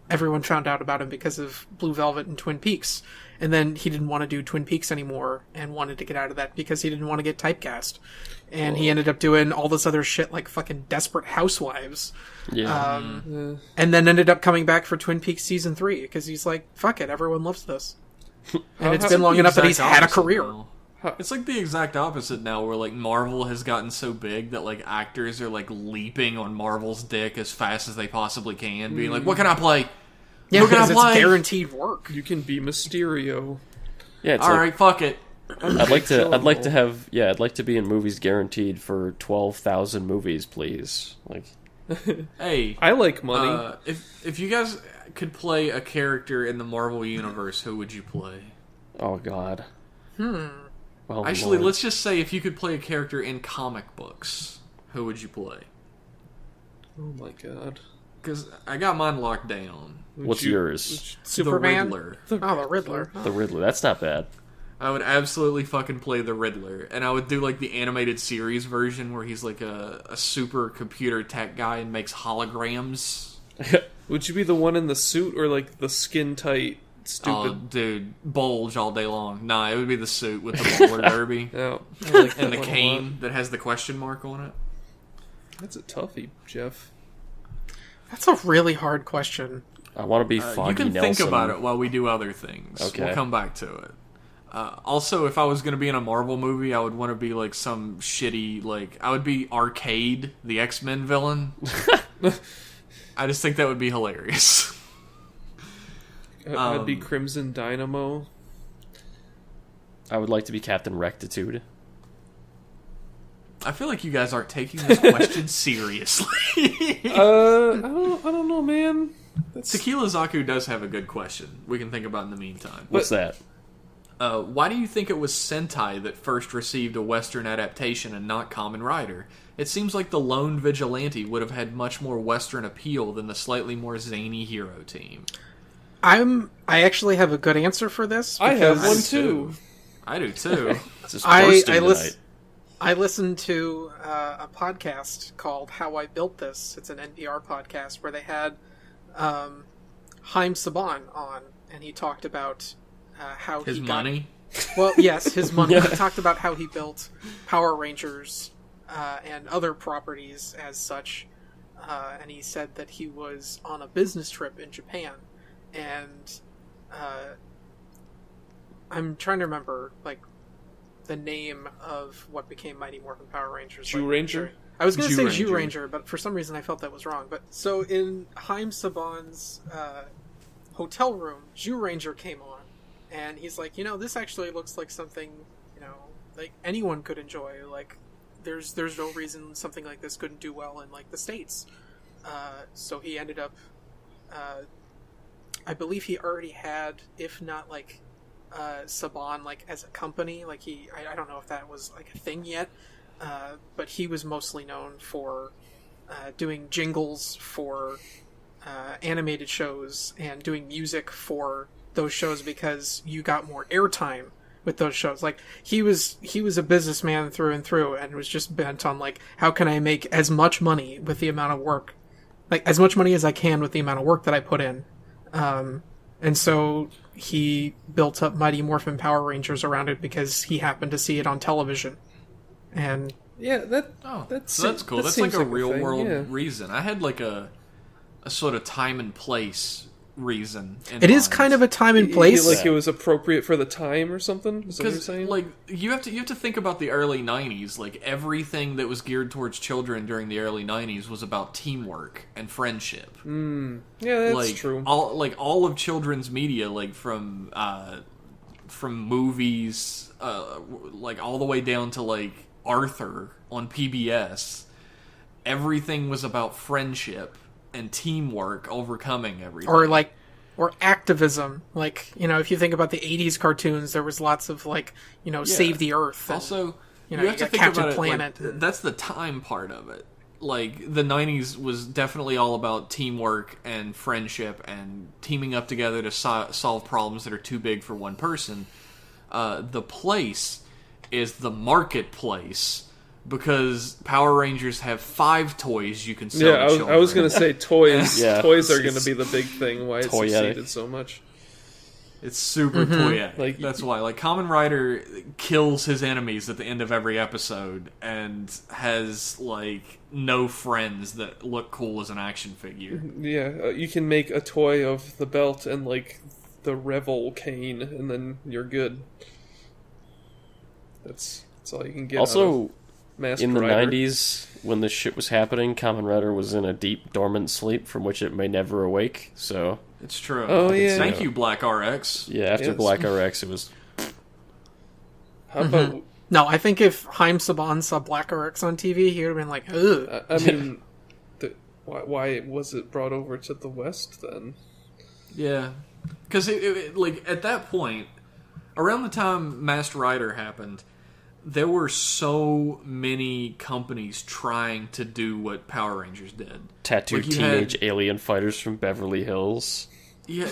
everyone found out about him because of Blue Velvet and Twin Peaks. And then he didn't want to do Twin Peaks anymore and wanted to get out of that because he didn't want to get typecast. And he ended up doing all this other shit like fucking Desperate Housewives. Yeah. And then ended up coming back for Twin Peaks Season 3 because he's like, fuck it, everyone loves this. And it's been long enough that he's had a career. It's like the exact opposite now, where like Marvel has gotten so big that like actors are like leaping on Marvel's dick as fast as they possibly can, being like, "What can I play? Yeah, what can I because it's play? guaranteed work." You can be Mysterio. Yeah, it's All right, fuck it." I'd like to be in movies guaranteed for 12,000 movies, please. Like, Hey, I like money. if you guys could play a character in the Marvel universe, who would you play? oh god. Well, Actually, Lord. let's just say if you could play a character in comic books, who would you play? Oh my god. Because I got mine locked down. What's yours? Superman? The Riddler. Oh, the Riddler. The Riddler. That's not bad. I would absolutely fucking play the Riddler. And I would do like the animated series version where he's like a super computer tech guy and makes holograms. Would you be the one in the suit or like the skin tight Oh, stupid? dude, bulge all day long. Nah, it would be the suit with the roller derby. Oh, I like that And the one a cane lot. that has the question mark on it. That's a toughie, Jeff. That's a really hard question. I want to be Foggy You can Nelson. think about it while we do other things. Okay. We'll come back to it. Also, if I was going to be in a Marvel movie, I would want to be like some shitty, like, I would be Arcade, the X-Men villain. I just think that would be hilarious. I'd be Crimson Dynamo. I would like to be Captain Rectitude. I feel like you guys aren't taking this question seriously. I don't know, man. Tequila Zaku does have a good question we can think about in the meantime. What's that? Why do you think it was Sentai that first received a Western adaptation and not Kamen Rider? It seems like the lone vigilante would have had much more Western appeal than the slightly more zany hero team. I actually have a good answer for this. I have one because- too. I do too. It's just bursting tonight. I listened to a podcast called How I Built This. It's an NPR podcast where they had Haim Saban on, and he talked about how His he money? Well, yes, his money. He talked about how he built Power Rangers and other properties as such, and he said that he was on a business trip in Japan, and I'm trying to remember, like, the name of what became Mighty Morphin Power Rangers. Jew Ranger? I was going to say Jew Jew Ranger. Ranger, but for some reason I felt that was wrong. But so in Haim Saban's hotel room, Jew Ranger came on, and he's like, this actually looks like something, like anyone could enjoy. Like, there's no reason something like this couldn't do well in, like, the States. So he ended up, I believe he already had, if not, like, Saban, like, as a company. Like, I don't know if that was, like, a thing yet, but he was mostly known for doing jingles for animated shows and doing music for those shows because you got more airtime with those shows. Like, he was a businessman through and through, and was just bent on, like, how can I make as much money with the amount of work, like, as much money as I can with the amount of work that I put in. And so he built up Mighty Morphin Power Rangers around it because he happened to see it on television. And Yeah, So that's cool. that That's seems like a real thing, world yeah. reason. I had like a sort of time and place reason. it is kind of a time and place. Like it was appropriate for the time or something? Is that what you're because saying? like you have to think about the early '90s. Like everything that was geared towards children during the early '90s was about teamwork and friendship. Yeah, that's like true. all of children's media, like from movies, like all the way down to like Arthur on PBS. Everything was about friendship and teamwork overcoming everything. or activism. Like, if you think about the 80s cartoons, there was lots of, like, save the earth. And, Also, you you have to got think Captain about Planet. it. Like, that's the time part of it. Like the '90s was definitely all about teamwork and friendship and teaming up together to solve problems that are too big for one person. The place is the marketplace. Because Power Rangers have 5 toys you can sell to children. I was going to say toys. Yeah. Toys are going to be the big thing. Why it Toyetic. succeeded so much. It's super toyetic. Like, That's why. Like, Kamen Rider kills his enemies at the end of every episode and has, like, no friends that look cool as an action figure. Yeah, you can make a toy of the belt and, like, the Revel cane, and then you're good. That's all you can get out Also, of Masked in the Rider. 90s, when this shit was happening, Kamen Rider was in a deep, dormant sleep from which it may never awake, so... It's true. Oh, yeah. Thank you, Black RX. Yeah, after Yes. Black RX, it was... How about... No, I think if Haim Saban saw Black RX on TV, he would have been like, ugh. I mean, why was it brought over to the West, then? Yeah. Because, like, at that point, around the time Masked Rider happened, there were so many companies trying to do what Power Rangers did. Tattooed Like, you teenage had- alien fighters from Beverly Hills. Yeah,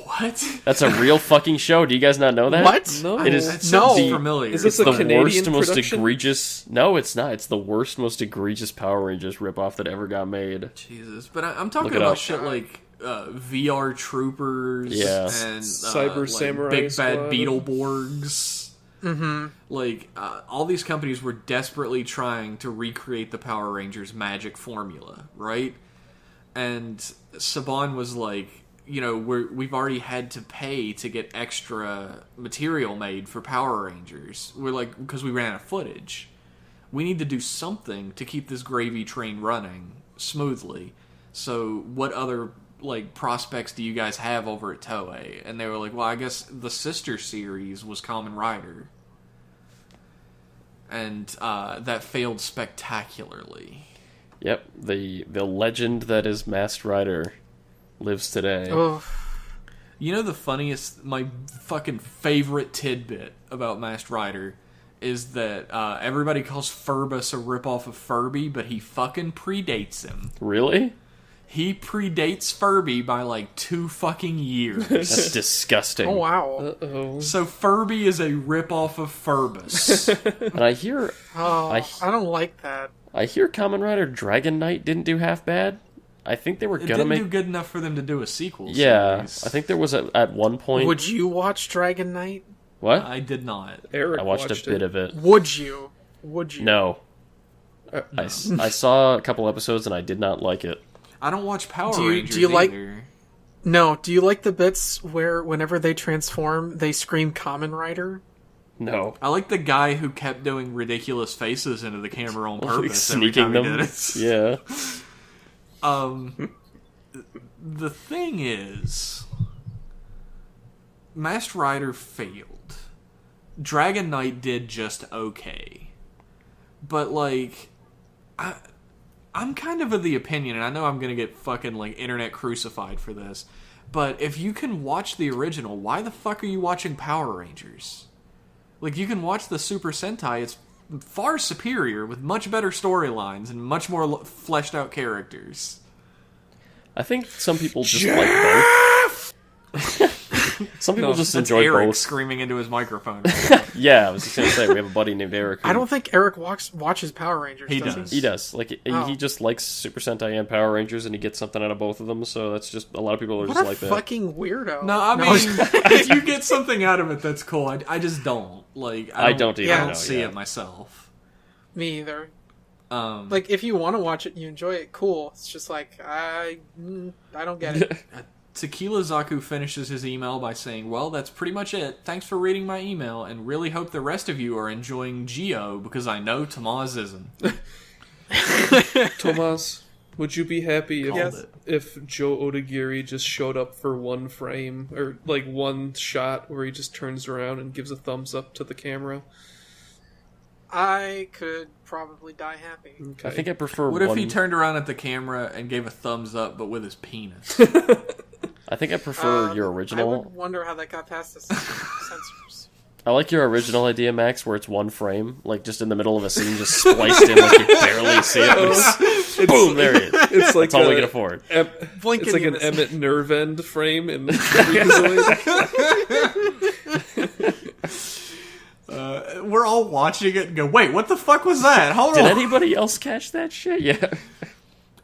what? That's a real fucking show. Do you guys not know that? What? No. It is That sounds No. familiar. Is this It's a the Canadian worst, most production? egregious... No, it's not. It's the worst, most egregious Power Rangers ripoff that ever got made. Jesus, but I'm talking Look it about up. shit like VR Troopers Yeah. and Cyber like Samurai Big Squad. Bad Beetleborgs. Mm-hmm. Like all these companies were desperately trying to recreate the Power Rangers magic formula, right? And Saban was like, we've already had to pay to get extra material made for Power Rangers. We're like, because we ran out of footage. We need to do something to keep this gravy train running smoothly. So what other, like, prospects do you guys have over at Toei? And they were like, well, I guess the sister series was Kamen Rider. And that failed spectacularly. Yep, the legend that is Masked Rider lives today. Oh, You know the funniest, my fucking favorite tidbit about Masked Rider is that everybody calls Furbus a ripoff of Furby, but he fucking predates him. Really? He predates Furby by like 2 fucking years. That's disgusting. Oh wow! Uh-oh. So Furby is a ripoff of Furbus. And I hear I don't like that. Kamen Rider Dragon Knight didn't do half bad. I think they were It gonna didn't make. do good enough for them to do a sequel. Yeah, series. I think there was at one point. Would you watch Dragon Knight? What? I did not. Eric I watched a bit of it. Would you? Would you? No. No. I saw a couple episodes and I did not like it. I don't watch Power Do you- Rangers do you like- either. No. Do you like the bits where whenever they transform, they scream Kamen Rider? No. I like the guy who kept doing ridiculous faces into the camera on Like purpose every sneaking time he them. did it. Yeah. The thing is, Masked Rider failed. Dragon Knight did just okay. But, like, I'm kind of the opinion, and I know I'm gonna get fucking, like, internet crucified for this, but if you can watch the original, why the fuck are you watching Power Rangers? Like, you can watch the Super Sentai, it's far superior, with much better storylines and much more fleshed out characters. I think some people just like both. Some people just That's enjoy Eric both. screaming into his microphone. Yeah, I was just gonna say we have a buddy named Eric. I don't think Eric watches Power Rangers. He does. does. He does. Like Oh. he just likes Super Sentai and Power Rangers, and he gets something out of both of them. So that's just a lot of people are What just a like that. fucking weirdo! No, I mean, if you get something out of it, that's cool. I just don't. Like, I don't either, I don't no, see yeah. it myself. Me either. Um, Like, if you want to watch it, you enjoy it, cool. It's just like I don't get it. Tequila Zaku finishes his email by saying, "Well, that's pretty much it. Thanks for reading my email, and really hope the rest of you are enjoying Geo, because I know Tomas isn't." Tomas, would you be happy if, Called it. if Joe Odagiri just showed up for one frame, or like one shot where he just turns around and gives a thumbs up to the camera? I could probably die happy. Okay. I think I prefer. What if one... he turned around at the camera and gave a thumbs up, but with his penis? I think I prefer your I original. would wonder how that got past the censors. I like your original idea, Max, where it's one frame, like just in the middle of a scene, just spliced in, like you barely see it. But boom, there he is. It's like That's all we can afford. Blink It's like and an you miss Emmett Nervend frame in Freakazoid. We're all watching it and go, "Wait, what the fuck was that? Hold Did on." anybody else catch that shit? Yeah.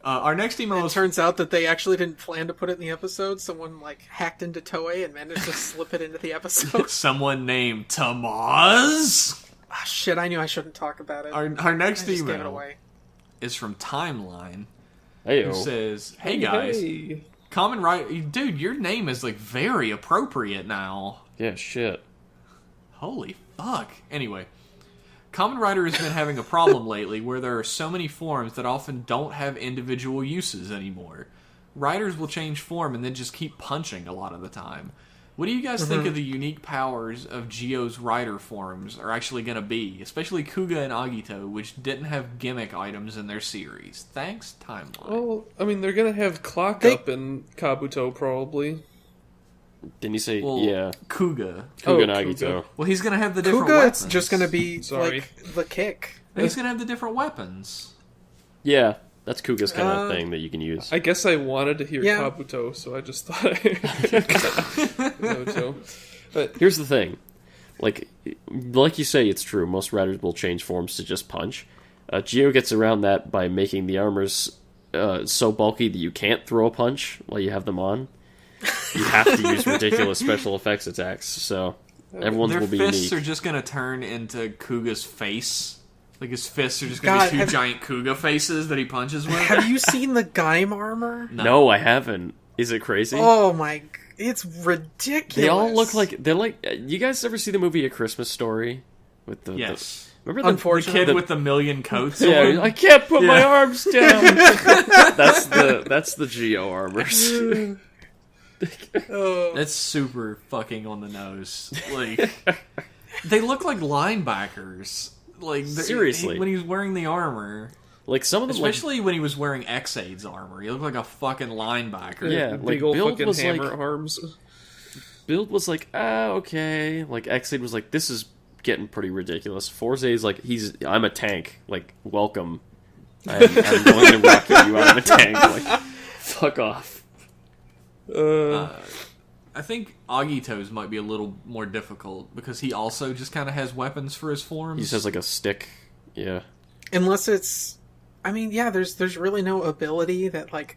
Our next email It is turns out that they actually didn't plan to put it in the episode. Someone hacked into Toei and managed to slip it into the episode. someone named Tomas. Ah, shit, I knew I shouldn't talk about it. Our I next just gave it email away. is from Timeline, Hey, who says, "Hey guys, Hey. Kamen Rider, dude, your name is very appropriate now. yeah, shit. Holy fuck." Anyway, Kamen Rider has been having a problem lately where there are so many forms that often don't have individual uses anymore. Riders will change form and then just keep punching a lot of the time. What do you guys think of the unique powers of Geo's rider forms are actually going to be? Especially Kuga and Agito, which didn't have gimmick items in their series. Thanks, Timeline. Well, I mean, they're gonna have Clock They- Up and Kabuto probably. Didn't you say Well, yeah? Kuga. Oh, Kuga Kuga. Nagito. Well, he's going to have the different Kuga, weapons. it's just going to be Sorry. the kick. He's going to have the different weapons. Yeah, that's Kuga's kind of Uh, thing that you can use. I guess I wanted to hear Yeah. Kabuto, so I just thought Kabuto. But Here's the thing, like you say, it's true. Most riders will change forms to just punch. Geo gets around that by making the armors so bulky that you can't throw a punch while you have them on. You have to use ridiculous special effects attacks. So everyone's Their will be fists unique. are just going to turn into Kuga's face. Like, his fists are just going to God, be two have- giant Kuga faces that he punches with. Have you seen the Gaim armor? No, I haven't. Is it crazy? Oh my... It's ridiculous. They all look like they're like. You guys ever see the movie A Christmas Story? With the Yes. remember the The Unfortunately. kid with the million coats Yeah, on? I can't put my Yeah. arms down. that's the Geo armors. Oh. That's super fucking on the nose. Like, they look like linebackers. Like, Seriously. when he was wearing the armor. Like some of them, like, Especially when he was wearing X-Aid's armor. He looked like a fucking linebacker. Yeah, big like, old Build fucking was hammer like- arms. build was like, okay. Like, X8 was like, this is getting pretty ridiculous. Heisei's like, I'm a tank. Like, welcome. I'm going to rocket you out of a tank. Like, fuck off. I think Agito's might be a little more difficult because he also just kind of has weapons for his forms. He just has like a stick. Yeah. Unless it's, I mean, yeah, there's really no ability that like,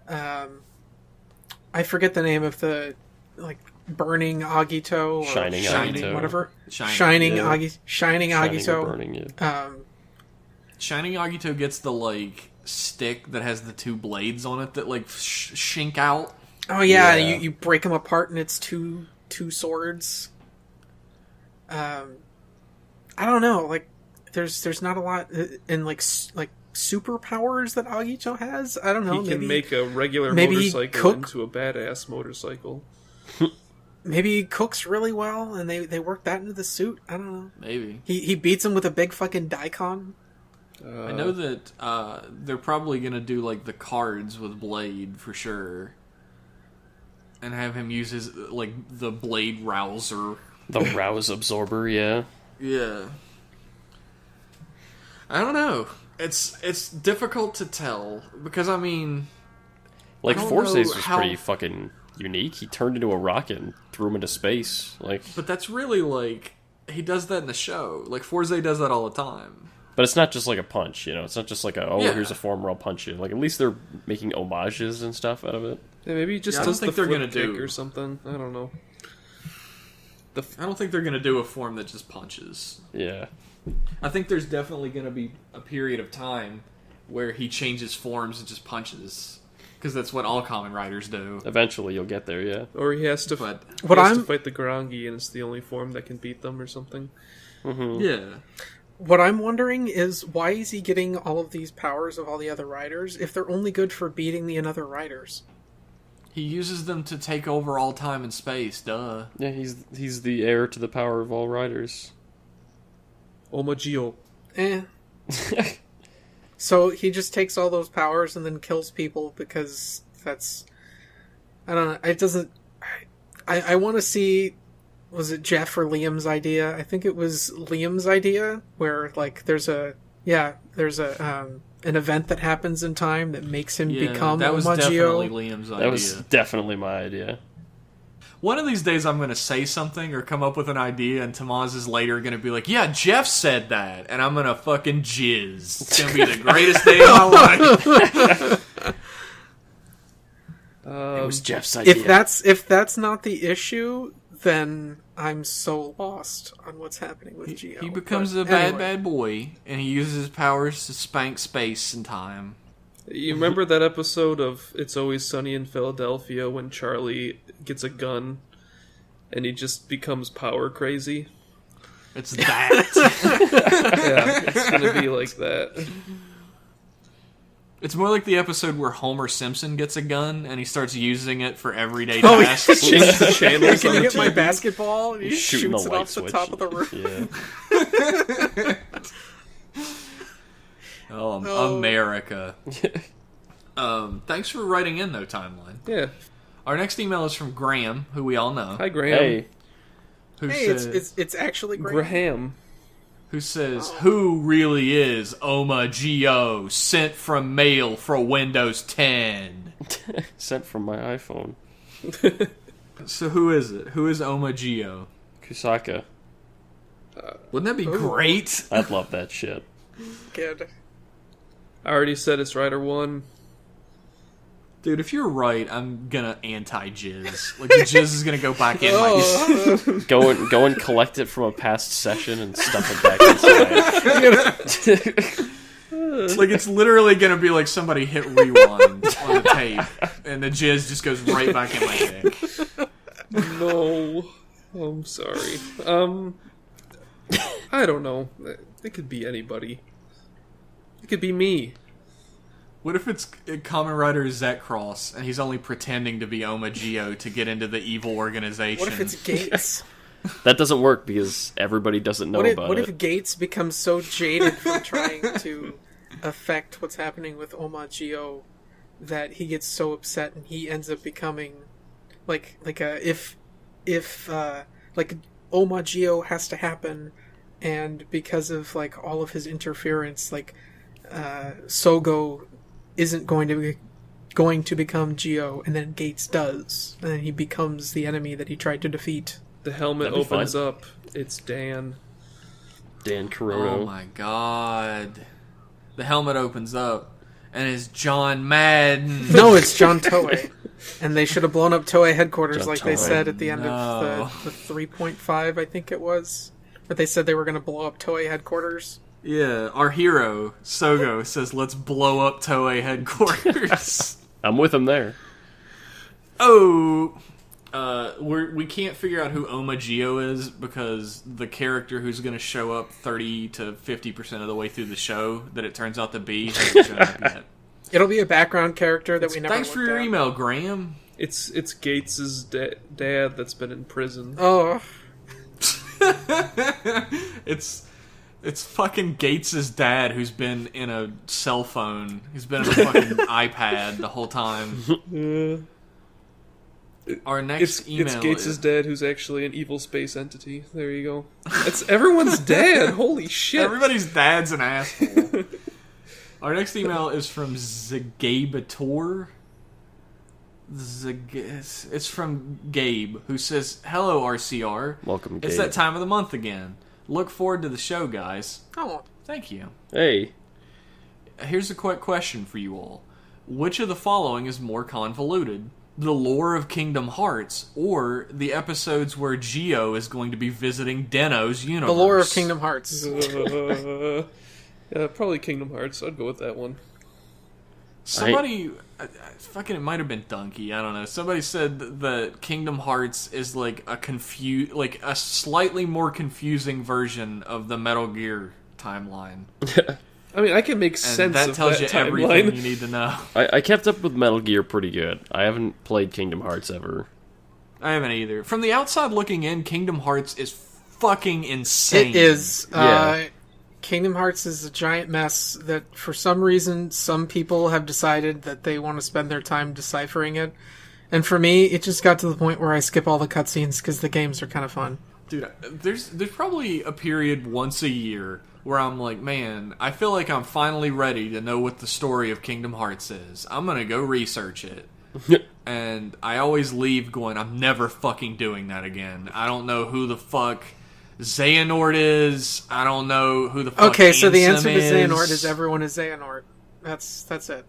I forget the name of the like burning Agito or Shining Agito. whatever. Shining Agito. Or burning, yeah. Shining Agito gets the like stick that has the two blades on it that like shink out. Oh yeah, Yeah. You break them apart and it's two swords. I don't know, like there's not a lot in like superpowers that Agito has. I don't know. He can make a regular maybe motorcycle into a badass motorcycle. Maybe he cooks really well and they work that into the suit. I don't know. Maybe. He beats him with a big fucking daikon. I know that they're probably going to do like the cards with Blade for sure. And have him use his, like, the blade rouser. The rouse absorber, yeah. Yeah. I don't know. It's difficult to tell. Because, I mean... Like, I don't Heisei's know was how- pretty fucking unique. He turned into a rocket and threw him into space. Like, But that's really, like... He does that in the show. Like, Heisei does that all the time. but it's not just like a punch, you know? It's not just like Yeah. here's a form where I'll punch you. Like, at least they're making homages and stuff out of it. Yeah, maybe he just Yeah, I don't does think the they're flip gonna kick do- or something. I don't know. I don't think they're going to do a form that just punches. Yeah. I think there's definitely going to be a period of time where he changes forms and just punches. Because that's what all Kamen Riders do. Eventually you'll get there, yeah. Or he has to, But, What he has to I'm fight the Garangi, and it's the only form that can beat them or something. yeah. what I'm wondering is why is he getting all of these powers of all the other riders if they're only good for beating the other riders? He uses them to take over all time and space, duh. Yeah, he's the heir to the power of all riders. Omagio. So he just takes all those powers and then kills people because that's... I don't know. It doesn't... I want to see... Was it Jeff or Liam's idea? I think it was Liam's idea where, like, there's an event that happens in time that makes him become that was Omagio. definitely Liam's idea. That was definitely my idea. One of these days I'm going to say something or come up with an idea and Tamaz is later going to be like, yeah, Jeff said that. And I'm going to fucking jizz. It's going to be the greatest day of my life. It was Jeff's idea. If that's not the issue, then I'm so lost on what's happening with Gio. He becomes a bad boy and he uses his powers to spank space and time. You remember that episode of It's Always Sunny in Philadelphia when Charlie gets a gun and he just becomes power crazy? It's that. Yeah, it's gonna be like that. It's more like the episode where Homer Simpson gets a gun and he starts using it for everyday Oh, yeah. tasks. Change the channels Can on you the get my TV. basketball? And he Shooting shoots the it light off the switch. top of the roof. Yeah. Oh, America. Thanks for writing in, though, Timeline. Yeah. Our next email is from Graham, who we all know. Hi, Graham. Hey, Who Hey, says, it's actually great. Graham. who says, who really is Omagio sent from mail for Windows 10? sent from my iPhone. So who is it? Who is Omagio? Kusaka. Wouldn't that be great? I'd love that shit. Good. I already said it's Rider 1. Dude, if you're right, I'm gonna anti-jizz. Like, the jizz is gonna go back in my... Go and collect it from a past session and stuff it back inside. Like, it's literally gonna be like somebody hit rewind on the tape, and the jizz just goes right back in my dick. No. I'm sorry. I don't know. It could be anybody. It could be me. What if it's Kamen Rider Zekross, and he's only pretending to be Omagio to get into the evil organization? What if it's Gates? That doesn't work because everybody doesn't know about What it. if Gates becomes so jaded from trying to affect what's happening with Omagio that he gets so upset and he ends up becoming like if if like Omagio has to happen, and because of like all of his interference, like Sogo isn't going to become Geo, and then Gates does, and then he becomes the enemy that he tried to defeat. The helmet That'd be opens fun. up. It's Dan. Dan Kuroda. Oh my god. The helmet opens up, and it's John Madden. No, it's John Toei. And they should have blown up Toei headquarters John like they Toei. said at the end No. of the 3.5, I think it was. But they said they were going to blow up Toei headquarters. Yeah, our hero, Sogo, says, let's blow up Toei headquarters. I'm with him there. Oh, we can't figure out who Omagio is because the character who's going to show up 30 to 50% of the way through the show that it turns out to be hasn't shown up yet. It'll be a background character that we never Thanks for looked your at. email, Graham. It's Gates's dad that's been in prison. Oh, It's fucking Gates' dad who's been in a cell phone. He's been in a fucking iPad the whole time. Our next email It's Gates's is... dad who's actually an evil space entity. There you go. It's everyone's dad. Holy shit. Everybody's dad's an asshole. Our next email is from Zagabator. It's from Gabe, who says, "Hello, RCR. Welcome, Gabe. It's that time of the month again. Look forward to the show, guys." oh, Thank you. Hey. Here's a quick question for you all. Which of the following is more convoluted? The lore of Kingdom Hearts, or the episodes where Geo is going to be visiting Deno's universe? the lore of Kingdom Hearts. Probably Kingdom Hearts. I'd go with that one. Somebody, fucking, it might have been Donkey. I don't know. Somebody said that Kingdom Hearts is like a slightly more confusing version of the Metal Gear timeline. I mean, I can make And sense that of tells that you timeline. everything you need to know. I kept up with Metal Gear pretty good. I haven't played Kingdom Hearts ever. I haven't either. From the outside looking in, Kingdom Hearts is fucking insane. It is. Yeah. Kingdom Hearts is a giant mess that, for some reason, some people have decided that they want to spend their time deciphering it. And for me, it just got to the point where I skip all the cutscenes because the games are kind of fun. Dude, there's probably a period once a year where I'm like, man, I feel like I'm finally ready to know what the story of Kingdom Hearts is. I'm gonna go research it. And I always leave going, I'm never fucking doing that again. I don't know who the fuck Xehanort is. I don't know who the fuck Okay, so the answer Ansem to Xehanort is everyone is Xehanort. That's it.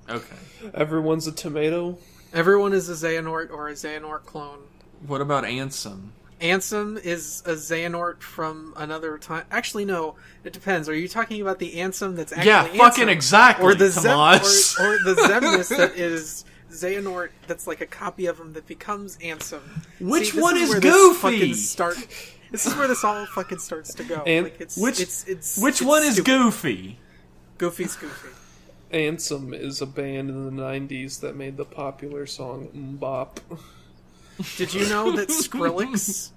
Okay. Everyone's a tomato. Everyone is a Xehanort or a Xehanort clone. What about Ansem? Ansem is a Xehanort from another time. Actually, no. It depends. Are you talking about the Ansem that's actually Yeah, fucking Ansem? exactly, Or the Tomas. or the Zemnis that is Xehanort that's like a copy of him that becomes Ansem. Which this one is where Goofy? This is where this all fucking starts to go. And like it's, which it's which one is stupid. Goofy? Goofy's Goofy. Ansem is a band in the 90s that made the popular song Mbop. Did you know that Skrillex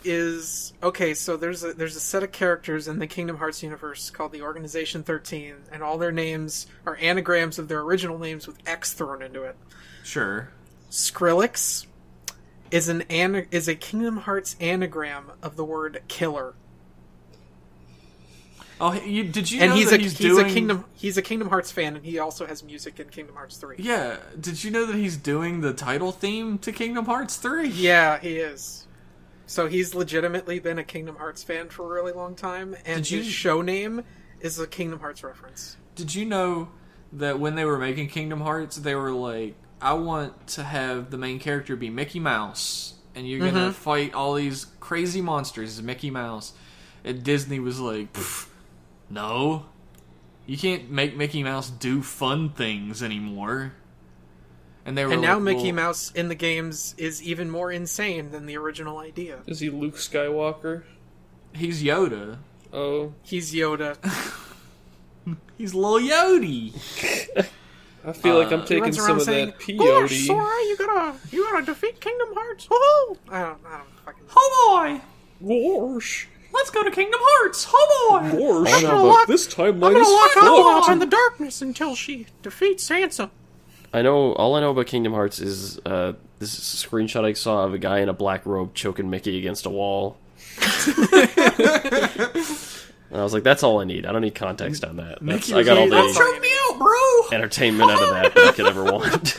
is okay? So there's a set of characters in the Kingdom Hearts universe called the Organization 13, and all their names are anagrams of their original names with X thrown into it. Sure. Skrillex is a Kingdom Hearts anagram of the word killer, Oh, did you and know he's that he's a Kingdom Hearts fan, and he also has music in Kingdom Hearts 3. Yeah, did you know that he's doing the title theme to Kingdom Hearts 3? Yeah, he is. So he's legitimately been a Kingdom Hearts fan for a really long time, and Did you- his show name is a Kingdom Hearts reference. Did you know that when they were making Kingdom Hearts, they were like, I want to have the main character be Mickey Mouse, and you're gonna fight all these crazy monsters as Mickey Mouse. And Disney was like, no, you can't make Mickey Mouse do fun things anymore. And they were And now like, Mickey well, Mouse in the games is even more insane than the original idea. Is he Luke Skywalker? he's Yoda. Oh, He's Yoda. He's Lil Yodi. I feel like I'm He taking runs some around of saying, that "Gosh, peyote. Sora, you gotta defeat Kingdom Hearts. Woohoo!" I don't fucking. Oh boy, Gosh. let's go to Kingdom Hearts. Oh boy. Gosh. gonna lock- This I'm timeline gonna is lock Alola up in fucked. the darkness until she defeats Sansa. All I know about Kingdom Hearts is this screenshot I saw of a guy in a black robe choking Mickey against a wall. And I was like, that's all I need. I don't need context on that. I got all the choke me out, bro. entertainment out of that I could ever want.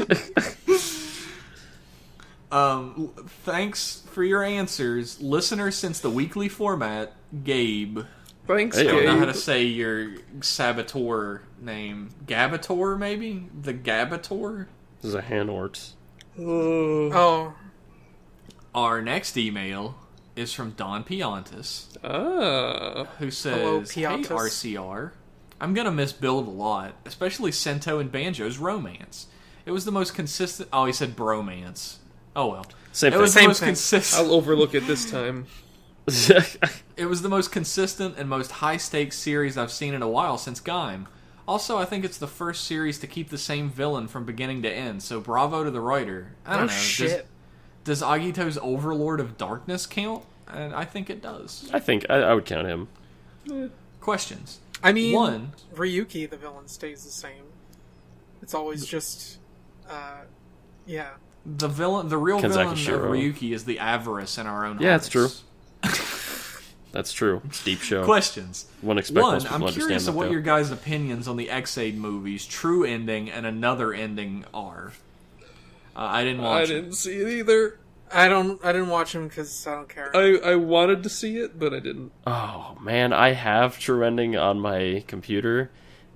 Thanks for your answers, listener. Since the weekly format, Gabe. Thanks, Hey, I don't know how Gabe. to say your Saboteur name. Gabator, maybe? The Gabator? This is a Hanort. Oh, Our next email is from Don Piantis, who Hello, says, "Hey Piantis. RCR, I'm gonna miss Build a lot, especially Sento and Banjo's romance. It was the most consistent." Oh, he said bromance. Oh well. Same It was thing. the most thing. consistent. I'll overlook it this time. It was the most consistent and most high-stakes series I've seen in a while since Gaim. Also, I think it's the first series to keep the same villain from beginning to end, so bravo to the writer. I don't know. shit. Does Agito's Overlord of Darkness count? And I think it does. I think I would count him. Questions. I mean, One. Ryuki, the villain, stays the same. It's always just, yeah. The real Kenzaki villain Shiro. of Ryuki is the avarice in our own Yeah, it's hearts. That's true. It's a deep show. Questions. Wouldn't expect One, most people I'm to understand curious that, of what though. your guys' opinions on the X-Aid movies, True Ending and Another Ending are. I didn't watch I it. didn't see it either. I didn't watch him because I don't care. I wanted to see it, but I didn't. Oh man, I have True Ending on my computer,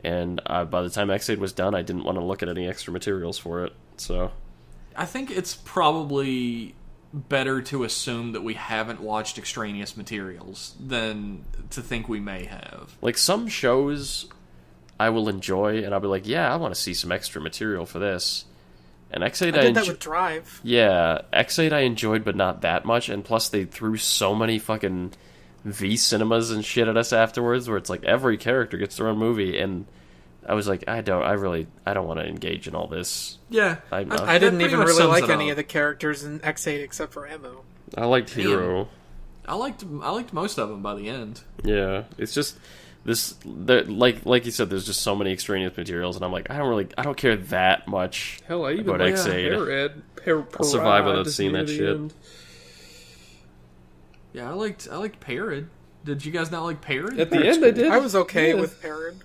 and by the time X8 was done, I didn't want to look at any extra materials for it. So I think it's probably better to assume that we haven't watched extraneous materials than to think we may have. like some shows I will enjoy, and I'll be like, yeah, I want to see some extra material for this. And X8 I did that with Drive. Yeah, X8 I enjoyed, but not that much. And plus, they threw so many fucking V cinemas and shit at us afterwards, where it's like every character gets their own movie, and I was like, I don't want to engage in all this. Yeah, I didn't pretty even much really sums like it any up. of the characters in X8 except for Emu. I liked Hero. I liked most of them by the end. Yeah, it's just like you said, there's just so many extraneous materials, and I'm like, I don't care that much. Hell, I even About like X8. Parade. I'll survive without seeing that shit. Yeah, I liked Parrot. Did you guys not like Parrot? At the end, I did. I was okay Yeah. with Parrot.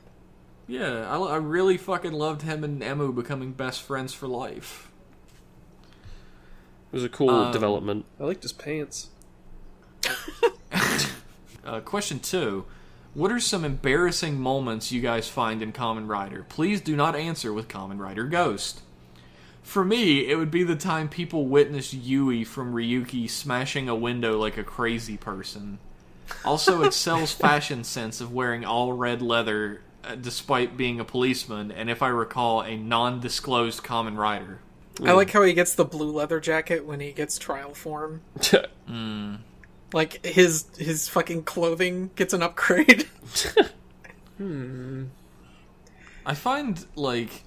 Yeah, I really fucking loved him and Emu becoming best friends for life. It was a cool development. I liked his pants. Question 2. What are some embarrassing moments you guys find in Kamen Rider? Please do not answer with Kamen Rider Ghost. For me, it would be the time people witnessed Yui from Ryuki smashing a window like a crazy person. Also, Excel's fashion sense of wearing all red leather despite being a policeman, and if I recall, a non-disclosed Kamen Rider. I like how he gets the blue leather jacket when he gets trial form. Like, his fucking clothing gets an upgrade. I find, like,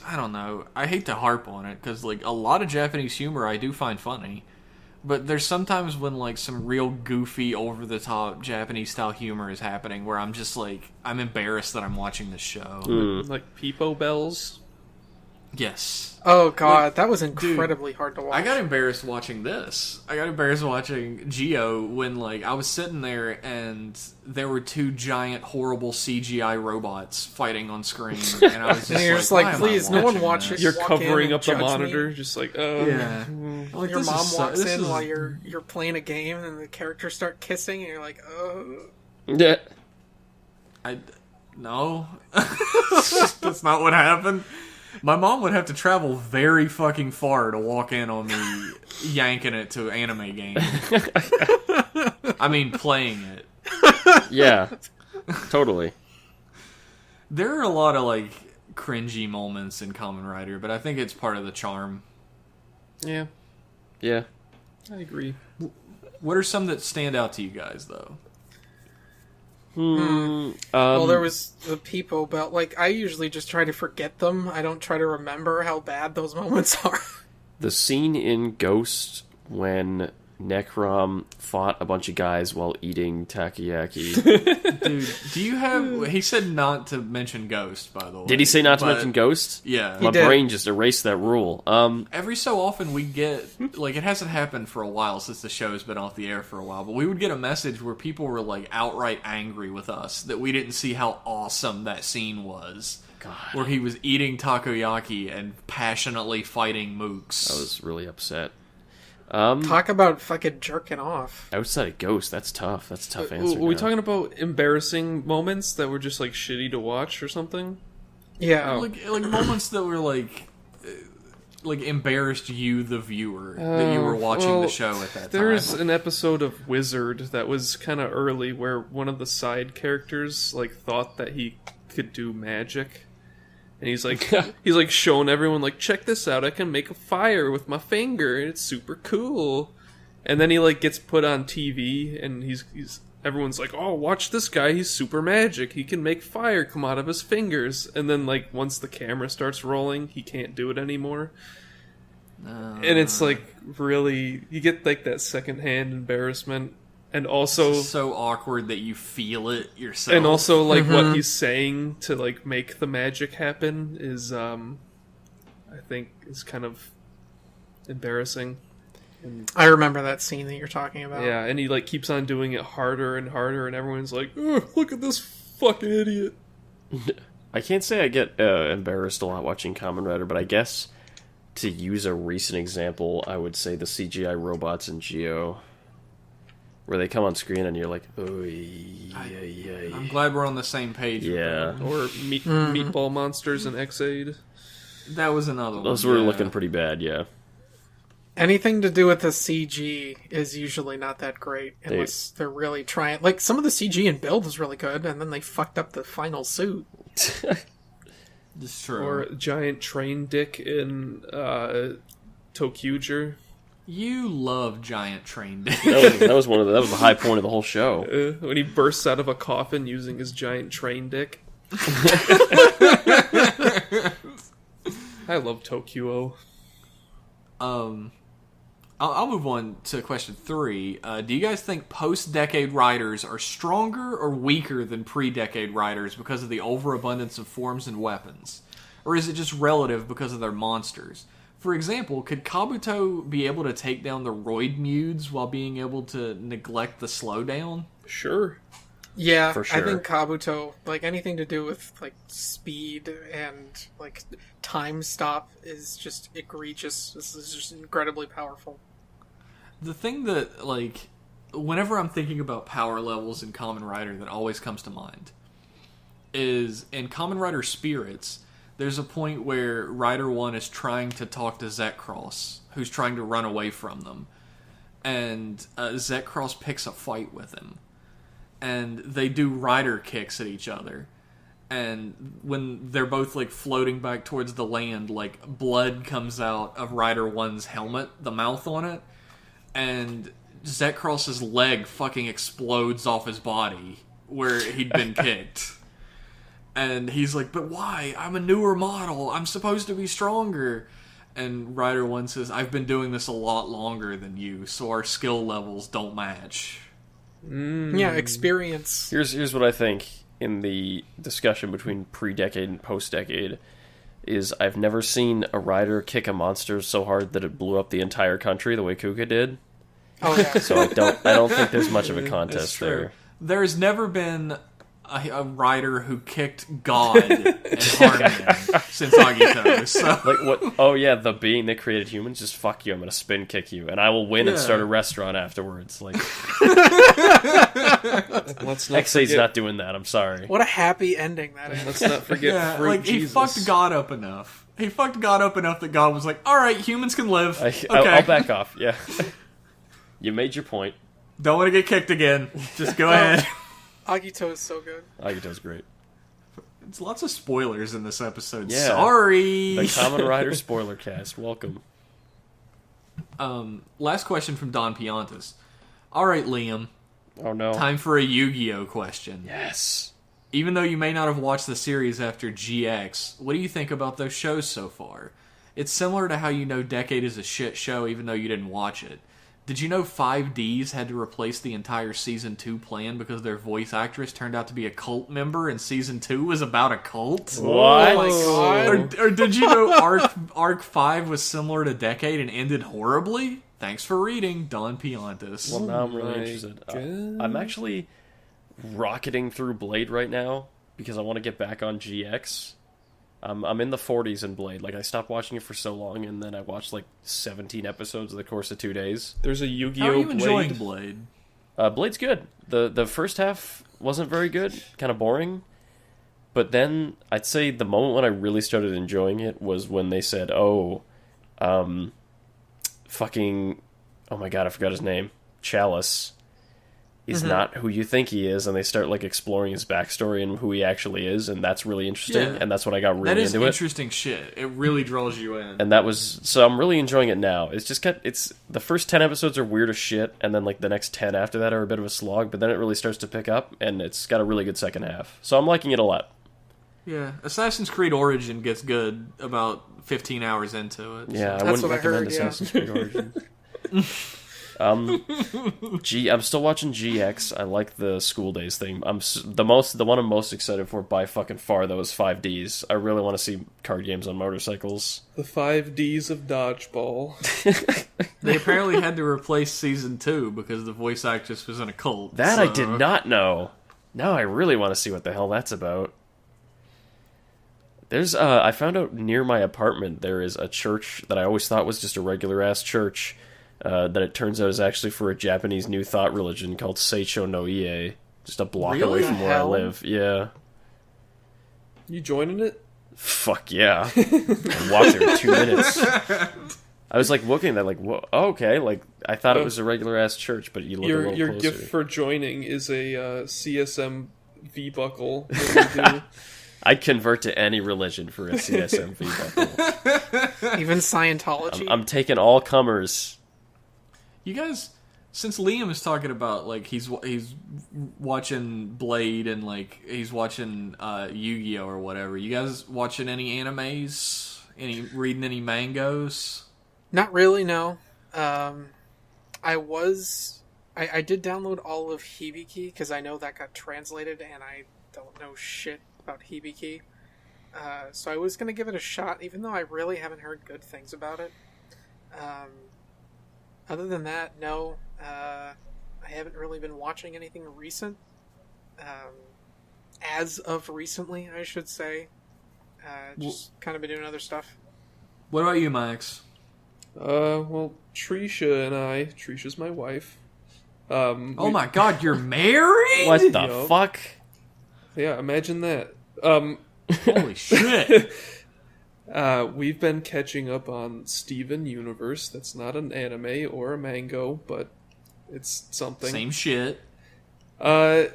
I don't know, I hate to harp on it, because, like, a lot of Japanese humor I do find funny, but there's sometimes when, like, some real goofy, over-the-top Japanese-style humor is happening where I'm just, like, I'm embarrassed that I'm watching this show. Like Peepo Bells. Yes. Oh god, that was incredibly hard to watch. I got embarrassed watching this. I got embarrassed watching Geo when, like, I was sitting there and there were two giant, horrible CGI robots fighting on screen, and I was just And you're just "Why like, am I please, no one watching watch this?" it. You're Walk in covering and up the judge me. monitor, just like, Yeah. Like, Your this mom is walks this in is- while you're playing a game and the characters start kissing and you're like, oh. Yeah. No. That's not what happened. My mom would have to travel very fucking far to walk in on me yanking it to anime game. I mean, playing it. Yeah. Totally. There are a lot of, like, cringy moments in Kamen Rider, but I think it's part of the charm. yeah, Yeah. I agree. What are some that stand out to you guys, though? Well, there was the Peepo belt. Like, I usually just try to forget them. I don't try to remember how bad those moments are. The scene in Ghost when Necrom fought a bunch of guys while eating takoyaki. Dude, do you have... He said not to mention Ghost, by the way. Did he say not to but- mention Ghost? Yeah. My did. brain just erased that rule. Every so often we get... Like, it hasn't happened for a while since the show's been off the air for a while, but we would get a message where people were, like, outright angry with us that we didn't see how awesome that scene was. God, Where he was eating takoyaki and passionately fighting mooks. I was really upset. Talk about fucking jerking off. Outside of Ghost, that's tough. That's a tough answer. Were we now. talking about embarrassing moments that were just like shitty to watch or something? Yeah. Oh. Like moments that were like embarrassed you, the viewer, that you were watching well, the show at that time. There's an episode of Wizard that was kind of early where one of the side characters like thought that he could do magic. And he's like showing everyone like, check this out, I can make a fire with my finger and it's super cool. And then he like gets put on TV and he's everyone's like, oh, watch this guy, he's super magic, he can make fire come out of his fingers. And then like once the camera starts rolling, he can't do it anymore. And it's like really, you get like that secondhand embarrassment. And also so awkward that you feel it yourself. and also like what he's saying to like make the magic happen is I think is kind of embarrassing. I remember that scene that you're talking about. Yeah, and he like keeps on doing it harder and harder and everyone's like, "Ugh, look at this fucking idiot." I can't say I get embarrassed a lot watching Kamen Rider, but I guess to use a recent example, I would say the CGI robots in Geo, where they come on screen and you're like, oh, yeah. I'm glad we're on the same page. with Yeah. that. Or meatball monsters in X-Aid. That was another one. Those were yeah. looking pretty bad, yeah. Anything to do with the CG is usually not that great unless they're really trying. Like, some of the CG in Build is really good, and then they fucked up the final suit. It's true. Or giant train dick in Tokyuger. You love giant train dick. That was that was the high point of the whole show. When he bursts out of a coffin using his giant train dick. I love Tokyo. I'll move on to question 3. Do you guys think post-decade riders are stronger or weaker than pre-decade riders because of the overabundance of forms and weapons? Or is it just relative because of their monsters? For example, could Kabuto be able to take down the Roid Mudes while being able to neglect the slowdown? Sure. Yeah, For sure. I think Kabuto, like, anything to do with, like, speed and, like, time stop is just egregious. This is just incredibly powerful. The thing that, like, whenever I'm thinking about power levels in Kamen Rider that always comes to mind is in Kamen Rider Spirits, there's a point where Rider 1 is trying to talk to Zekross, who's trying to run away from them. And Zekross picks a fight with him. And they do rider kicks at each other. And when they're both, like, floating back towards the land, like, blood comes out of Rider 1's helmet, the mouth on it, and Zekross's leg fucking explodes off his body where he'd been kicked. And he's like, but why? I'm a newer model. I'm supposed to be stronger. And Rider 1 says, I've been doing this a lot longer than you, so our skill levels don't match. Yeah, experience. Here's what I think in the discussion between pre-decade and post-decade is I've never seen a rider kick a monster so hard that it blew up the entire country the way Kuka did. Oh, yeah. So I don't think there's much of a contest there. There's never been a rider who kicked God and Harmon since Agito. So. Like what? Oh yeah, the being that created humans. Just fuck you. I'm gonna spin kick you, and I will win and start a restaurant afterwards. Like Let's not X8's forget, not doing that. I'm sorry. What a happy ending that is. let's not forget Yeah, Fruit like Jesus. he fucked God up enough. He fucked God up enough that God was like, "All right, humans can live. I'll back off. Yeah, you made your point. Don't want to get kicked again. Just go ahead." Agito is so good. Agito's great. It's lots of spoilers in this episode. Yeah. Sorry. The Kamen Rider spoiler cast. Welcome. Last question from Don Piantas. All right, Liam. Oh no. Time for a Yu-Gi-Oh question. Yes. Even though you may not have watched the series after GX, what do you think about those shows so far? It's similar to how you know Decade is a shit show even though you didn't watch it. Did you know 5Ds had to replace the entire Season 2 plan because their voice actress turned out to be a cult member and Season 2 was about a cult? What? Oh my god. Or did you know Arc 5 was similar to Decade and ended horribly? Thanks for reading, Don Piantis. Well, now I'm really my interested. God. I'm actually rocketing through Blade right now because I want to get back on GX. I'm in the 40s in Blade. Like, I stopped watching it for so long, and then I watched, like, 17 episodes in the course of 2 days. There's a Yu-Gi-Oh! How are you Blade. enjoying Blade? Blade's good. The first half wasn't very good, kind of boring. But then, I'd say the moment when I really started enjoying it was when they said, fucking... Oh my god, I forgot his name. Chalice is not who you think he is, and they start like exploring his backstory and who he actually is, and that's really interesting. Yeah. And that's when I got really into it. That is interesting shit. It really draws you in. And that was so I'm really enjoying it now. It's just it's the first 10 episodes are weird as shit, and then like the next 10 after that are a bit of a slog, but then it really starts to pick up, and it's got a really good second half. So I'm liking it a lot. Yeah, Assassin's Creed Origin gets good about 15 hours into it. Yeah, so. I wouldn't what I recommend heard, yeah. Assassin's Creed Origin. I'm still watching GX. I like the school days thing. The one I'm most excited for by fucking far though is 5Ds. I really want to see card games on motorcycles. The 5Ds of dodgeball. They apparently had to replace Season 2 because the voice actress was in a cult. That I did not know. Now I really want to see what the hell that's about. There's I found out near my apartment there is a church that I always thought was just a regular ass church. That it turns out is actually for a Japanese New Thought religion called Seicho no Ie, just a block Really? away from where I Hell? live. Yeah. You joining it? Fuck yeah. I walked there in 2 minutes. I was like looking at that like, whoa, okay, like I thought it was a regular ass church, but you look a little Your closer. gift for joining is a CSM V-buckle that you do. I'd convert to any religion for a CSMV buckle. Even Scientology. I'm taking all comers. You guys, since Liam is talking about like he's watching Blade and like he's watching Yu-Gi-Oh or whatever, you guys watching any animes? Reading any mangas? Not really, no. I did download all of Hibiki because I know that got translated and I don't know shit about Hibiki. So I was going to give it a shot, even though I really haven't heard good things about it. Other than that, no. I haven't really been watching anything recent. As of recently, I should say. Just kind of been doing other stuff. What about you, Max? Well, Trisha's my wife. Mm-hmm. Oh my god, you're married? What the Yup. fuck? Yeah, imagine that. Holy shit. We've been catching up on Steven Universe. That's not an anime or a manga, but it's something. Same shit. Yeah,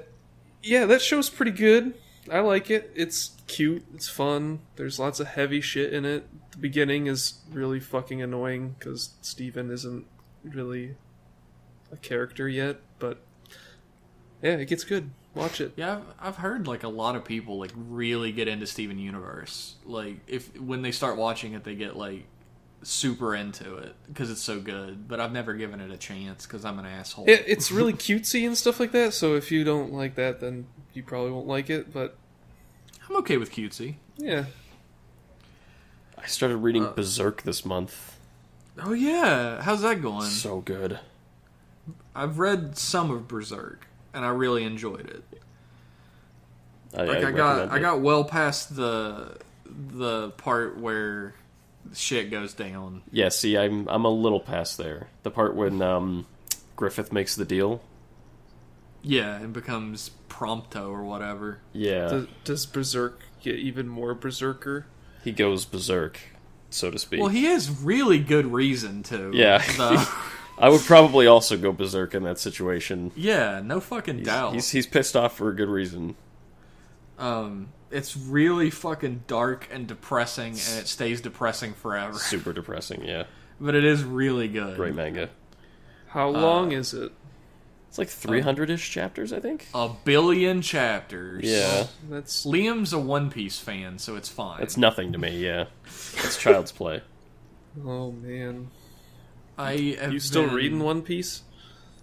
that show's pretty good. I like it. It's cute. It's fun. There's lots of heavy shit in it. The beginning is really fucking annoying because Steven isn't really a character yet, but yeah, it gets good. Watch it. Yeah, I've heard like a lot of people like really get into Steven Universe. Like when they start watching it, they get like super into it because it's so good. But I've never given it a chance because I'm an asshole. It's really cutesy and stuff like that, so if you don't like that, then you probably won't like it, but I'm okay with cutesy. yeah. I started reading Berserk this month. Oh yeah, how's that going? So good. I've read some of Berserk and I really enjoyed it. I recommend it. got well past the part where shit goes down. Yeah, see, I'm a little past there. The part when Griffith makes the deal. Yeah, and becomes Prompto or whatever. Yeah, Does Berserk get even more berserker? he goes berserk, so to speak. Well, he has really good reason to. Yeah. though. I would probably also go berserk in that situation. Yeah, no fucking doubt. He's pissed off for a good reason. It's really fucking dark and depressing, and it stays depressing forever. Super depressing, yeah. But it is really good. Great manga. How long is it? It's like 300-ish chapters, I think. 1 billion chapters. Yeah. That's Liam's a One Piece fan, so it's fine. It's nothing to me, yeah. It's child's play. oh man. I have You still been- reading One Piece?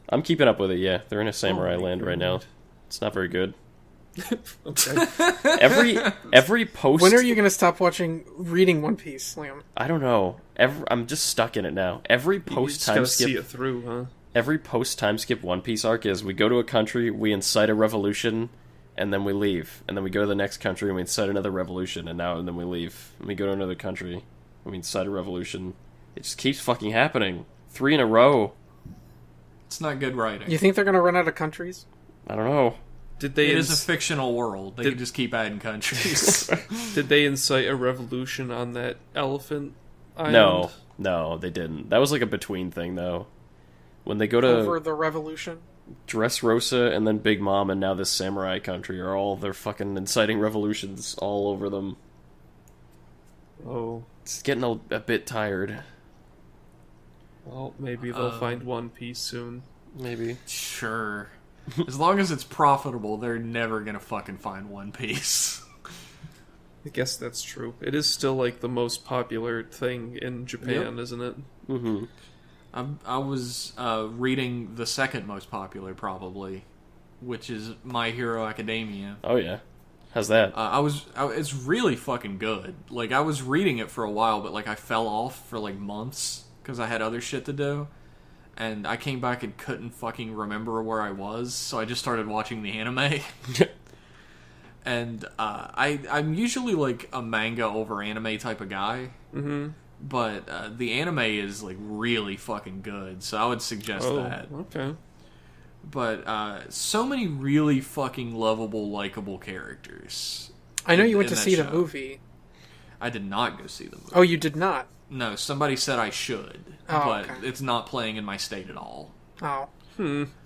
I'm keeping up with it. Yeah, they're in a samurai Oh my land right now. It's not very good. Okay. Every post. When are you going to stop reading One Piece, Liam? I don't know. I'm just stuck in it now. Every You post just time gotta see skip. it through, huh? Every post time skip One Piece arc is we go to a country, we incite a revolution, and then we leave, and then we go to the next country and we incite another revolution, and then we leave, and we go to another country, and we incite a revolution. It just keeps fucking happening. 3 in a row. It's not good writing. You think they're going to run out of countries? I don't know. Did they It is a fictional world. They Did- can just keep adding countries. did they incite a revolution on that elephant island? No, they didn't. That was like a between thing, though. When they go to Over the revolution? Dressrosa and then Big Mom and now this samurai country are all they're fucking inciting revolutions all over them. Oh, It's getting a bit tired. well, maybe they'll find One Piece soon. Maybe. Sure. As long as it's profitable, they're never gonna fucking find One Piece. I guess that's true. It is still like the most popular thing in Japan, isn't it? Mm-hmm. I was reading the second most popular, probably, which is My Hero Academia. Oh yeah. How's that? It's really fucking good. Like, I was reading it for a while, but like I fell off for like months because I had other shit to do, and I came back and couldn't fucking remember where I was, so I just started watching the anime. And I'm usually like a manga over anime type of guy. Mm-hmm. But the anime is like really fucking good, so I would suggest that. Okay. But so many really fucking lovable, likable characters. I know you went in to that see the show. movie. I did not go see the movie. Oh, you did not? No, somebody said I should, Oh, but okay. it's not playing in my state at all. Oh.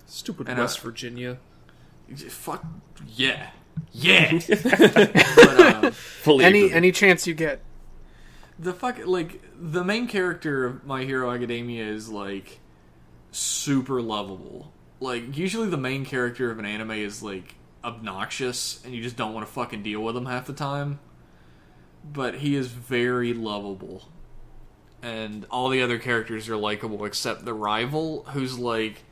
Stupid And, West Virginia. Fuck yeah, yeah. But Fully agree. Any chance you get. the fuck like the main character of My Hero Academia is like super lovable. Like usually the main character of an anime is like obnoxious and you just don't want to fucking deal with him half the time. But he is very lovable. And all the other characters are likable except the rival, who's like,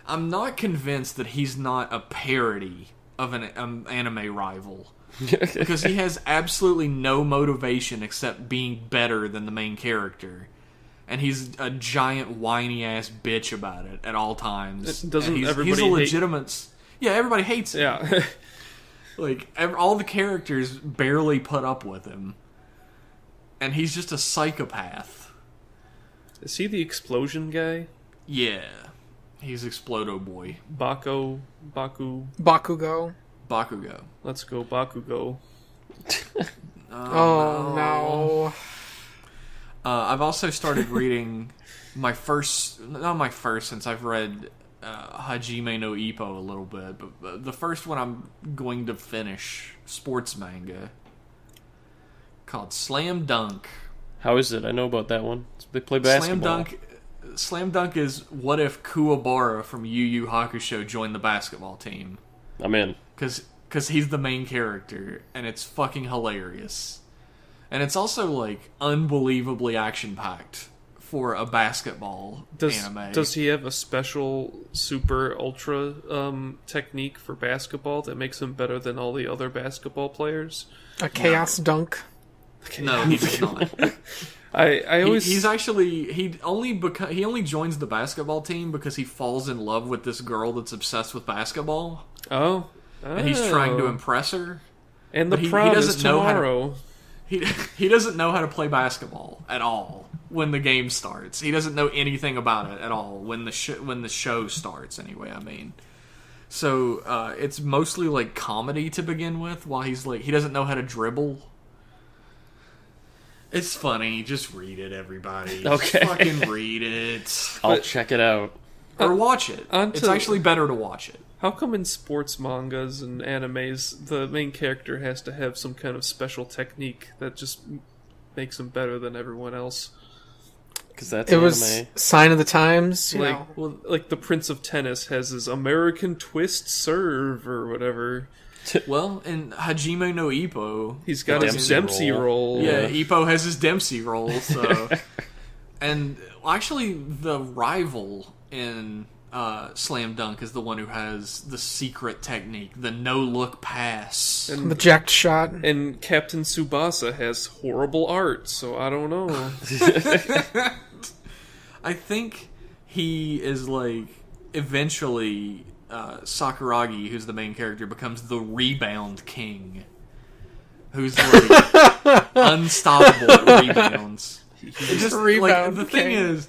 I'm not convinced that he's not a parody of an anime rival. Because he has absolutely no motivation except being better than the main character. And he's a giant whiny ass bitch about it at all times. Doesn't And he's everybody a hate- legitimate... Yeah, everybody hates him. Yeah. Like, all the characters barely put up with him. And he's just a psychopath. Is he the explosion guy? Yeah. He's Explodo Boy. Baku. Bakugo. Bakugo. Let's go, Bakugo. Oh, no. I've also started reading not my first, since I've read Hajime no Ippo a little bit, but the first one I'm going to finish, sports manga, called Slam Dunk. How is it? I know about that one. They play basketball. Slam Dunk is what if Kuwabara from Yu Yu Hakusho joined the basketball team. I'm in. Because he's the main character, and it's fucking hilarious. And it's also, like, unbelievably action-packed for a basketball anime. Does he have a special super ultra technique for basketball that makes him better than all the other basketball players? A chaos dunk. No, he does not. I always He's actually he only joins the basketball team because he falls in love with this girl that's obsessed with basketball, and he's trying to impress her. And the but he prom is doesn't know how to- tomorrow. He doesn't know how to play basketball at all when the game starts. He doesn't know anything about it at all when the show starts. Anyway, I mean, so it's mostly like comedy to begin with. While he doesn't know how to dribble. It's funny. Just read it, everybody. Okay. Just fucking read it I'll check it out. or watch it. onto- It's actually better to watch it. How come in sports mangas and animes the main character has to have some kind of special technique that just makes him better than everyone else? Because that's It anime. was sign of the times, you know. Well, like the Prince of Tennis has his American twist serve or whatever. Well, in Hajime no Ippo, He's got his Dempsey Dempsey roll. roll. yeah, Ippo has his Dempsey roll. So And actually, the rival in Slam Dunk is the one who has the secret technique, the no-look pass. And, The jacked shot. and Captain Tsubasa has horrible art, so I don't know. I think he is like eventually Sakuragi, who's the main character, becomes the rebound king, who's like unstoppable at rebounds. Just Rebound like the thing king. is,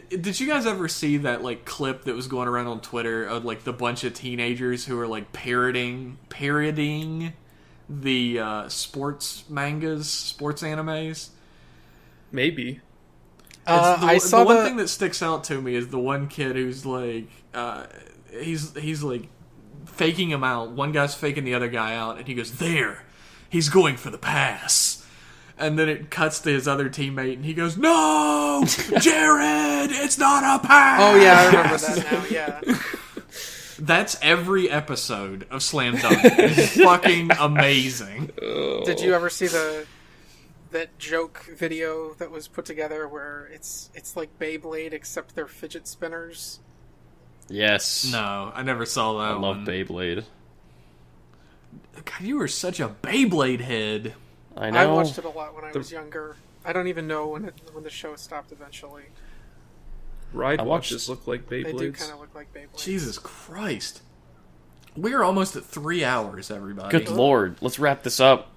did you guys ever see that like clip that was going around on Twitter of like the bunch of teenagers who are like parodying the sports mangas, sports animes? Maybe. I saw the one thing that sticks out to me is the one kid who's like, he's like faking him out. One guy's faking the other guy out, and he goes, "There, he's going for the pass." And then it cuts to his other teammate, and he goes, "No, Jared, it's not a pass." Oh yeah, I remember that now. Yeah. That's every episode of Slam Dunk. It's fucking amazing. Did you ever see that joke video that was put together where it's like Beyblade except they're fidget spinners? Yes. No, I never saw that I love one. Beyblade. God, you were such a Beyblade head. I know. I watched it a lot when I was younger. I don't even know when the show stopped eventually. Ride I watched- watches look like They do Beyblades. kind of look like Beyblades. Jesus Christ. We're almost at 3 hours, everybody. Good lord. Let's wrap this up.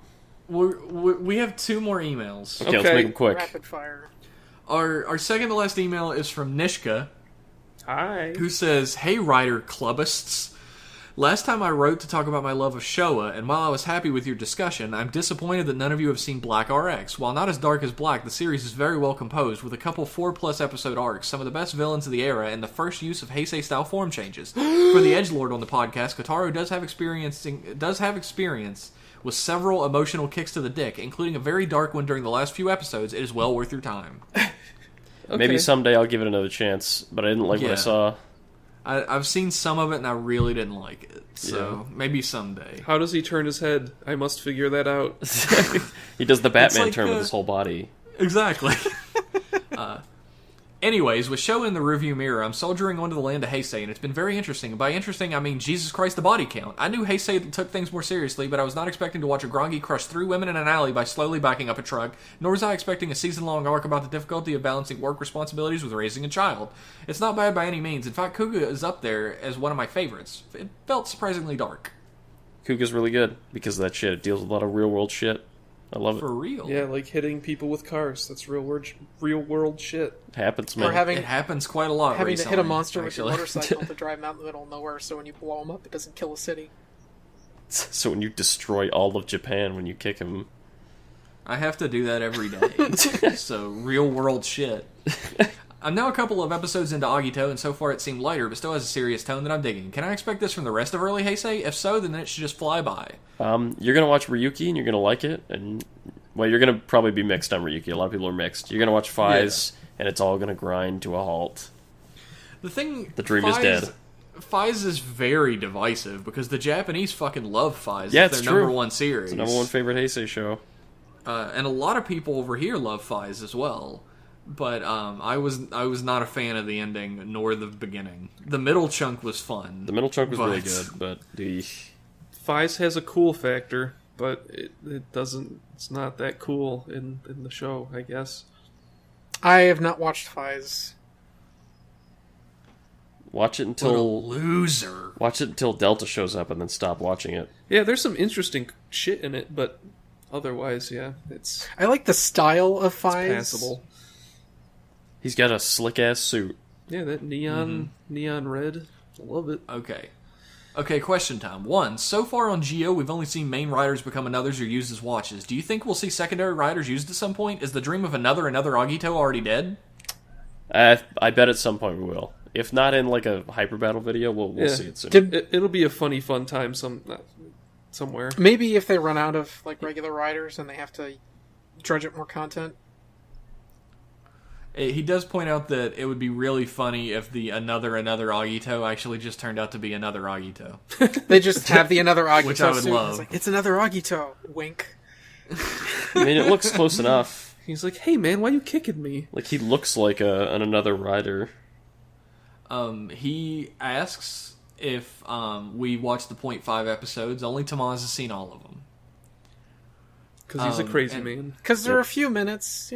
We have 2 more emails. Okay, let's Okay. make them quick. Rapid fire. Our second to last email is from Nishka, Hi. who says, "Hey, Rider Clubbists. Last time I wrote to talk about my love of Showa, and while I was happy with your discussion, I'm disappointed that none of you have seen Black RX. While not as dark as Black, the series is very well composed, with a couple 4+ episode arcs, some of the best villains of the era, and the first use of Heisei-style form changes. For the edgelord on the podcast, Kotaro does have experience with several emotional kicks to the dick, including a very dark one during the last few episodes. It is well worth your time." Maybe someday I'll give it another chance, but I didn't like what I Yeah. saw. I've seen some of it, and I really didn't like it. So, maybe someday. How does he turn his head? I must figure that out. He does the Batman like turn with the- his whole body. Exactly. Anyways, with Showa in the rearview mirror, I'm soldiering onto the land of Heisei, and it's been very interesting. And by interesting, I mean Jesus Christ, the body count. I knew Heisei took things more seriously, but I was not expecting to watch a Grongi crush 3 women in an alley by slowly backing up a truck, nor was I expecting a season-long arc about the difficulty of balancing work responsibilities with raising a child. It's not bad by any means. In fact, Kuga is up there as one of my favorites. It felt surprisingly dark. Kuga's really good because of that shit. It deals with a lot of real-world shit. I love it. For real. Yeah, like hitting people with cars. That's real world shit. It happens, Or man. having It happens quite a lot having to hit a recently, monster with actually. your motorcycle to drive him out in the middle of nowhere, so when you blow him up, it doesn't kill a city. So when you destroy all of Japan when you kick him... I have to do that every day. So, real world shit. I'm now a couple of episodes into Agito, and so far it seemed lighter, but still has a serious tone that I'm digging. Can I expect this from the rest of early Heisei? If so, then it should just fly by. You're going to watch Ryuki, and you're going to like it, and... Well, you're going to probably be mixed on Ryuki. A lot of people are mixed. You're going to watch Faiz, and it's all going to grind to a halt. The thing... The dream is dead. Faiz is very divisive, because the Japanese fucking love Faiz. Yeah, It's it's their true. number one series. It's the number one favorite Heisei show. And a lot of people over here love Faiz as well. But I was not a fan of the ending nor the beginning. The middle chunk was fun. The middle chunk was really but- good, but the Faiz has a cool factor, but it doesn't. It's not that cool in the show, I guess. I have not watched Faiz. watch it What a until loser. Delta shows up and then stop watching it. Yeah, there's some interesting shit in it, but otherwise, yeah, it's I like the style of Faiz. passable. He's got a slick ass suit. Yeah, that neon red. I love it. Okay, question time. 1. So far on Geo, we've only seen main riders become anothers or used as watches. Do you think we'll see secondary riders used at some point? Is the dream of another Agito already dead? I bet at some point we will. If not in like a hyper battle video, we'll Yeah. see it soon. It'll be a funny, fun time somewhere. Maybe if they run out of like regular riders and they have to dredge up more content. He does point out that it would be really funny if the another Agito actually just turned out to be another Agito. They just have the another Agito Which I would suit. love. It's like, it's another Agito. Wink. I mean, it looks close enough. He's like, "Hey man, why you kicking me?" Like he looks like another rider. He asks if we watched the .5 episodes. Only Tamaz has seen all of them. Because he's a crazy man. Because there are a few minutes,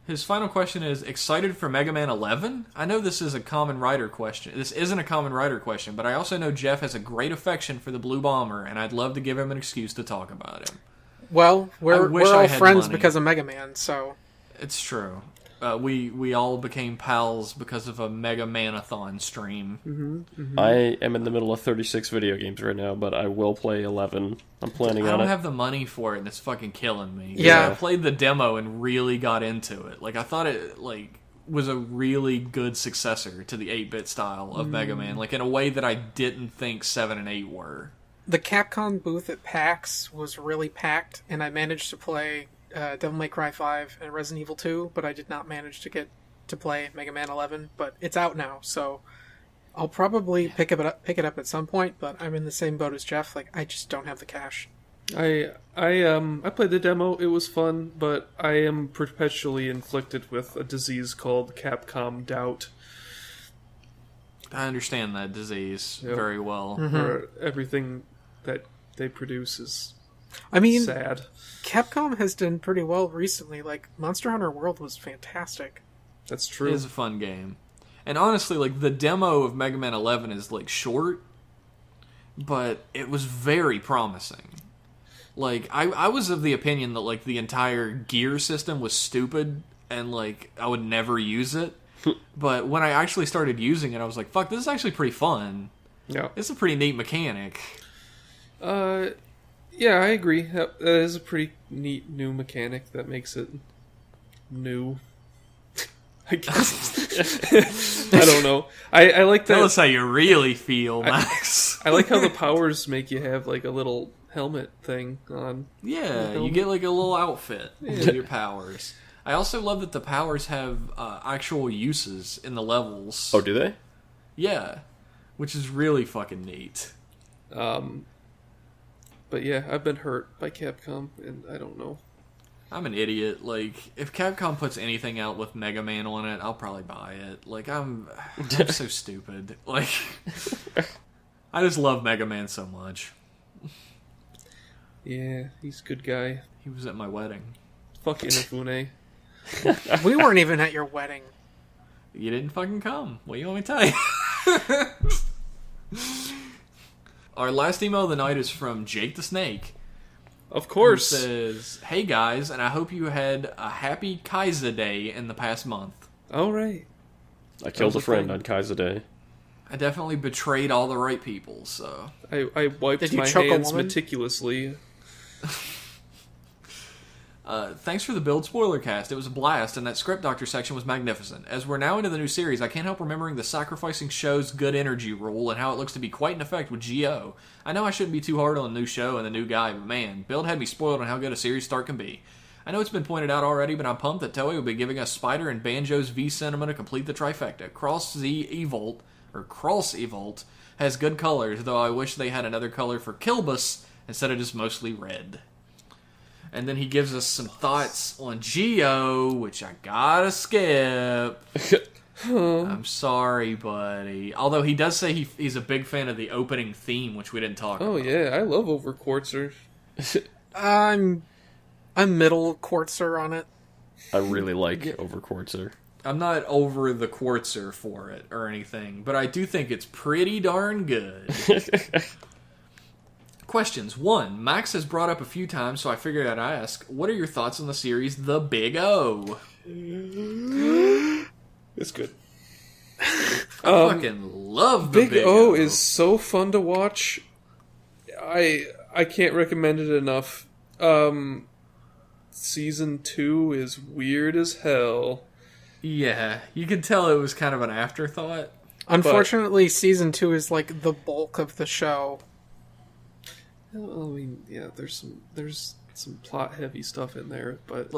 His final question is, excited for Mega Man 11? I know this is a Kamen Rider question. This isn't a Kamen Rider question, but I also know Jeff has a great affection for the Blue Bomber, and I'd love to give him an excuse to talk about him. Well, we're I all had friends money. because of Mega Man, so... It's true. We all became pals because of a Mega Man-a-thon stream. I am in the middle of 36 video games right now, but I will play 11. I'm planning I on don't it. have the money for it, and it's fucking killing me. Yeah. I played the demo and really got into it. Like, I thought it, was a really good successor to the 8-bit style of Mega Man. Like, in a way that I didn't think 7 and 8 were. The Capcom booth at PAX was really packed, and I managed to play Devil May Cry 5 and Resident Evil 2, but I did not manage to get to play Mega Man 11. But it's out now, so I'll probably pick it up at some point. But I'm in the same boat as Jeff. Like, I just don't have the cash. I played the demo. It was fun, but I am perpetually inflicted with a disease called Capcom doubt. I understand that disease Yep. very well. Where everything that they produce is I mean, sad. Capcom has done pretty well recently. Like, Monster Hunter World was fantastic. That's It true. is a fun game. And honestly, like, the demo of Mega Man 11 is, short, but it was very promising. Like, I was of the opinion that, the entire gear system was stupid and, I would never use it. But when I actually started using it, I was like, fuck, this is actually pretty fun. Yeah. It's a pretty neat mechanic. Yeah, I agree. That is a pretty neat new mechanic that makes it new. I guess. I don't know. I like that. Tell us how you really feel, Max. I like how the powers make you have, a little helmet thing on. Yeah, you get, a little outfit with your powers. I also love that the powers have actual uses in the levels. Oh, do they? Yeah, which is really fucking neat. But yeah, I've been hurt by Capcom, and I don't know. I'm an idiot. If Capcom puts anything out with Mega Man on it, I'll probably buy it. I'm so stupid. I just love Mega Man so much. Yeah, he's a good guy. He was at my wedding. Fuck Inafune. We weren't even at your wedding. You didn't fucking come. What do you want me to tell you? Our last email of the night is from Jake the Snake. Of course. Who says, "Hey guys, and I hope you had a happy Heisei Day in the past month. All right. I killed a was a friend thing. on Kaiser Day. I definitely betrayed all the right people, so..." I wiped Did you my choke a hands woman? meticulously. Thanks for the build spoiler cast. It was a blast, and that script doctor section was magnificent. As we're now into the new series, I can't help remembering the sacrificing show's good energy rule and how it looks to be quite in effect with G.O. I know I shouldn't be too hard on the new show and the new guy, but man, Build had me spoiled on how good a series start can be. I know it's been pointed out already, but I'm pumped that Toei will be giving us Spider and Banjo's V Cinema to complete the trifecta. Cross Evolt has good colors, though I wish they had another color for Kilbus instead of just mostly red. And then he gives us some thoughts on Geo, which I gotta skip. I'm sorry, buddy. Although he does say he's a big fan of the opening theme, which we didn't talk about. Oh yeah, I love Overquartzer. I'm middle quartzer on it. I really like Overquartzer. I'm not over the Quartzer for it or anything, but I do think it's pretty darn good. Questions. 1. Max has brought up a few times, so I figured I'd ask, what are your thoughts on the series The Big O? It's good. I fucking love The Big O is so fun to watch. I can't recommend it enough. Season 2 is weird as hell. Yeah, you could tell it was kind of an afterthought. Unfortunately, season 2 is the bulk of the show. I mean, yeah, there's some plot heavy stuff in there, but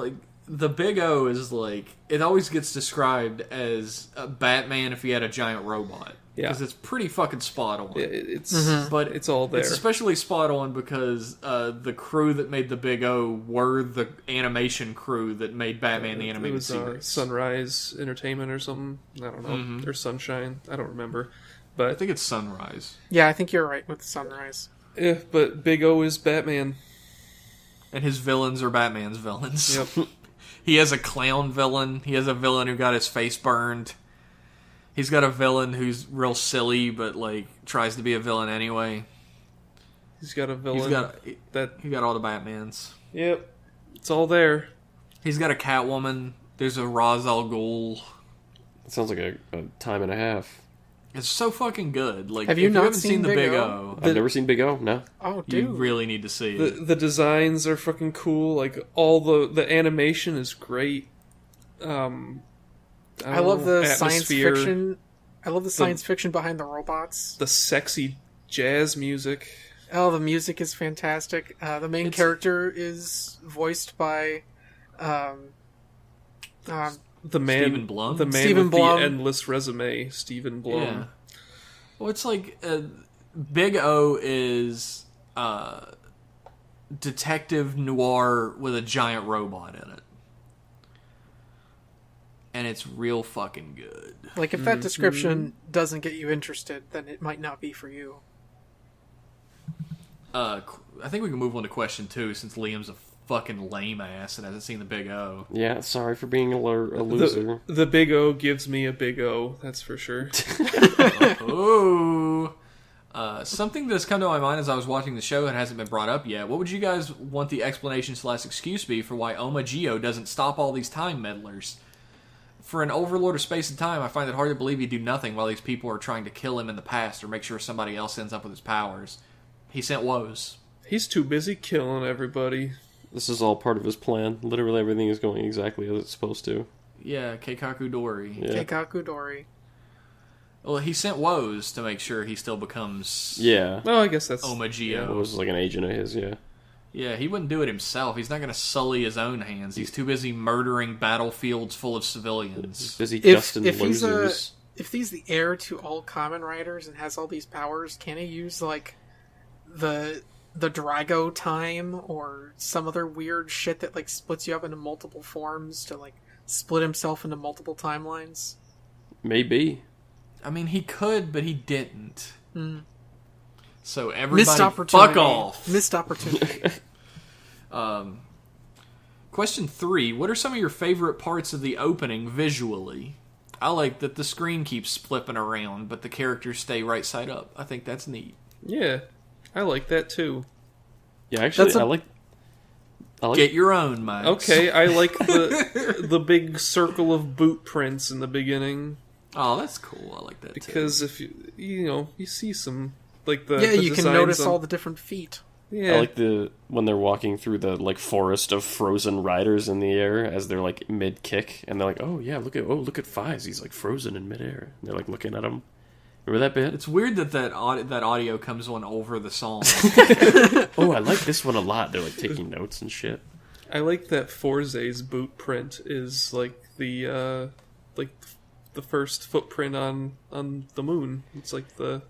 the Big O is like, it always gets described as a Batman if he had a giant robot. Yeah. Because it's pretty fucking spot on. But it's all there. It's especially spot on because the crew that made the Big O were the animation crew that made Batman the animated it was, series. Sunrise Entertainment or something. I don't know. Or Sunshine. I don't remember. But I think it's Sunrise. Yeah, I think you're right with Sunrise. Yeah, but Big O is Batman. And his villains are Batman's villains. Yep. He has a clown villain. He has a villain who got his face burned. He's got a villain who's real silly, but like tries to be a villain anyway. He's got a villain he got all the Batmans. Yep, it's all there. He's got a Catwoman. There's a Ra's al Ghul. It sounds like a time and a half. It's so fucking good. Like, Have you if not you haven't seen the seen Big Big O, I've never seen Big O. No. Oh, you dude. really need to see it. The designs are fucking cool. Like all the animation is great. I love the science atmosphere, fiction. I love the science fiction behind the robots. the sexy jazz music. Oh, the music is fantastic. The main character is voiced by The man, Stephen Blum? the man Stephen with Blum. the endless resume, Stephen Blum. Yeah. Well, it's like Big O is detective noir with a giant robot in it. And it's real fucking good. like if that description doesn't get you interested, then it might not be for you. I think we can move on to question 2 since Liam's a fucking lame ass and hasn't seen the Big O. Yeah, sorry for being a loser. The Big O gives me a Big O, that's for sure. Ooh. Something that's come to my mind as I was watching the show and hasn't been brought up yet. What would you guys want the explanation / excuse be for why Oma-Geo doesn't stop all these time meddlers? For an overlord of space and time, I find it hard to believe he'd do nothing while these people are trying to kill him in the past or make sure somebody else ends up with his powers. He sent woes. He's too busy killing everybody. This is all part of his plan. Literally everything is going exactly as it's supposed to. Yeah, Keikaku Dori. Yeah. Keikaku Dori. Well, he sent woes to make sure he still becomes Yeah. Oh, I guess that's... Oma-Geo. It was like an agent of his, yeah. Yeah, he wouldn't do it himself. He's not going to sully his own hands. He's too busy murdering battlefields full of civilians. Busy If dusting he's losers. if he's the heir to all Kamen Riders and has all these powers, can he use like the Drago time or some other weird shit that like splits you up into multiple forms to like split himself into multiple timelines? Maybe. I mean, he could, but he didn't. Mm. So everybody, Missed opportunity. fuck off. Missed opportunity. Question 3. What are some of your favorite parts of the opening visually? I like that the screen keeps flipping around, but the characters stay right side up. I think that's neat. Yeah, I like that too. Yeah, actually, That's I like... Get your own, Max. Okay, I like the big circle of boot prints in the beginning. Oh, that's cool. I like that too. Because if you see some like the Yeah, the you can designs notice on- all the different feet. Yeah, I like when they're walking through the like forest of frozen riders in the air as they're like mid kick, and they're like, "Oh yeah, look at Fies, he's like frozen in midair." And they're like looking at him. Remember that bit? It's weird that audio comes on over the song. Oh, I like this one a lot. They're like taking notes and shit. I like that Forzay's boot print is like the first footprint on the moon. It's like the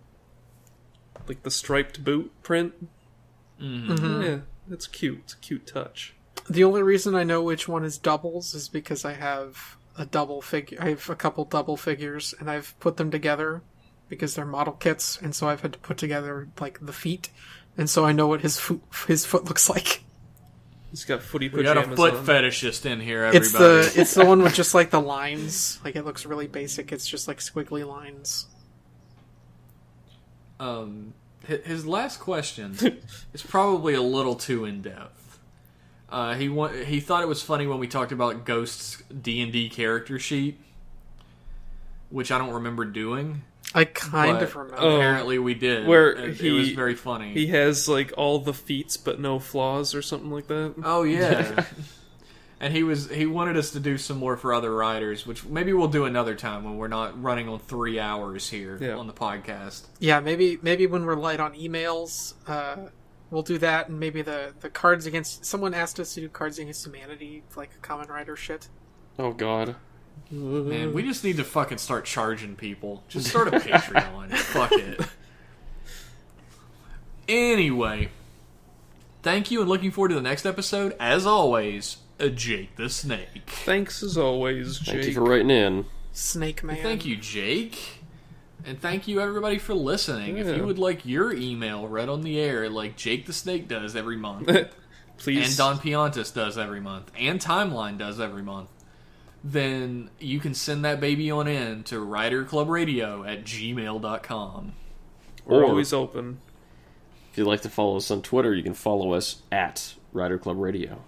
striped boot print. Mm-hmm. Yeah, that's cute. It's a cute touch. The only reason I know which one is doubles is because I have a double figure. I have a couple double figures, and I've put them together because they're model kits, and so I've had to put together like the feet, and so I know what his foot looks like. He's got footy We got pajamas a foot on. fetishist in here, everybody. It's the one with just like the lines. Like it looks really basic. It's just like squiggly lines. His last question is probably a little too in depth. He thought it was funny when we talked about Ghost's D&D character sheet, which I don't remember doing. I kind But of remember. apparently we did. Where it was very funny. He has like all the feats but no flaws or something like that. Oh yeah. And he wanted us to do some more for other writers, which maybe we'll do another time when we're not running on 3 hours here Yeah. on the podcast. Yeah, maybe when we're light on emails, we'll do that, and maybe the Cards Against... Someone asked us to do Cards Against Humanity, like Kamen Rider shit. Oh God. Man, we just need to fucking start charging people. Just start a Patreon. Fuck it. Anyway, thank you, and looking forward to the next episode. As always, Jake the Snake. Thanks as always, Jake. Thank you for writing in. Snake Man. Thank you, Jake. And thank you, everybody, for listening. Yeah. If you would like your email read on the air like Jake the Snake does every month, Please. and Don Piantis does every month, and Timeline does every month, then you can send that baby on in to riderclubradio@gmail.com. We're Or- always open. If you'd like to follow us on Twitter, you can follow us at Rider Club Radio.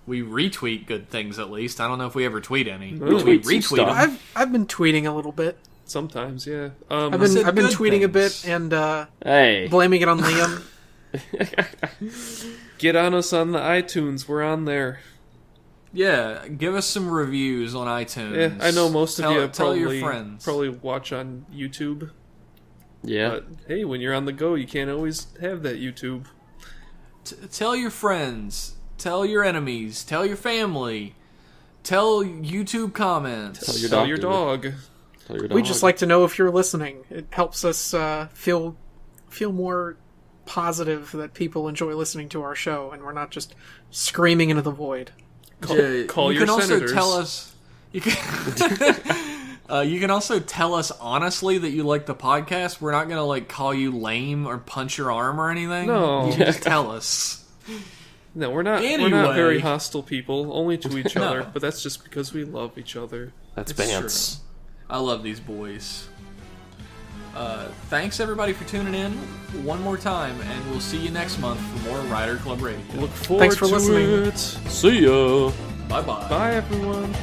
We retweet good things, at least. I don't know if we ever tweet any. We We tweet some retweet stuff. them. I've been tweeting a little bit. Sometimes, yeah. I've been said good tweeting a bit things. and Hey. blaming it on Liam. Get on us on the iTunes. We're on there. Yeah, give us some reviews on iTunes. Yeah, I know most of you tell your friends. probably watch on YouTube. Yeah. But hey, when you're on the go, you can't always have that YouTube. Tell your friends. Tell your enemies. Tell your family. Tell YouTube comments. Tell your Tell dog. your dog. Tell your We dog. just like to know if you're listening. It helps us feel more positive that people enjoy listening to our show, and we're not just screaming into the void. Call you your can also senators. tell us. You can. You can also tell us honestly that you like the podcast. We're not gonna call you lame or punch your arm or anything. No. You can just tell us. No, we're not. We're Anyway. not very hostile people, only to each No. other. But that's just because we love each other. That's It's Bants. true. I love these boys. Thanks everybody for tuning in one more time, and we'll see you next month for more Rider Club Radio. Look forward Thanks for to listening. it. See ya. Bye bye. Bye, everyone.